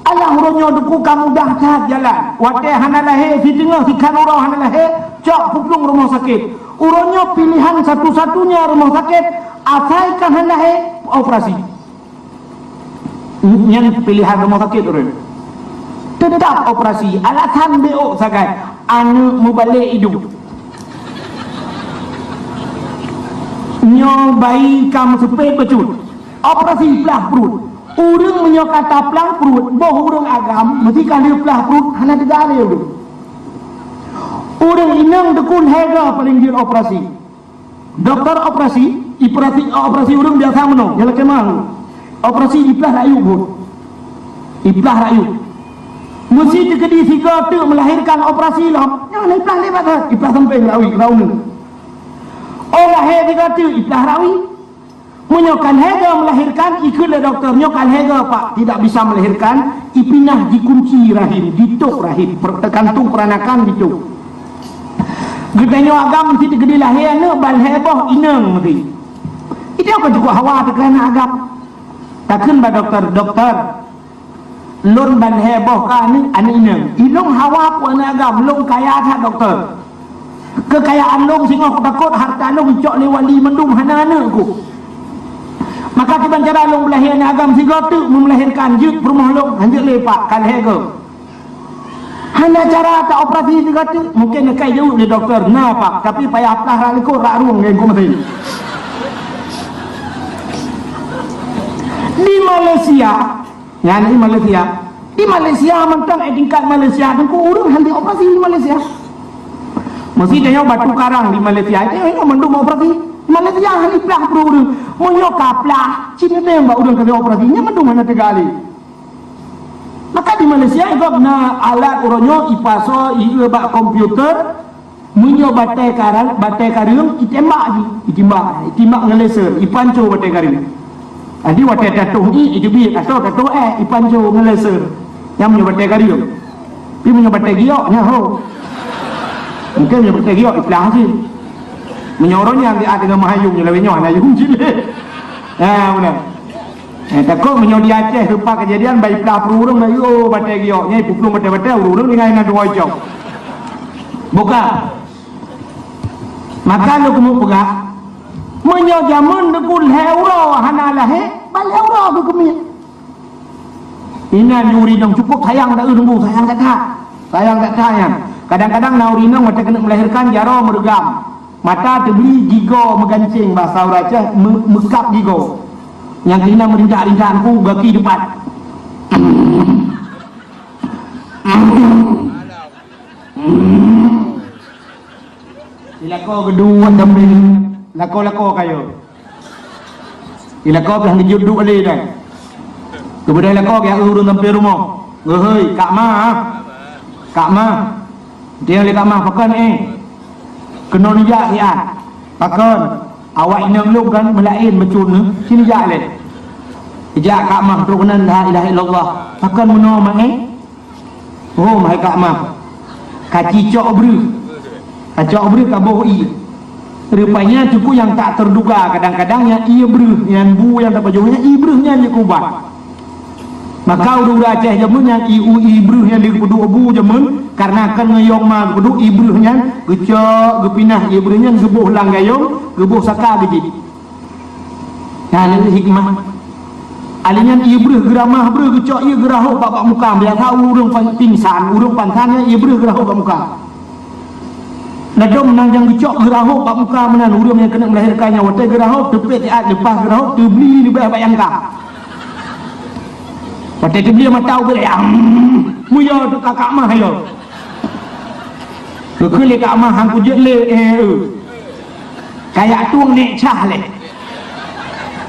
alah urangnya deku kamu dah cat jalan watai hana lahir si tengah si kan urang hana lahir cok puplung rumah sakit urangnya pilihan satu-satunya rumah sakit asalkan hana lahir operasi yang pilihan rumah sakit urang tetap operasi alasan beok sagai anu mubalik hidup nyo bayi kamu sepet becut operasi pelah perut urang menyo kata pelah perut boh urang agam mesti kali pelah perut hana tegale urang inang dekun hega paling dia operasi doktor operasi operasi urang biasa menong yang kemang operasi iplah rayu pun iplah rayu mesti dikedi siga tu melahirkan operasi lah yang iplah lebat iplah sampai rawi raun oh lahir siga tu iplah rawi menyokan hega melahirkan ikut doktor nyokan hega pak tidak bisa melahirkan ipinah dikunci rahim dituk rahim tergantung peranakan dituk gedenya agam mesti dikedi lahir ne bal heboh inang mesti itu apa juga hawa kerana agam takkan ba doktor lon ban heboh ka ni ane inang ilong hawa ku ane agam long kaya tha doktor kekayaan long singok takut harta long cok ni wali mendum hana ku maka tiban cara long melahirkan agam si gotu melahirkan juk rumah long hanjut lepak kan hego hanya cara tak operasi si gotu mungkin kai jauh di doktor nah pak tapi payah pelah raliko rak ruang ni ku mesti di Malaysia yang di Malaysia mentang tingkat Malaysia tu urang handi operasi di Malaysia mesti dia batu karang di Malaysia itu mendum operasi Malaysia handi pelah urang monyo kaplah cina dia mbak urang kena operasinya mendum mana tegali maka di Malaysia itu na alat urangnya ipaso ieu bak komputer monyo batai karang itembak ngelaser ipanco batai karang adi watai tatuh ni itu bi atau tatuh ipanco ngelaser yang punya batai karang pi punya batai giok nya ho mungkin punya batai giok iplah sih menyorongnya di ada dengan mahayung yang lebih nyawa hayung jile benar takut menyor di Aceh lupa kejadian bayi pelah perurung bayi batai giok nya puplung batai urung dengan ina dua jauh buka maka lu kamu pegak menyor zaman dekul heuro hana lahe bal heuro tu kemi ina nyuri dong cukup sayang tak urung sayang tak yang kadang-kadang naurina mata kena melahirkan jaro mergam mata terbeli gigo megancing bahasa Uraca mekap gigo yang kena merindak-rindakan ku bagi depan ilako kedua demi lako kayo ilako belah dijuduk ali dah kemudian lako kaya urun sampai rumah hei kak ma dia le kak ma pakan kena nijak ya pakan awak inang lu kan melain becun sini jak le ijak kak mah rukunan la ilaha illallah pakan meno mai oh mai kak mah kaci cok bru ka bohi rupanya cukup yang tak terduga kadang-kadang yang ia bru yang bu yang tak pajungnya ibruhnya ni kubah maka udah Aceh jamun yang ibruh yang di kudu abu jamun karena akan ngeyong mah kudu ibruhnya gecok gepinah ibruhnya gebuh langgayong gebuh saka gejit nah ini hikmah alinya ibruh geramah bru gecok ia geraho bapak muka biasa urung pingsan urung pansannya ibruh geraho bapak muka nadom nanjang gecok geraho bapak muka menan urung yang kena melahirkannya watai geraho tepet ya lepas geraho tebeli di bawah bayangka pada tu dia matau boleh muya tu kakak mah ayo kekele kak mah hang kujut le kayak tuang nek cah le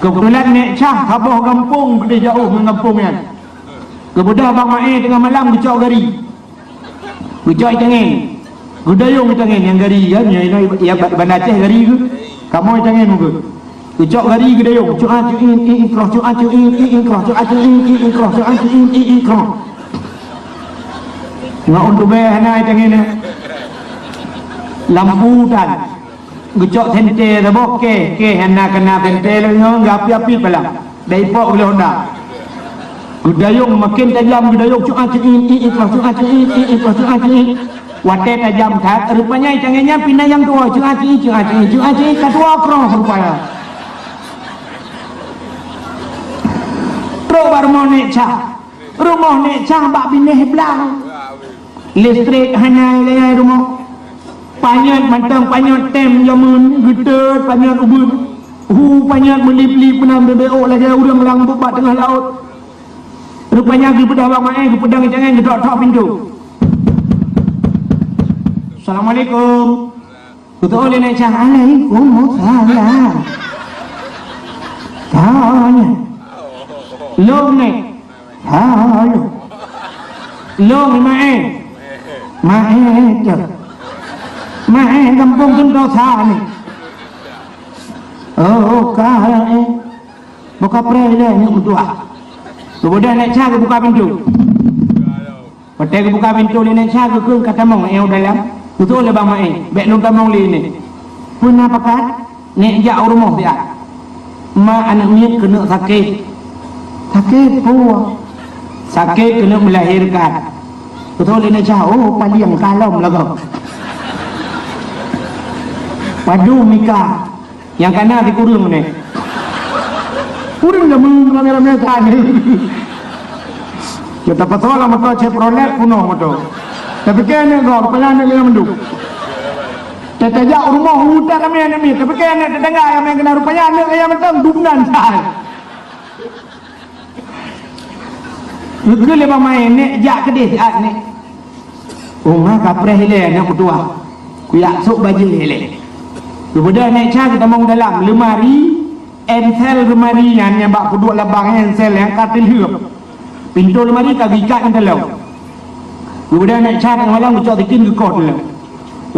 kebetulan nek cah habah kampung gede jauh dengan kampungnya kemudian abang mai tengah malam dicok gari dicok tengeng Gudayung tangan yang gari kan, ya Banda Aceh gari ke? Kamu tangan muka. Ucap gari gudayung, cuan cuin ikrah, cuan cuin ikrah, cuan cuin ikrah, cuan cuin ikrah. Ngak untuk behana tangan ni. Lampu dan gucok tente tabok ke hana kena tente lagi ngapi-api pala. Dai pok boleh honda. Gudayung makin tajam gudayung cuan cuin ikrah, cuan cuin ikrah, cuan cuin. Wadah tajam tak, rupanya tangannya pindah yang tua, cuaci, ketua krong rupanya. Terus baru mau necah, rumah necah bak pindah belang, listrik hanya lelai rumah, panyat mantang panyat tem jamun, geter panyat ubun, panyat melip-lip penam BBO lagi orang melang bubat tengah laut. Rupanya di pedang bang ke pedang jangan gedok pintu. Assalamualaikum. Betul oleh nak cakap Waalaikumsalam. Tanya. Long ni. Halo. Long ni mae. Mae je. Mae kampung Tentau Sah ni. Oh, kaya buka pray lah ni berdoa. Kemudian nak cakap buka pintu. Pakai buka pintu ni nak cakap ke kata mong yang dalam. Betul le bang mai, bek lu tamong li ni. Puna pakat nek jak rumah dia. Ma anak ni kena sakit. Sakit puah. Sakit kena melahirkan. Betul le nek jauh paliang kalom lagu. Padu mika yang kana di kurung ni. Kurung dah ramai-ramai kan. Kita betul lah mata cek prolet puno motor. Tapi kena kau kepala nak kena menduk. Tetajak rumah hutan kami yang ni. Tapi kena tetangga yang kena rupanya anak yang mentang dunan sah. Itu lepas main ni jak kedai saat ni. Umah kapreh hilang nak berdoa. Kuyak sok baju hilang. Kemudian naik cah kita mau dalam lemari, ensel lemari yang bak kedua labang ensel yang katil hiup. Pintu lemari kaki ikat yang dalam. Kemudian nak cari malam ucap tikin ke kau dulu.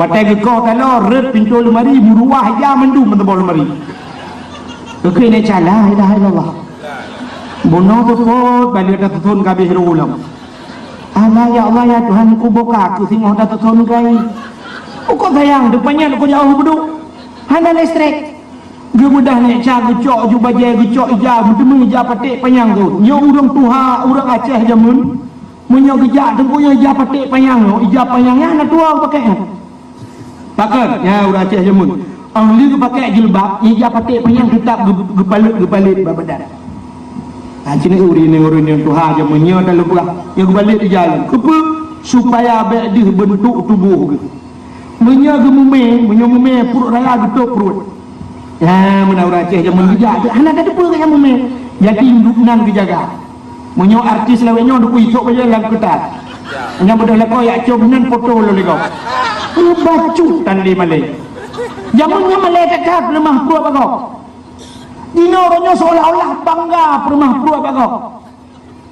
Watai ke kau kalau red pintu lemari muruah ya mendum mentebal lemari. Okey nak cari la ilaha illallah. Bono tu pot balik dah tutun kabeh ulam. Allah ya Allah ya Tuhan ku buka aku tengok dah tutun kai. Kau sayang depannya kau jauh beduk. Hana listrik. Dia mudah nak cari gecok juga bajai gecok ija bertemu ija patik panjang tu. Nya urang Tuhan urang Aceh jamun. Punya gejak tengkunya ijah patik panjang tu. Ijah panjangnya nak tua pakai. Pakai. Ya orang Aceh jamun. Ahli ke pakai jilbab. Ijah patik panjang tetap gebalit babadan. Cina uri ni orang yang Tuhan jamunnya dalam pula. Yang gebalit di jalan. Kenapa? Supaya dia bentuk tubuh. Punya gemume perut raya getuk perut. Ya mana orang Aceh jamun gejak. Anak ada apa yang mume. Jadi hidupnan kejaga. Menyo artis lawenya duk isok aja lang ketat. Hanya bodoh leko ya cobanan foto lo lego. Ini bacu tan di Malay. Zamannya Malay dekat rumah pura bagok. Dino orangnya seolah-olah bangga rumah pura bagok.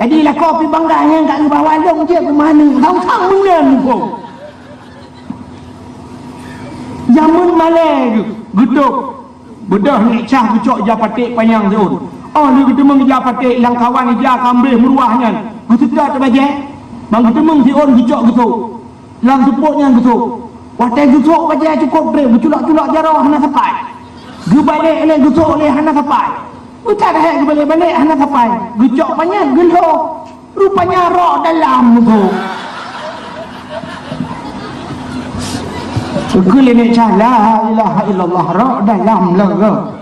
Jadi leko pi bangganya enggak ke bawah dong je ke mana. Tang-tang mengen pun. Zaman Malay geduk. Bedah ni cah gecok japatik panjang tu. Oh, dia ketemu dia patik lang kawan dia kambih meruahnya. Betul-betul terbajak. Bang ketemu si on gicok gitu. Lang tepuknya gitu. Watai gicok bajak cukup bre, berculak-culak jarah hana sampai. Gebalik oleh gicok oleh hana sampai. Utak dah gebalik-balik hana sampai. Gicok banyak gelo. Rupanya roh dalam tu. Segala ni la ilaha illallah roh dalam lega.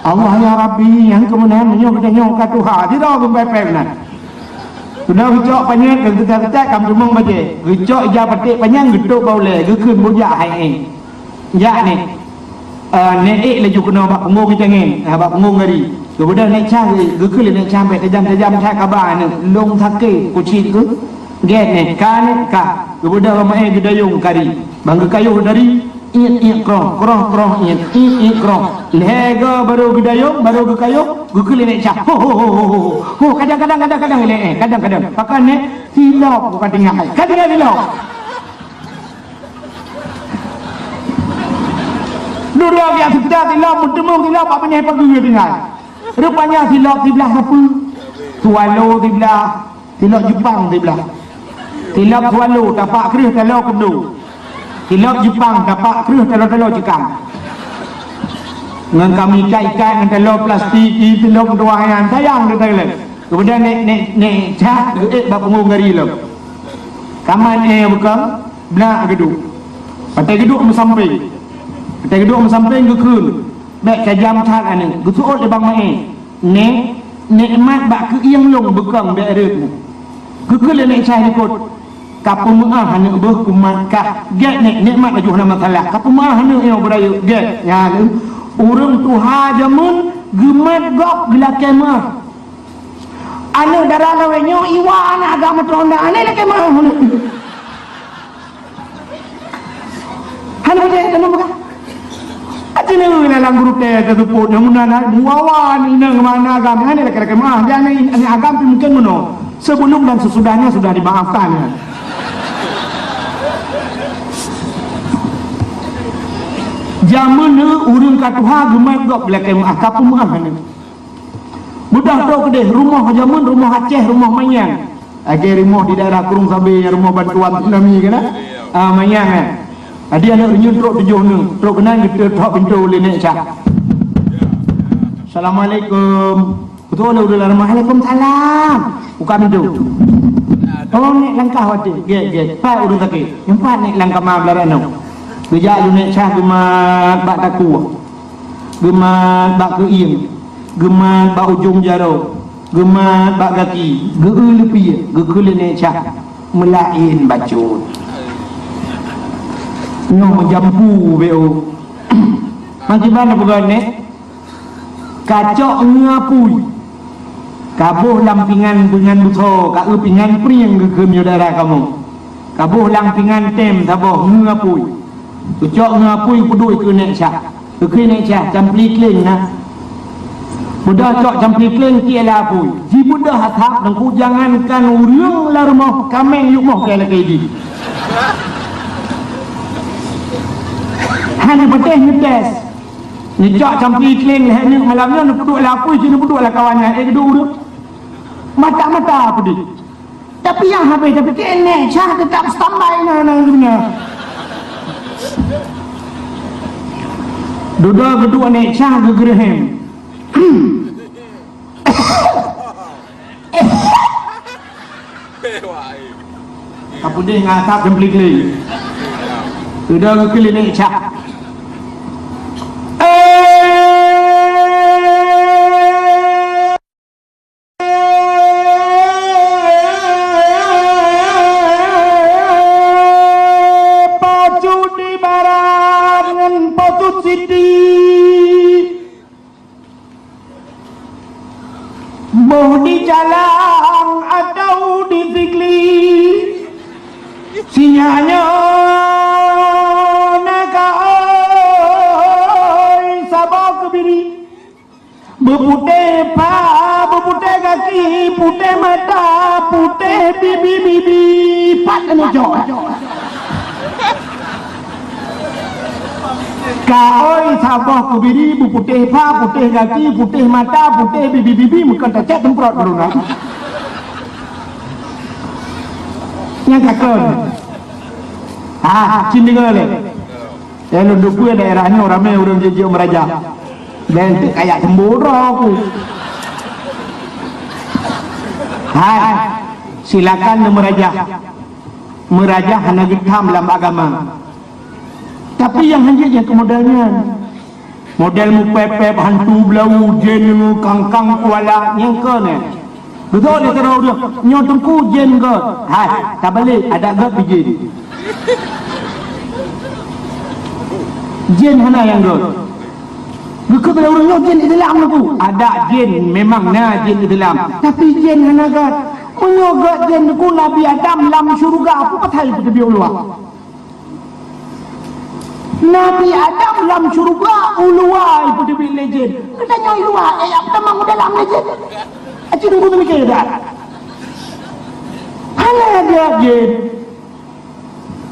Allah ya Rabbi yang kemudian menyok kat Tuhan tidak berpepek benar. Sudah gecok panjang ketat-ketat kamu demong baje. Gecok ija patik panjang geduk boleh gekun bujak hai. Ya ni. Nek laju kena bak pengong jangan, bak pengong gari. Kemudian nek cari gekun nek sampai tajam-tajam cak kabar ni long sakit kucing ke. Get ni kan ka. Kemudian ramai gedayung kari. Bang kayu dari iat krong iat krong lega baru gedayung baru gekayung gekeli nek cah ho kadang-kadang kadang-kadang pakai nek silap bukan tinggal kadang-kadang silap Duduk dia sekitar tilap, bertemu tilap, apa ni pagi dia tinggal. Rupanya tilap sebelah apa? Swallow sebelah, tilap Jepang sebelah. Tilap swallow, tapak kerih telur kedu. Tilap Jepang, tapak kerih telur-telur cekam. Dengan kami ikan-ikan dengan telur plastik, telur keduahan, sayang dia telur. Kemudian nek cah, bapak ngari lah. Kaman buka, benak geduk. Patai geduk sampai. Patai geduk sampai ke kun. Baik kajam chat ane. Gusuot de bang mai. Nikmat bak ke iang long bekang be arep. Kekul nek cah ikut. Kapu maah hane beuh kumatkah. Get nikmat ajuh nama salah. Kapu maah hane yang berayu get. Ya urang tuha jamun gemat gok gelakai mah. Ane darah lawenyo iwan agama tronda ane lek mah. Hane dia tanu bukan? Acine dalam grup teh teteput namunana muawan inang mana agama ane lek mah. Dia ane agama mungkin mono. Sebelum dan sesudahnya sudah dimaafkan. Ya. Zaman urang katuha gemat gok gelakai mah kapu mah ane. Budak tau kedeh rumah zaman rumah Aceh rumah Mayang. Aceh rumah di daerah Kurung Sabe rumah bantuan tsunami kan Mayang kan. Dia nak renyun truk 7 ni. Truk kena kita tok pintu oleh nek cak. Assalamualaikum. Betul udah Waalaikumsalam. Buka pintu. Oh nek langkah wati. Ge. Pak urang sakit. Empat nek langkah ma belarano. Bijak lu nek cak gemat bak taku. Gemat bak keing. Gemat bak ujung jaro, gemat bak kaki, geul lepi, gekul nek cak melain bacut. Noh menjampu beo. Macam mana bukan nek? Kacok ngapui. Kabuh lampingan dengan buto, kau pingan priang gekem saudara kamu. Kabuh lampingan tem taboh ngapui. Kacok ngapui pedui ke nek cak. Ke nek cak campli kling nah. Budak cok campur kleng tiada pun. Ji budak hatak dan ku jangankan urang larmoh kameng yuk moh kaya lagi di. Hanya betih ngetes. Ni cok campur kleng hanya malamnya nak duduk lapui sini duduk lah kawannya. Duduk. Mata-mata apa di. Tapi yang habis tapi kene cah tetap standby nang dunia. Duduk kedua nek cah gegerhem. Apa dia ngasap dan beli-beli sudah ke klinik cak pacu di barangan pacu siti mau di jalan atau di zikli sinyanya naga oi sabak biri beputih pa beputih kaki putih mata putih bibi pat ni jok Kaoi sabah kubiri putih pa putih kaki putih mata putih bibi bukan tak temprot beruna. Yang kakon. Cini ngale. Yang duduk daerah ni orang ramai orang jejak meraja. Dan kayak semburo aku. Silakan meraja. Meraja hanya hitam dalam agama. Tapi yang hanya kemodalan model mu pepep hantu belau jen kangkang kuala yang ke ni betul dia terau dia nyotengku jen ke tak balik ada gak bijin jen hana yang ke ke belau orang jen di dalam aku ada jen memang na jen di dalam tapi jen hana gak menyogat jen ku Nabi Adam dalam syurga aku patai pada biolua Nabi Adam dalam syurga uluai pada bilik legend. Katanya uluai yang pertama dalam legend. Aci tunggu tu mikir dah. Hanya dia jin.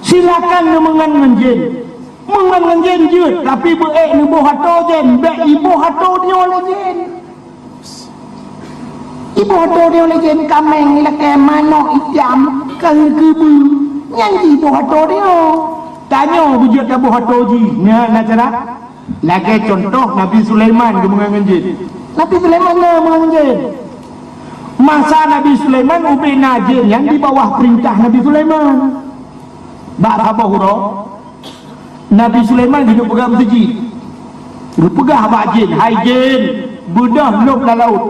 Silakan mengan jin. mengan jen je tapi beek ni boh hato jen bek ibu hato dia oleh jen ibu hato dia oleh jen kameng ni lah kemano iam kan kebu nyanyi ibu hato dia tanya bujut ibu hato ji nya nak cara lagi contoh Nabi Sulaiman ke mengan jen Nabi Sulaiman ke mengan jen masa Nabi Sulaiman ubina jen yang di bawah perintah Nabi Sulaiman bak apa huruf Nabi Sulaiman hidup pegang masjid. Dia pegah abak jin. Hai jin, budah lop la laut.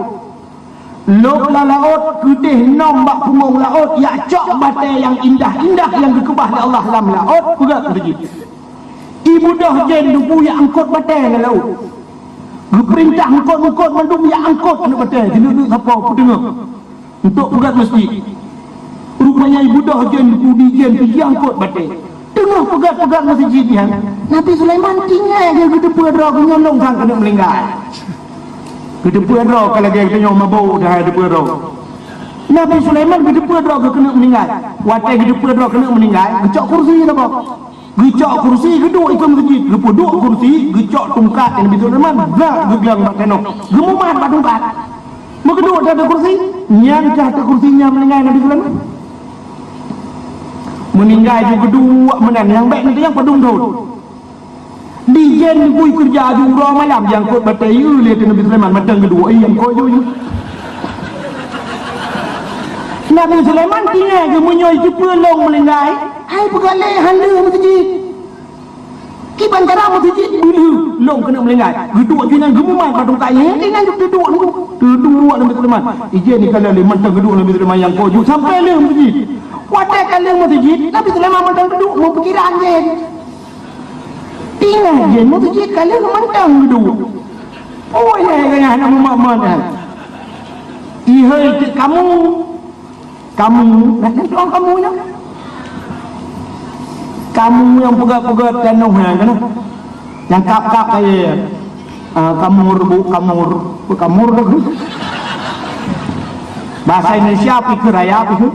Lop la laut kudih nom bak punggung laut ya cok batai yang indah-indah yang dikebah oleh Allah dalam laut pegang masjid. Ibu dah jin dupu ya angkut batai la laut. Perintah angkut-angkut mandum ya angkut nak batai. Duduk siapa aku dengar. Untuk pegang masjid. Rupanya ibu dah jin dupu di jin pergi angkut batai. Tengah pegat-pegat masjid ni Nabi Sulaiman tinggal dia ke depan roh nyolong sang kena melinggar ke depan roh kalau dia kena mabuk dah depan roh Nabi Sulaiman ke depan roh kena meninggal watai ke depan roh kena meninggal gecok kursi apa gecok kursi kedua ikut masjid duduk kursi gecok tungkat Nabi Sulaiman dah gegang bak tenok gemumat bak tungkat kedua dah ada kursi nyangkah ke kursinya meninggal Nabi Sulaiman meninggal juga kedua menan yang baik nanti yang pedung tu di jen kui kerja jumrah malam yang kot batai lihat Nabi Sulaiman matang kedua yang kau je Nabi Sulaiman tinggal ke menyoi cepat long meninggal hai pegalai handa masjid kiban cara masjid dulu long kena meninggal kedua jenang gemuman patung kaya tinggal duduk Nabi Sulaiman ijen ni kalau matang kedua Nabi Sulaiman yang kau je sampai le masjid wadah kalau masjid Nabi Sulaiman mentang duduk mau perkiraan jen tinggal jen masjid kalau mentang duduk oh ya kaya nak memak-memak ihai kamu nak tuang kamu nya kamu yang pegat-pegat tenuh yang kap-kap kaya kamur bahasa Indonesia pikir rayap itu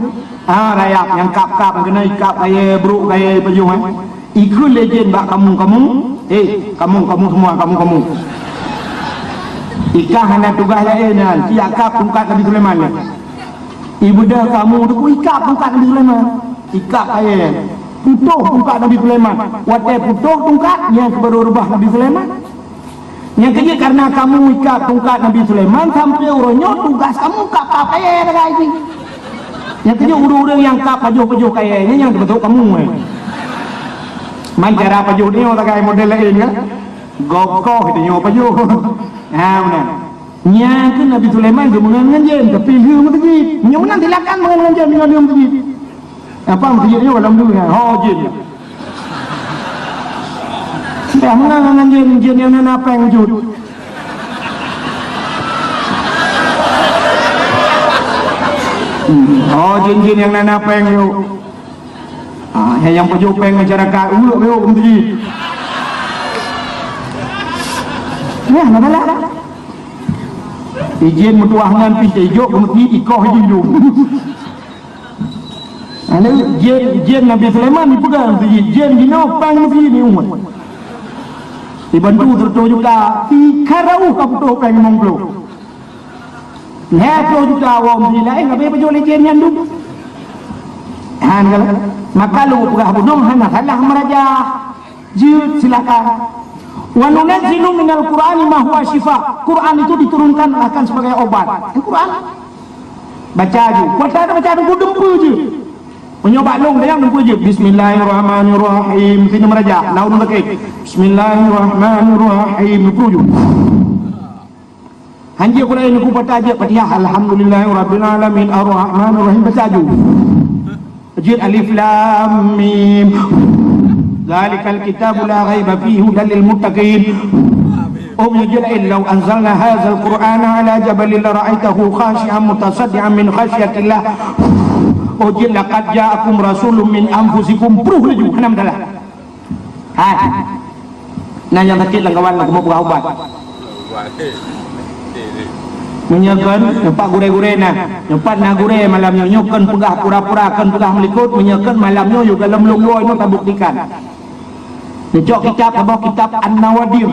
rayap yang kap-kap kena ikap kaya bruk kaya pejuang ikut legend bak kamu kamu semua kamu ikah hanya tugas lain tiap kap tungkat Nabi Sulaiman ibu dah kamu tu ikap tungkat Nabi Sulaiman ikap kaya putuh tungkat Nabi Sulaiman watai putuh tungkat yang keberubah Nabi Sulaiman yang kedua karena kamu ikat tungkat Nabi Sulaiman sampai urunnya tugas kamu kap kaya dah lagi yang kedua urang-urang yang kap pajuh-pajuh kaya ini yang terbentuk kamu main cara pajuh ni orang kaya model lain kan gokoh itu nyawa pajuh benar yang ke Nabi Sulaiman dia mengan jen tapi dia masjid menang silakan mengan jen dengan dia masjid apa masjidnya dalam dunia jen dah mengan jen yang apa yang wujud jin-jin yang nana peng yo yang pejopeng masyarakat uluk yo masjid ya mana lah izin mutuahan pintai jo ke masjid ikoh jindung jin Nabi Sulaiman dipegang masjid jin dinopang masjid ni umat dibantu tertua juga ikarau kaputuh peng monglo Nepro juga awam lain ngapai pejol jen yang dulu. Maka lu pegah bunung hana salah meraja. Jid silakan. Wa nunazzilu minal Qur'ani ma huwa shifa. Quran itu diturunkan akan sebagai obat. Quran baca aja. Baca ada dempu je. Menyoba long dia dempu je. Bismillahirrahmanirrahim. Sini meraja. Laun lagi. Bismillahirrahmanirrahim. Dempu je. Hanji Quran aku baca aja Fatihah alhamdulillahirabbil alamin arrahmanir rahim baca aja. Jid alif lam mim. Zalikal kitabu la ghaiba fihi hudal lil muttaqin. Jid law anzalna hadzal qur'ana ala jabalin la ra'aitahu khashi'an mutasaddian min khasyatillah. Jid laqad ja'akum rasulun min anfusikum pruh laju enam dalah. Nah yang sakit lah kawan aku mau berobat. Menyekan nampak gure-gure nampak nak gure malamnya nyokan pegah pura-pura akan pegah melikut menyekan malamnya juga dalam lungguai itu tak buktikan Necok kitab apa? Kitab An-Nawadir.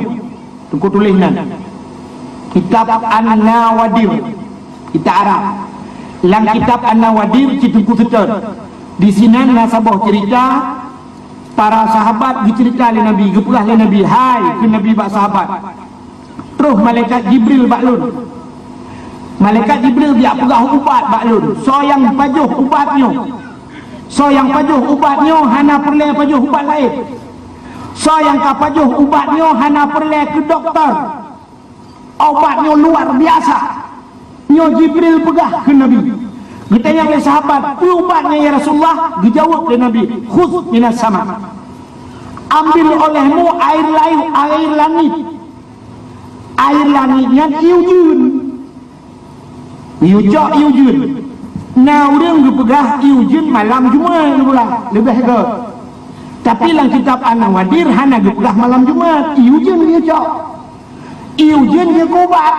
Tunggu tulisnan. Kitab An-Nawadir. Kita Arab. Lang kitab An-Nawadir kita setor. Di sini nasabah cerita para sahabat dicerita oleh Nabi, gepurah oleh Nabi, hai ke Nabi bak sahabat. Terus malaikat Jibril baklun. Malaikat Jibril dia pegah ubat baklun. So yang pajuh ubatnya. So yang pajuh ubatnya hana perle pajuh ubat lain. So yang kapajuh ubatnya hana perle ke doktor. Obatnya luar biasa. Nyo Jibril pegah ke Nabi. Ditanya oleh sahabat, ubatnya ya Rasulullah? Dijawab oleh Nabi, khudh minas sama. Ambil olehmu air lain, air langit. Air langitnya iujun. Iujak iujun. Nah, orang berpegah iujun malam Jumat pula. Lebih ke. Tapi dalam kitab An-Nawadir hana berpegah malam Jumat. Iujun iujak. Iujun dia kubat.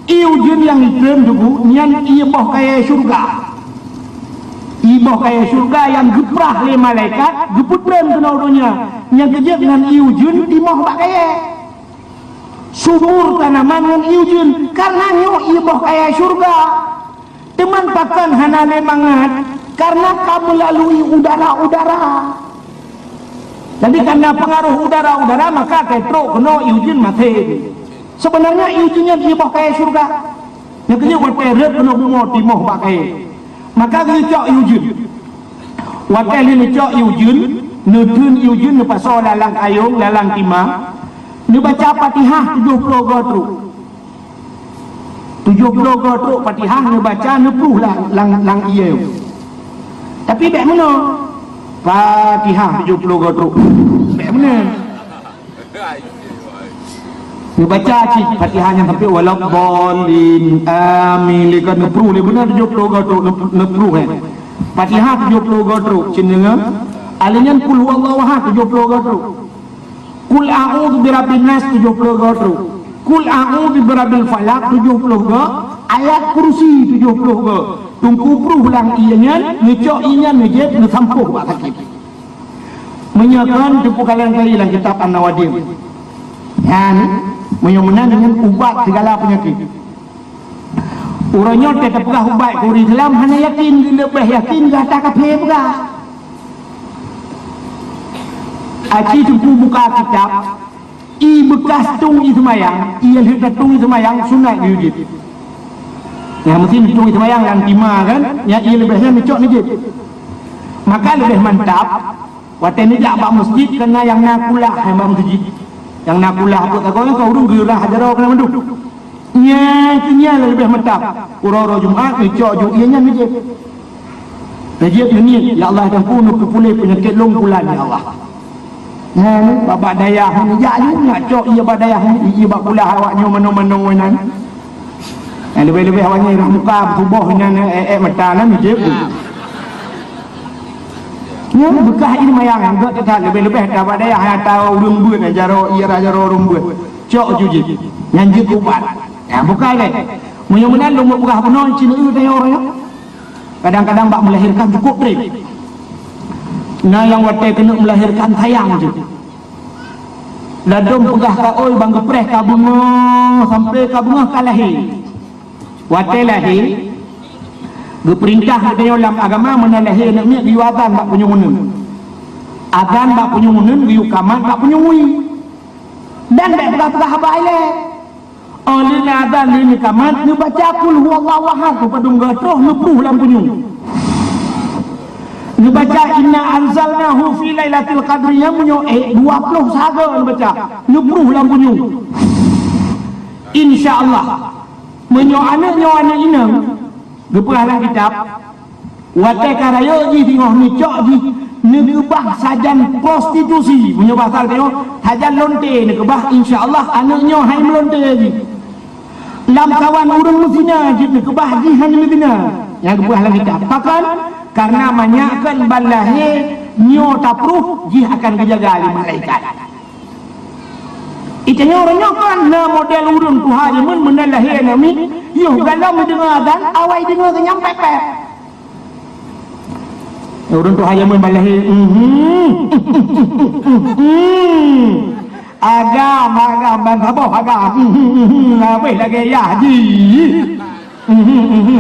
Iujun yang diklaim juga yang ibah kaya syurga. Ibah kaya syurga yang geprah oleh malaikat geputran kena dunia. Yang kejap dengan iujun timah bak kaya. Subur tanaman dengan iujun karena nyo ibah kaya syurga. Teman takkan hana lemangat karena kamu melalui udara-udara. Jadi karena pengaruh udara-udara maka ketrok kena iujun mati. Sebenarnya iujunnya ibah kaya syurga. Yang kejap buat peret kena bunga timah bak kaya. Maka dia cak iujun. Wakil ini cak iujun, nudun iujun lepas so lalang ayung, lalang timah. Dia baca Fatihah 70 gotruk. 70 gotruk Fatihah dia baca 90 lah lang iya. Tapi baik mana? Fatihah 70 gotruk. Baik mana? Dia baca cik Fatihahnya sampai waladdallin amin likan 90 le benar 70 gotruk 90 Fatihah 70 gotruk cendenga. Alinyan kul huwallahu ahad 70 gotruk. Kul a'udzu birabbin nas 70 gotruk. Kul a'udzu birabbil falaq 70 go. Ayat kursi 70 go. Tungku pruh lang ianya ngecok inya mejet ngesampuh bak sakit. Menyakan tepu kalian kali dalam kitab An-Nawadir. Dan menyemenang dengan ubat segala penyakit. Urangnya tetap pegah ubat kuri dalam hanya yakin lebih yakin gata kafe pegah. Aci tu buka kitab i bekas tung ismayang ia lihat tung ismayang sunat diujit. Yang mesti tung ismayang yang timah kan yang ia lebihnya mecok ni. Maka lebih mantap waktu ni tak bak masjid kena yang nakulah yang bak masjid. Yang nakulah buat kau yang kau urung gerah hajarau kena manduk. Nya lebih mantap. Uro-uro Jumaat mecok ju ianya masjid. Masjid ni ya Allah ampun kepulih penyakit long bulan ya Allah. Bapak dayah ni ya ni nak cok ia bak dayah ni ia bak pula awaknya mana-mana wenan. Lebih-lebih awaknya irah muka tubuh dengan mata nan je. Ya bekah ini mayang enggak tetap lebih-lebih dapat dayah atau urung buat jaro ia jaro urung buat. Cok juji nyanjut ubat. Ya bukan le. Mudah-mudahan lu buka penon cina dia orang. Kadang-kadang bak melahirkan cukup trip. Nah yang watai kena melahirkan sayang je. Ladom pegah ka oi bang gepreh ka bunga sampai ka bunga ka lahir. Watai lahir geperintah dia dalam agama mana lahir nak mi giu azan bak punyungun. Azan bak punyungun giu kamat bak punyungui. Dan dak pegah baile. Oleh azan ni kamat ni baca kul huwallahu ahad padung gatroh nepruh lam punyung. Dibaca inna anzalnahu fi lailatul qadri yang punyo 20 saga dibaca nyupruh lam punyo insyaallah menyo anak inang geperah dalam kitab watai karaya ji tengok ni cok ji negebah sajan prostitusi punyo pasal tengok sajan lonte negebah insyaallah anaknya hai melonte ji lam kawan urang mezina ji negebah ji hanya mezina yang geperah dalam kitab pakan karena manyakkan balahe nyo tapruh jih akan kejaga oleh malaikat. Itanya orangnya kan na model urun Tuhan mun menalahe nami yo galau mendengar dan awai dengar kenyam pepet. Orang tu hayam balahi. Agam ban apa agam. Apa lagi ya ji.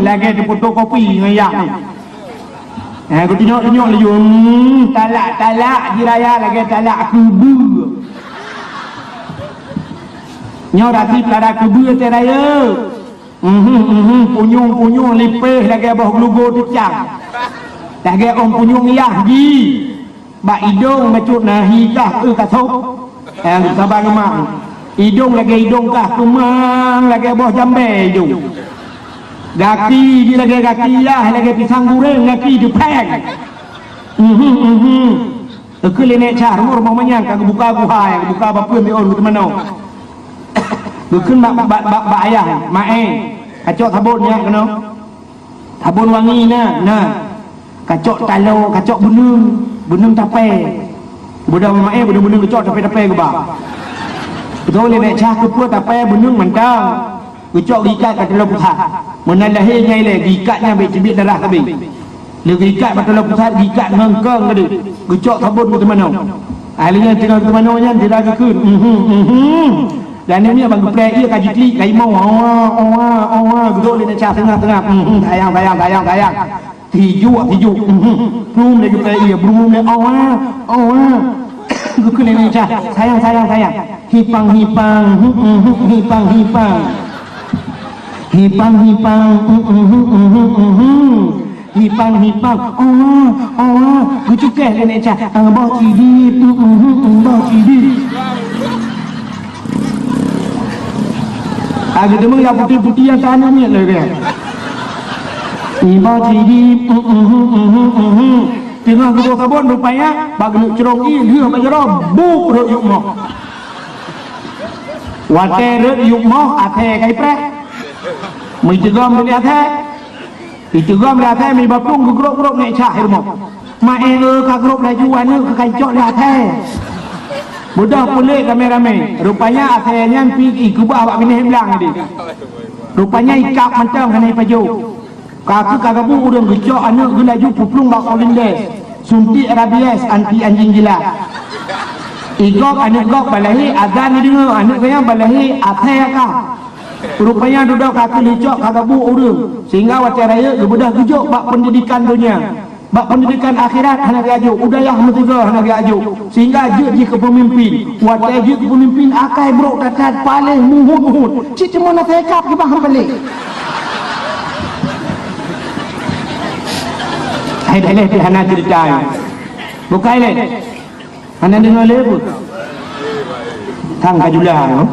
Lagi di fotokopi dengan ya ni. Aku tengok laju. Talak jiraya lagi talak kubu. Nyo rati pelada kubu teraya. Punyung lipeh lagi abah glugo tecang. Lagi om punyung yah ji. Bak hidung macut nahi kah kathok. Sabar mak. Hidung lagi hidung kah kumang lagi abah jambe hidung. Gaki lagi gaki lah lagi pisang goreng gaki di peng. Ekul nek cah rumah manyang kagak buka buhai buka bapun di on temano. Ekul bak ayah mae kacok sabunnya kena. Sabun wangi nah. Kacok talo kacok bunung tape. Budak mae bunung kacok tape ke ba. Betul nek cah keput tape bunung mentang. Kacok gikat kat dalam pusat. Mana lahirnya ile gikatnya becibit darah tabi. Dia gikat kat dalam pusat gikat ngengkeng tadi. Kacok sabun ke mana? Ahlinya tinggal ke mana nya dia lagi kun. Dan ini abang geprek ia kaji klik kai mau. Betul dia cah tengah-tengah. Sayang. Tiju. Belum lagi geprek ia belum le Gukul ini cah. Sayang. Hipang. Hipang. Gucukeh nenek cah. Bah cidip. Agak demang yang putih-putih yang sana ni lah dia. Bah cidip. Tengah kedua sabun rupanya bagi cerong dia bagi buk ruk yuk moh. Wate ruk yuk moh ate kai prek. Mui tegam dari atas. Tegam dari atas mui bapung ke grup naik cah hirmo. Mae ka grup lajuan ke kancok dari atas. Budak pelik rame-rame. Rupanya atasnya pergi kubah awak bini belang tadi. Rupanya ikap macam kena paju. Kakak bu urang gejok anak gelaju puplung bak Olindes. Suntik rabies anti anjing gila. Igok anak gok balahi azan dengar anak saya balahi atas kah. Rupanya duduk kakak licok kakak bu urang sehingga wajar raya gebedah gejok bak pendidikan dunia. Bak pendidikan akhirat hana gajuk, udayah metiga hana gajuk. Sehingga je ke pemimpin. Wajar je ke pemimpin akai brok tatat paling muhut. Cik cuma nak tekap ke bahan balik. Hai dah hana cerita. Bukai le. Hana dengar le pun. Tang kajulah no.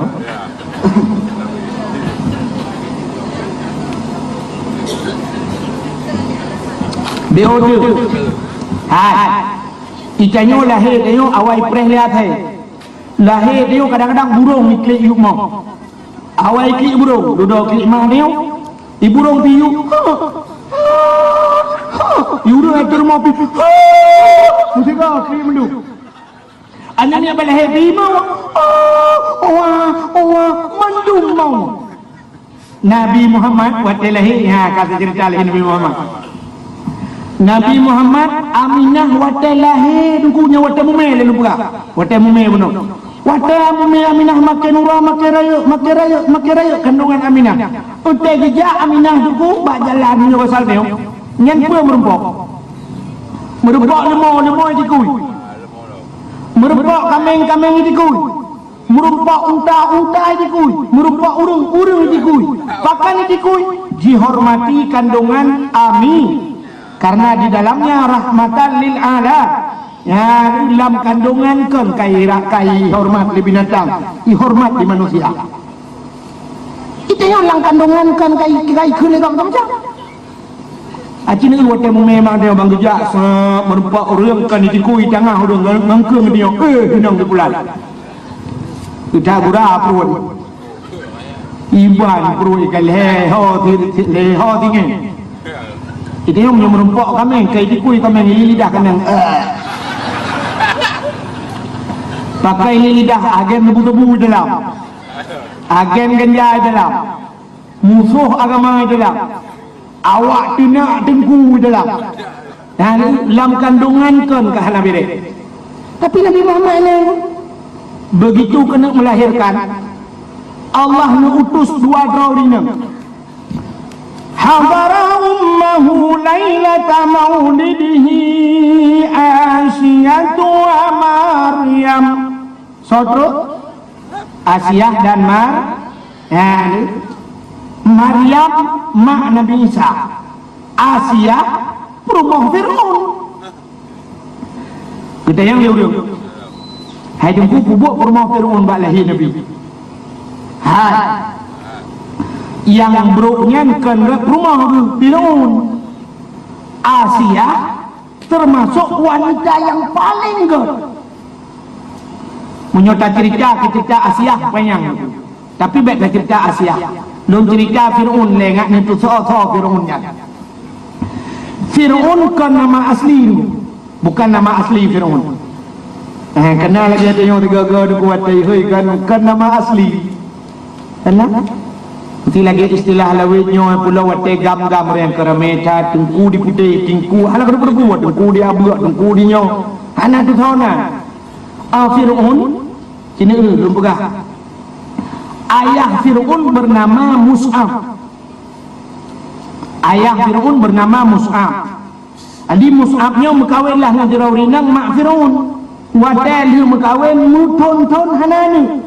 Beodu. Ikannya lahir dia awal preh lihat hai. Lahir dia kadang-kadang burung iklik yuk mau. Awal iklik burung, duduk iklik mah dia. Burung piu. Yuru atur mau piu. Mesti kau iklik mendu. Anaknya balahir piu mau. Mandum mau. Nabi Muhammad buat lahir kata cerita Nabi Muhammad. Nabi Muhammad Aminah wate lahir dukunya wate mume lalu pula. Wate mume benar. Wate mume Aminah makan urang makan raya kandungan Aminah. Utai gejak Aminah duku bak jalan ni pasal dia. Nyan pun merempok. Merempok lemau dikui. Merempok kambing dikui. Merempok unta dikui. Merempok urang dikui. Pakai dikui dihormati kandungan Ami. Karena di dalamnya rahmatan lil alam. Ya, dalam kandungan kan kai hormat di binatang, hormat di manusia. Itu yang dalam kandungan kan kai kulegam macam. Acin ni wate memang dia bang gejak merempak orang kan dikui tengah orang ngangkeng dia hinang di bulan. Kita gura pun. Iban pun ikan leho tinggi. Itu yang merempok kami, kayak dikui kami lidah kami. Pakai lidah agen debu-debu dalam, agen ganja dalam, musuh agama dalam, awak tina dengku dalam. Dan dalam kandungan kan ke Nabi dia. Tapi Nabi Muhammad ni begitu kena melahirkan, Allah mengutus dua drawina. Hadara ummahu lailata maulidihi Asiyatu wa Maryam. Sotro Asiyah dan Maryam mak Nabi Isa. Asiyah perumah Fir'aun. Kita yang liu-liu hai jengku bubuk perumah Fir'aun bak lahir Nabi. Hai yang beruknya kan rumah Fir'aun. Asiyah termasuk wanita yang paling good. Menyota cerita Asiyah panjang. Tapi baiklah cerita Asiyah. Belum cerita Fir'aun lengak ni tu soal Fir'aunnya. Fir'aun kan nama asli, bukan nama asli Fir'aun. Kenal lagi ada yang tiga-tiga kuat kan nama asli. Kenal? Nanti lagi istilah lawitnya pulau wate gam-gam yang kerameta tengku di putih tingku hala kedua tengku dia buat tengku di nyo anak tu tahu na Fir'aun sini belum pegah ayah Fir'aun bernama Mus'ab. Ayah Fir'aun bernama Mus'ab. Adi Mus'abnya mekawinlah dengan Fir'auninang mak Fir'aun. Wadai dia mekawin muton-ton Hanani.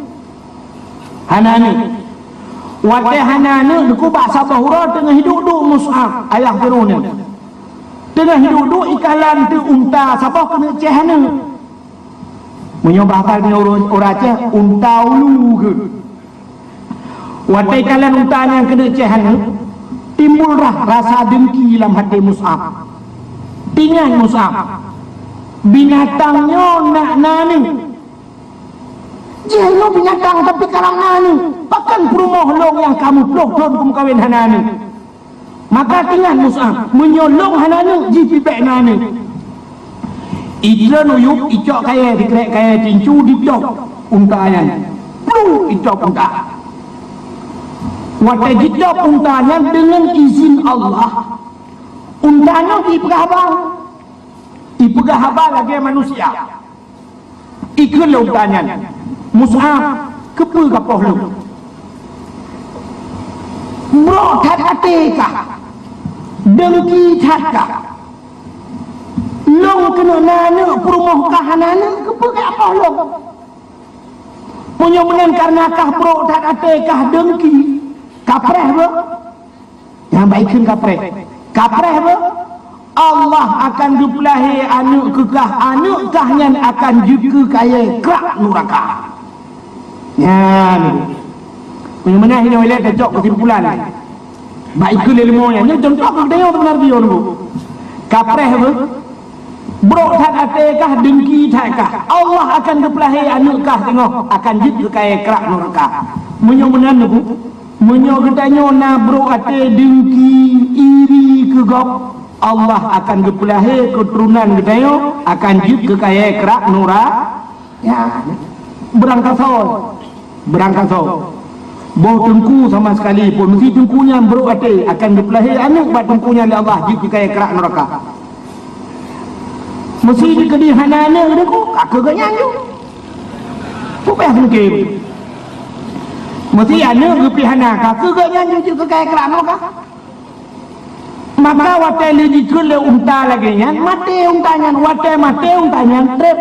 Wadai Hanani deku bak Sabahura tengah hidup-hidup Mus'ab ayah Fir'aun ni. Tengah hidup-hidup ikalan tu unta sabah kena cehana. Menyobah ni orang Aceh unta ulu ke. Wadai ikalan unta yang kena cehana timbullah rasa dengki dalam hati Mus'ab. Tinggal Mus'ab binatangnya nak nani dia binatang tapi karang nani pakan perumah long yang kamu pelok-pelok kamu kawin hanani. Maka tinggal Mus'ab menyolong hanani jipibek nani iklan uyuk icok kaya dikerek kaya cincu dipdok untanya plu icok unta watai jidok untanya dengan izin Allah. Untanya dipegah abang lagi manusia. Ikut lah untanya. Mus'ab kepe kapah lu. Bro tat hati kah? Dengki tat kah? Long kena nana perumah kahanana kepe kapah lu. Punya menen karena kah bro tat hati kah dengki. Kapreh ber? Yang baikkan kapreh ber? Allah akan dipelahi anak kahnya akan juga kaya kerak neraka. Ya ni. Punya mana ini oleh kecok kesimpulan. Baikkan ilmunya. Ini contoh kedai benar dia ni. Kapreh ber? Bro tak atekah dengki takkah? Allah akan dipelahi anak kah tengok akan juga kaya kerak neraka. Punya mana ni? Menyo katanya na bro ate dengki iri kegop Allah akan dipelahi keturunan katanya akan juga kaya kerak nura ya berangkat so boh tengku sama sekali pun mesti tengkunya bro ate akan dipelahi anak bat tengkunya oleh Allah juga kaya kerak neraka mesti dikedihanana dia ko kakak nyanyi apa yang mungkin mesti anak kepihana kakak nyanyi juga kaya kerak neraka. Maka watai lagi kele unta lagi nya mati untanya watai mati untanya trep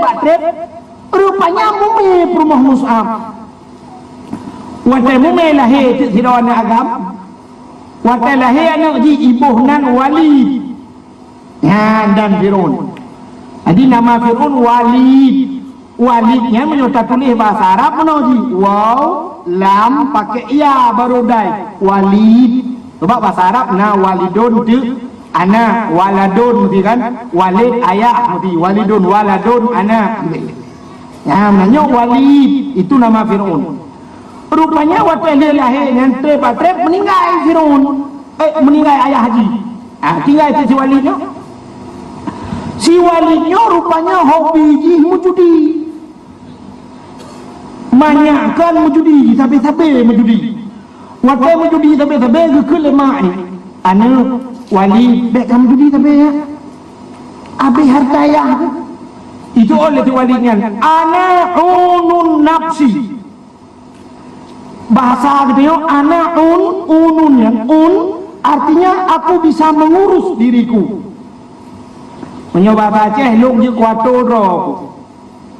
rupanya mumi perumah Mus'ab watai mumi lahir tidak ada agam watai lahir anak di ibuh nan Walid ya dan Fir'aun jadi nama Fir'aun Walidnya menyota tulis bahasa Arab menuji wow lam pakai ya baru dai Walid. Sebab bahasa Arab na walidun tu ana waladun mesti kan walid ayah mesti walidun waladun ana ya namanya Walid itu nama Fir'aun. Rupanya waktu dia lahir yang trep meninggal Fir'aun meninggal ayah haji tinggal si Walidnya rupanya hobi judi banyakkan menjudi sampai menjudi waktu menjudi sampai ke lemak ni anak Walid baik kamu judi sampai ya Habis hartayah itu oleh tu walinya ana unun nafsi. Bahasa gitu ana unun yang artinya aku bisa mengurus diriku. Menyoba Aceh long je kuato ro.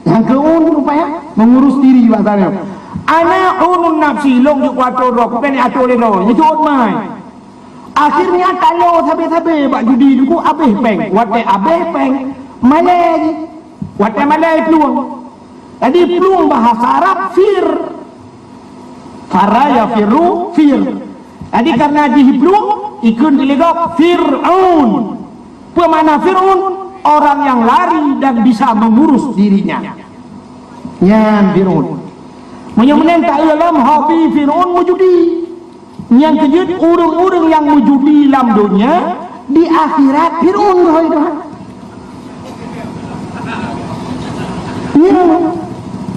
Yang ke rupanya mengurus diri bahasanya. Ana unun nafsi long je kuato ro. Bukan ato le ro. Itu mai. Akhirnya kalau sabe-sabe bak judi dulu abeh peng. Wate abeh peng. Malay. Wate malay peluang. Jadi peluang bahasa Arab fir. Faraya firu fir. Jadi karena dihibluang ikun dilegok Fir'aun. Apa makna Fir'aun? Orang yang lari dan bisa mengurus dirinya. Nyan Fir'aun. Menyemenen tak dalam hobi Fir'aun mujudi. Yang kejut urung-urung yang mujudi dalam dunia di akhirat Fir'aun roh itu.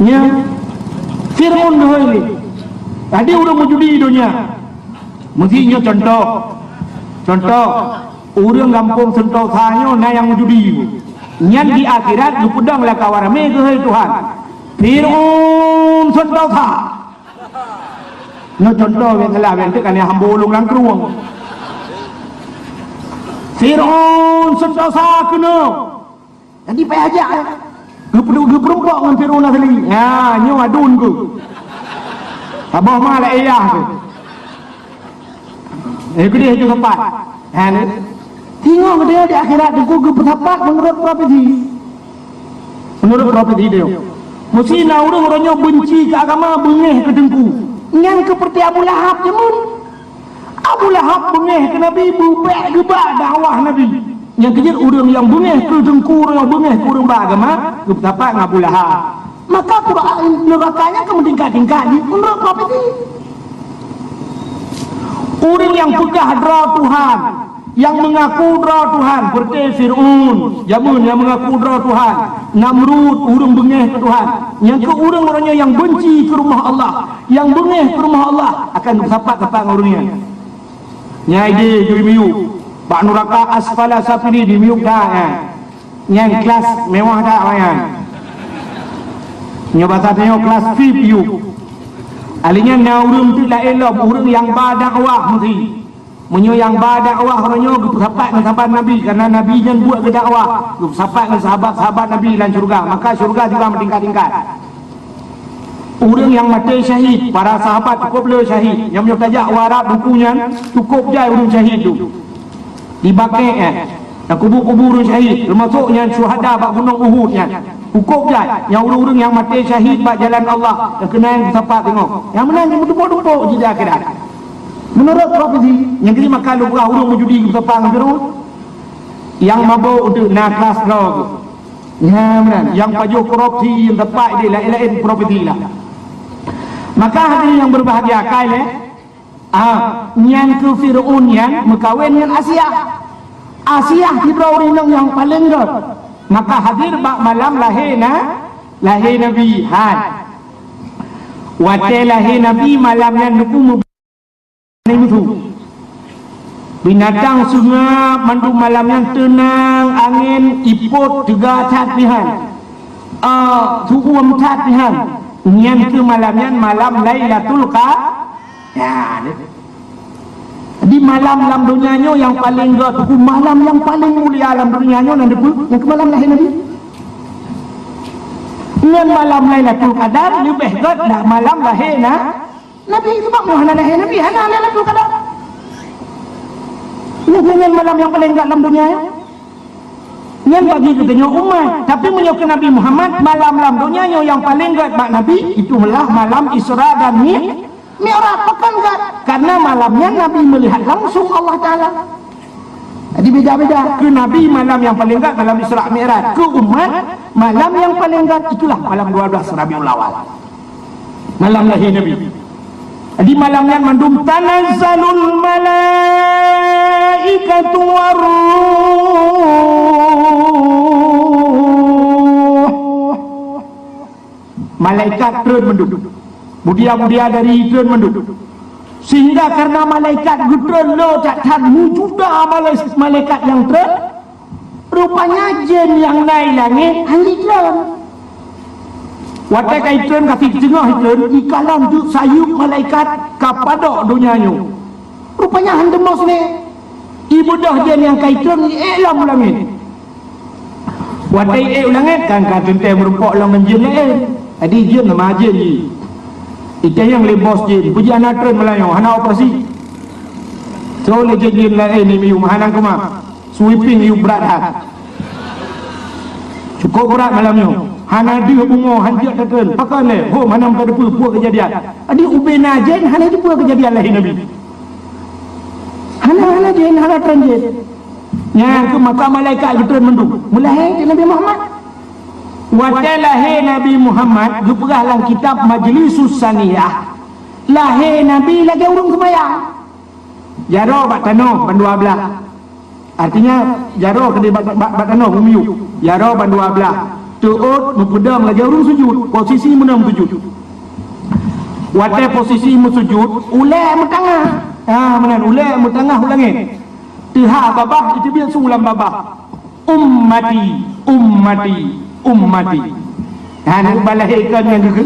Nya Fir'aun roh ini. Tadi urung mujudi dunia. Mestinya contoh orang kampung Sentosa na yang judi nyan di akhirat lu pedang lah kawarame ke Tuhan Fir'aun Sentosa no contoh yang salah bentuk kan yang hambolong lang keruang Fir'aun Sentosa kena jadi payah aja lu perempuan dengan Fir'aun asli ya nyo adun ke abah malah ayah ke dia itu tempat tengok dia di akhirat aku bertapak menurut profesi dia mesti nak orang-orangnya benci ke agama bengeh ke dengku yang seperti Abu Lahab jemun Abu Lahab bengeh ke Nabi bubek gebak dakwah Nabi yang kejut orang yang bengeh ke dengku orang yang bengeh ke orang beragama ke bertapak dengan Abu Lahab maka Quran nerakanya ke meningkat-tingkat menurut profesi orang yang pegah dra Tuhan yang mengaku dra Tuhan seperti Fir'aun jamun yang mengaku dra Tuhan Namrud orang bengeh ke Tuhan yang ke orang-orangnya yang benci ke rumah Allah yang bengeh ke rumah Allah akan bersapak-sapak orangnya nyai dia jadi miuk Pak Nuraka asfala sapini di miuk dah yang kelas mewah dah nyobatanya kelas VIP yuk alinya naurung tu la elok orang yang berdakwah mesti menyo yang berdakwah orangnya bersahabat dengan sahabat Nabi karena Nabi yang buat berdakwah bersahabat dengan sahabat-sahabat Nabi dalam syurga maka syurga juga meningkat-tingkat orang yang mati syahid para sahabat cukup le syahid yang punya tajak warab bukunya cukup jai orang syahid tu dibakai yang kubur-kubur syahid termasuknya syuhada bak gunung Uhud hukum je yang orang-orang yang mati syahid bak jalan Allah yang kena yang bersahabat tengok yang menang yang berdupuk-dupuk je di akhirat menurut profesi yang kelima kalau orang menjudi bersahabat dengan Fir'aun yang mabuk untuk naklas log yang pajuh korupsi yang tepat dia lain-lain profesi lah maka hadirin yang berbahagia kali yang ke Fir'aun yang berkahwin dengan Asia kita orang yang paling gak maka hadir bak malam lahir Nabi wate lahir Nabi malamnya nuku mutu binatang sungai mandu malamnya tenang angin iput juga catihan tuum catihan nyan ke malamnya malam Lailatul Qadar di malam dalam dunianya yang paling gak malam yang paling mulia dalam dunianya yang ke malam lahir Nabi dengan malam Lailatul Qadar lebih gak dah malam lahir Nabi sebab mana lahir Nabi hana Lailatul Qadar ini dengan malam yang paling gak dalam dunia yang bagi katanya umat tapi menyokong Nabi Muhammad malam dalam dunianya yang paling gak bak Nabi itulah malam Isra dan Mi'raj pekan gak karena malamnya Nabi melihat langsung Allah Ta'ala jadi beda-beda ke Nabi malam yang paling gak dalam Isra Mi'raj ke umat malam yang paling gak itulah malam 12 Rabiul Awal malam lahir Nabi jadi malamnya mandum tanazzalul malaikatu warruh malaikat turun menduduk budia-budia dari turun menduduk sehingga karena malaikat gudron lo tak tahu juga malaikat yang turun rupanya jin yang naik langit hanya drone. Watai kaitun kasih tengah itun ikalan tu sayup malaikat kapadok dunianya. Rupanya handemus ni ibu dah jin yang kaitun iklam langit. Watai langit kan katun teh merupak lang jin lain. Adi jin nama jin ni. Itu yang lebos jin. Puji anak tren Melayu hana operasi. So le jin lain ni miu mahanan kuma. Sweeping you berat hat. Cukup berat malamnya. Hana dia bungo hanjak tekan. Pakai le. Ho mana pada puak kejadian. Adi ubena jin hana itu puak kejadian lahir Nabi. Hana jin hana tren jin. Yang ke maka malaikat gitu mendung. Mulai Nabi Muhammad. Watai lahir Nabi Muhammad. Geperah dalam kitab Majlisus Saniyah. Lahir Nabi lagi urung sembahyang. Jaro bak tanah bandua belah. Artinya jaro kena bak tanah bumiu. Jaro bandua belah. Tuut mempedang lagi urung sujud. Posisi menang sujud. Watai posisi sujud. Ulai mentangah. Menan ulai mentangah ulangin. Tiha babah itu biar sulam babah. Ummati, ummati, ummati. Nak balahirkan yang ke?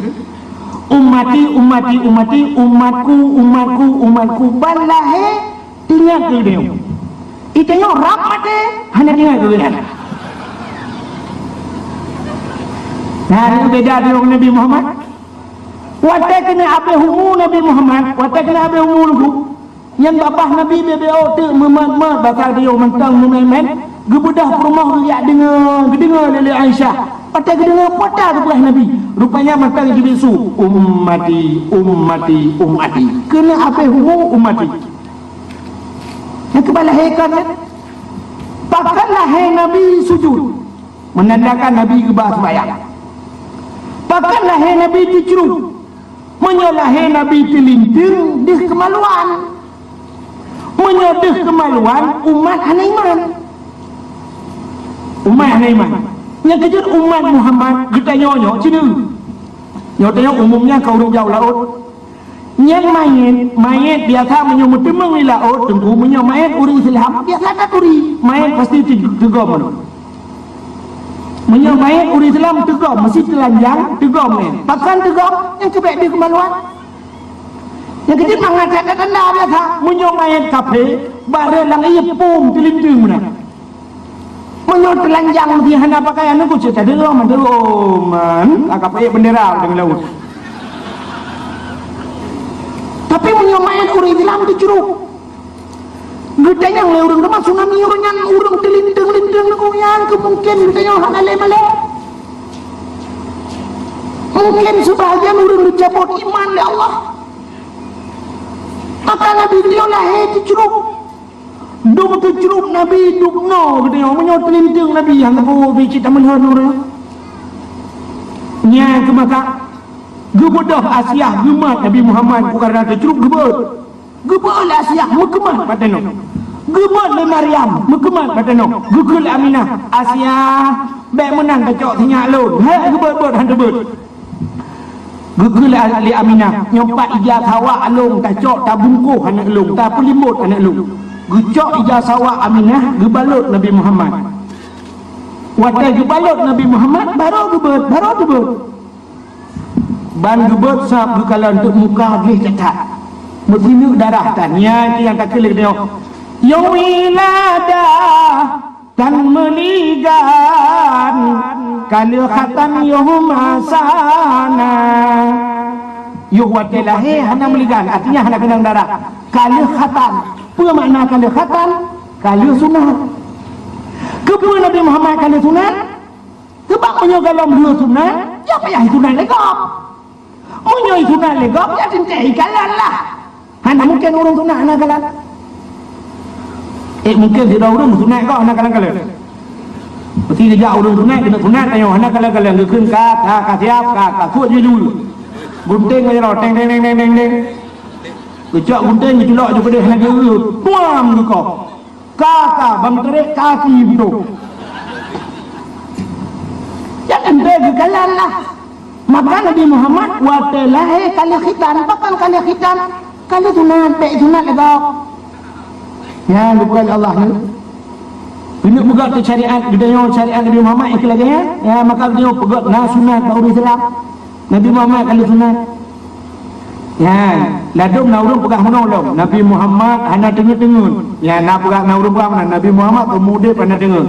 Ummati, ummati, ummati, umatku, umatku, umatku. Balahir tinggal ke dia. Itu yang rapat deh. Hanya tinggal ke dia. Nah, beda dengan Nabi Muhammad. Watai kena apa hukum Nabi Muhammad? Watai kena apa hukum dulu? Yang babah Nabi BBO tu memat-mat bakal dia mentang memen gebedah rumah dia dengar dari Aisyah. Patah dengar potah tu Nabi. Rupanya mentang di bisu ummati ummati ummati. Kena apa hukum ummati? Yang kebalahirkan kan? Pakanlah hai Nabi sujud menandakan Nabi gebah sembahyang. Pakanlah hai Nabi diceruk menyolah hai Nabi telinting di kemaluan. Menyodih kemaluan umat hana iman. Umat hana iman. Yang kejut umat Muhammad kita nyonyok cina. Nyotanya umumnya kau orang jauh laut. Yang mayat biasa menyomot temang di laut. Tengku menyomot mayat orang Islam biasa tak turi. Mayat pasti tegam. Menyomot mayat orang Islam tegam. Mesti telanjang tegam. Bahkan tegam yang kebek di kemaluan. Yang kecil mengajak ke tanda biasa menyok mayat kafe barang lang iya pum telinting mana menyok telanjang di hana pakaian aku cerita dulu man kafe bendera dengan laut tapi menyok mayat orang Islam diceruk gedanya oleh orang rumah tsunami orangnya orang telinting aku yang kemungkin gedanya hana lemale mungkin sebahagian orang dicabut iman oleh Allah. Maka Nabi beliau lahir diceruk. Duk terceruk Nabi duk no dia menyot telinting Nabi yang aku cerita melihat orang. Nya ke maka gebedah Asia gemat Nabi Muhammad bukan terceruk gebet. Gebet Asia mekemat pateno. Gebet le Maryam mekemat pateno. Gugul Aminah Asia baik menang kacok sinyak lon. Hai gebet hantu. Gugul Ali Aminah nyompat ijaz hawa alung kacok tabungkuh anak lung tak pelimut anak lung gucok ijaz hawa Aminah gebalut Nabi Muhammad watai gebalut Nabi Muhammad baru gebet ban gebet sab kalau untuk muka boleh cetak berminuk darah tanya yang tak kelih dia yawilada dan meligan kalau khatam yuhum asana yuhwati lahir hana meligan artinya hana kenang darah kalau khatam apa makna kalau khatam kalau sunat kepada Nabi Muhammad kalau sunat sebab menyogalam dua sunat ya payah sunat legap menyoy sunat legap ya cintai kalan lah hana mungkin orang sunat hana kalan mungkin tidak orang sunat kau hana kalan-kalan mesti dia orang sunat kena sunat ayo hana kalan-kalan gekeun ka siap ka suat jujur gunting aja lo teng kecak gunting celok je pada hana geru tuam kau kakak bang terik kaki betul jangan bagi kalan lah maka Nabi Muhammad watalah kali khitan bahkan kali khitan kali sunat baik sunat legap ya lupa Allah ni Kena pegang tu syariat gedaya syariat Nabi Muhammad itu lagi ya. Ya maka dia pegang sunat baru Islam. Nabi Muhammad kalau sunat. Ya, ladum naurung pegang menolong. Nabi Muhammad hana dengar-dengar. Ya nak pegang naurung pegang mana? Nabi Muhammad pemuda pernah dengar.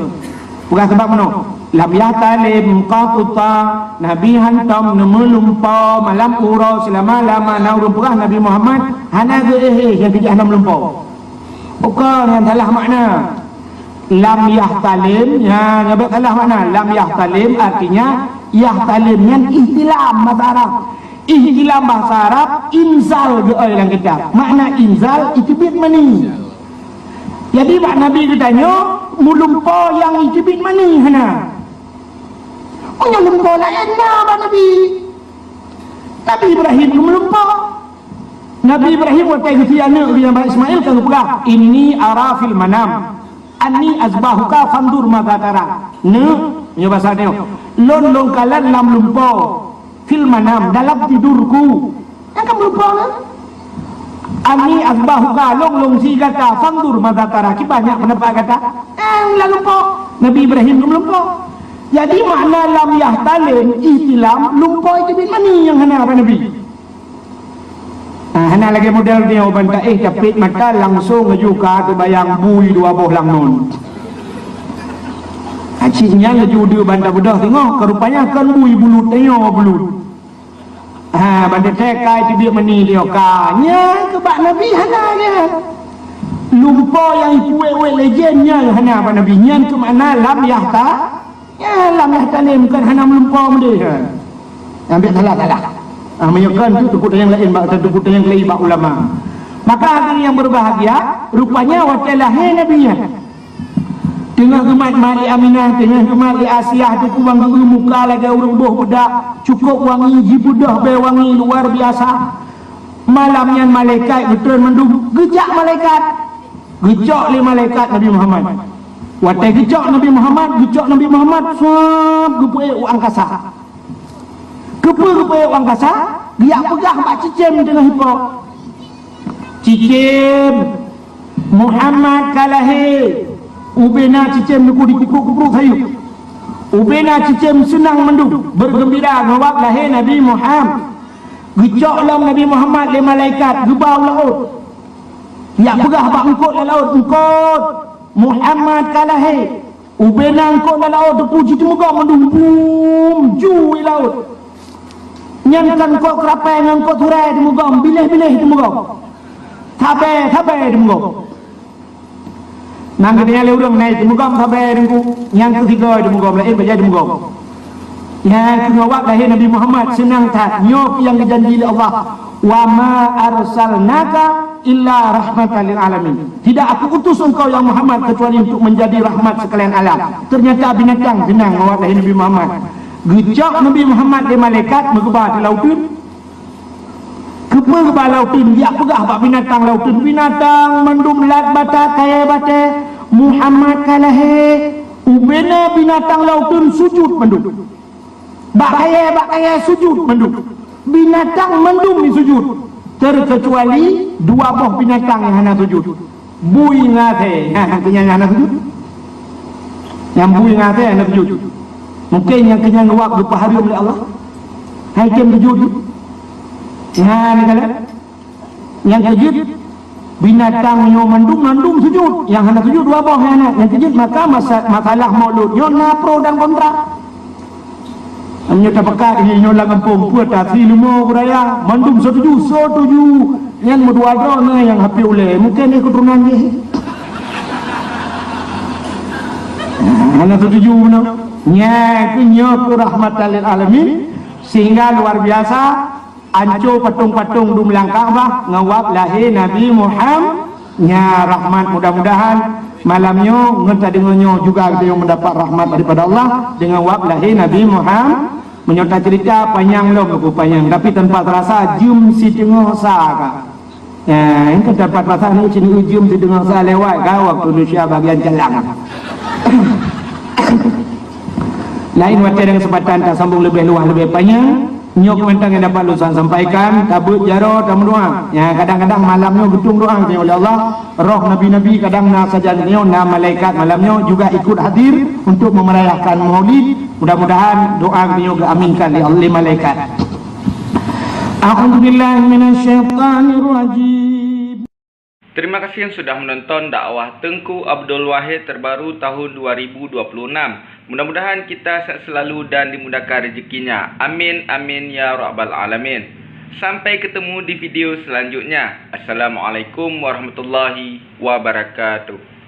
Pegang sebab mana? Lam yahtalim qatuta Nabi hantam nemelumpa malam ura selama lama naurung pegang Nabi Muhammad hana yang kejah nak melumpau. Bukan yang salah makna. Lam yahtalim ya nyebut salah makna. Lam yahtalim artinya yahtalim yang ihtilam bahasa Arab. Ihtilam bahasa Arab inzal geoi dalam kitab. Makna inzal itibit mani. Jadi mak Nabi katanya mulumpa yang itibit mani hana. Oh yang lumpa lain lah Nabi. Nabi Ibrahim melumpa. Nabi Ibrahim waktu itu anak dia Nabi Ismail kan pegang. Inni ara fil manam. Anni azbahuka fandur maka tara. Ne, ni bahasa dia. Lon kalan lam lumpa. Fil manam dalam tidurku. Yang kamu lupa kan? Ani azbahuka long si kata fandur maka tara. Ki banyak pendapat kata. Lalu lupa. Nabi Ibrahim kamu lupa. Jadi makna lam yahtalim ihtilam lupa itu bin mani yang hana apa Nabi. Hana lagi model dia banta capit mata langsung ngejuka tu bayang bui dua boh lang non. Acihnya ngeju dia banta budah tengok kerupanya kan bui bulut tengok bulut. Banta tekai tu dia mani dia kanya kebak Nabi hana dia. Lupa yang kuwe legendnya yang hana apa Nabi nyan ke makna lam yahta. Ya lam yahtalim kan hana melumpau dia. Ambil salah. Menyekan tu tukut yang lain bak tukut yang lain bak ulama. Maka hari yang berbahagia rupanya waktu lahir Nabi nya. Tengah gemat mari Aminah, tengah gemat di Asia tu kubang muka lagi urung boh budak, cukup wangi ji budah be wangi luar biasa. Malamnya malaikat betul mendung gejak malaikat. Gejak li malaikat Nabi Muhammad. Watai gejak Nabi Muhammad suap gepue angkasa. Gepue angkasa, dia pegah mak cicim tengah hipok. Cicim Muhammad kalahi. Ubena cicim nuku dikupuk-kupuk hayu. Ubena cicim senang mendung bergembira ngawak lahir Nabi Muhammad. Gejak lam Nabi Muhammad le malaikat gebau laut. Ya pegah bak engkot le laut engkot. Muhammad kalahi ubena engkau dalam laut terpuji temuga mendung bum jui laut nyankan kau kerapai ngangkau turai temuga bilih-bilih temuga tabai temuga nang dia le urang naik temuga tabai temuga yang ketiga temuga lain baca temuga ya ngawak lahir Nabi Muhammad senang tak nyok yang dijanji oleh Allah wa ma arsalnaka illa rahmatan lil alamin. Tidak aku utus engkau yang Muhammad kecuali untuk menjadi rahmat sekalian alam. Ternyata binatang senang ngawak lahir Nabi Muhammad. Gejak Nabi Muhammad di malaikat mengebah di lautin. Gebah lautin dia pegah bak binatang lautin. Binatang mendum lat bata kaya bata Muhammad kalahe ubena binatang lautin sujud mendum. Bak kaya sujud mendum. Binatang mendum di sujud. Terkecuali dua buah binatang yang hana sujud. Bui ngate, kenyang hana sujud. Yang bui ngate hana sujud. Mungkin yang kenyang ngawak berpahari oleh Allah. Hakim sujud. Ya, ni kala. Yang sujud binatang yang mendung sujud. Yang hana sujud dua buah yang sujud, maka masalah mauludnya na pro dan kontra. Hanya tak pekat ini nyolang kampung puat asli lima beraya mandum setuju yang berdua drone yang happy oleh mungkin ni keturunan dia mana setuju benar nya ke rahmatan lil alamin sehingga luar biasa anco patung-patung di melangkah bah ngawak lahir Nabi Muhammad nya rahmat mudah-mudahan malamnya ngenta dengannya juga ada yang mendapat rahmat daripada Allah dengan wak lahir Nabi Muhammad menyerta cerita panjang loh panjang tapi tanpa terasa jum si tengah sah ya ini tanpa terasa ni sini jum si tengah sah lewat kau waktu Indonesia bagian jalan lain waktu dengan kesempatan tak sambung lebih luas lebih panjang Nyok mentang yang dapat lusan sampaikan tabut jaro tamu doa. Ya kadang-kadang malamnya getung doa oleh Allah. Roh nabi-nabi kadang nak sajannya na malaikat malamnya juga ikut hadir untuk memerayakan Maulid. Mudah-mudahan doa beliau diaminkan oleh malaikat. A'udzubillahi minasyaitonirrajim. Terima kasih yang sudah menonton dakwah Tengku Abdul Wahid terbaru tahun 2026. Mudah-mudahan kita sehat selalu dan dimudahkan rezekinya. Amin amin ya rabbal alamin. Sampai ketemu di video selanjutnya. Assalamualaikum warahmatullahi wabarakatuh.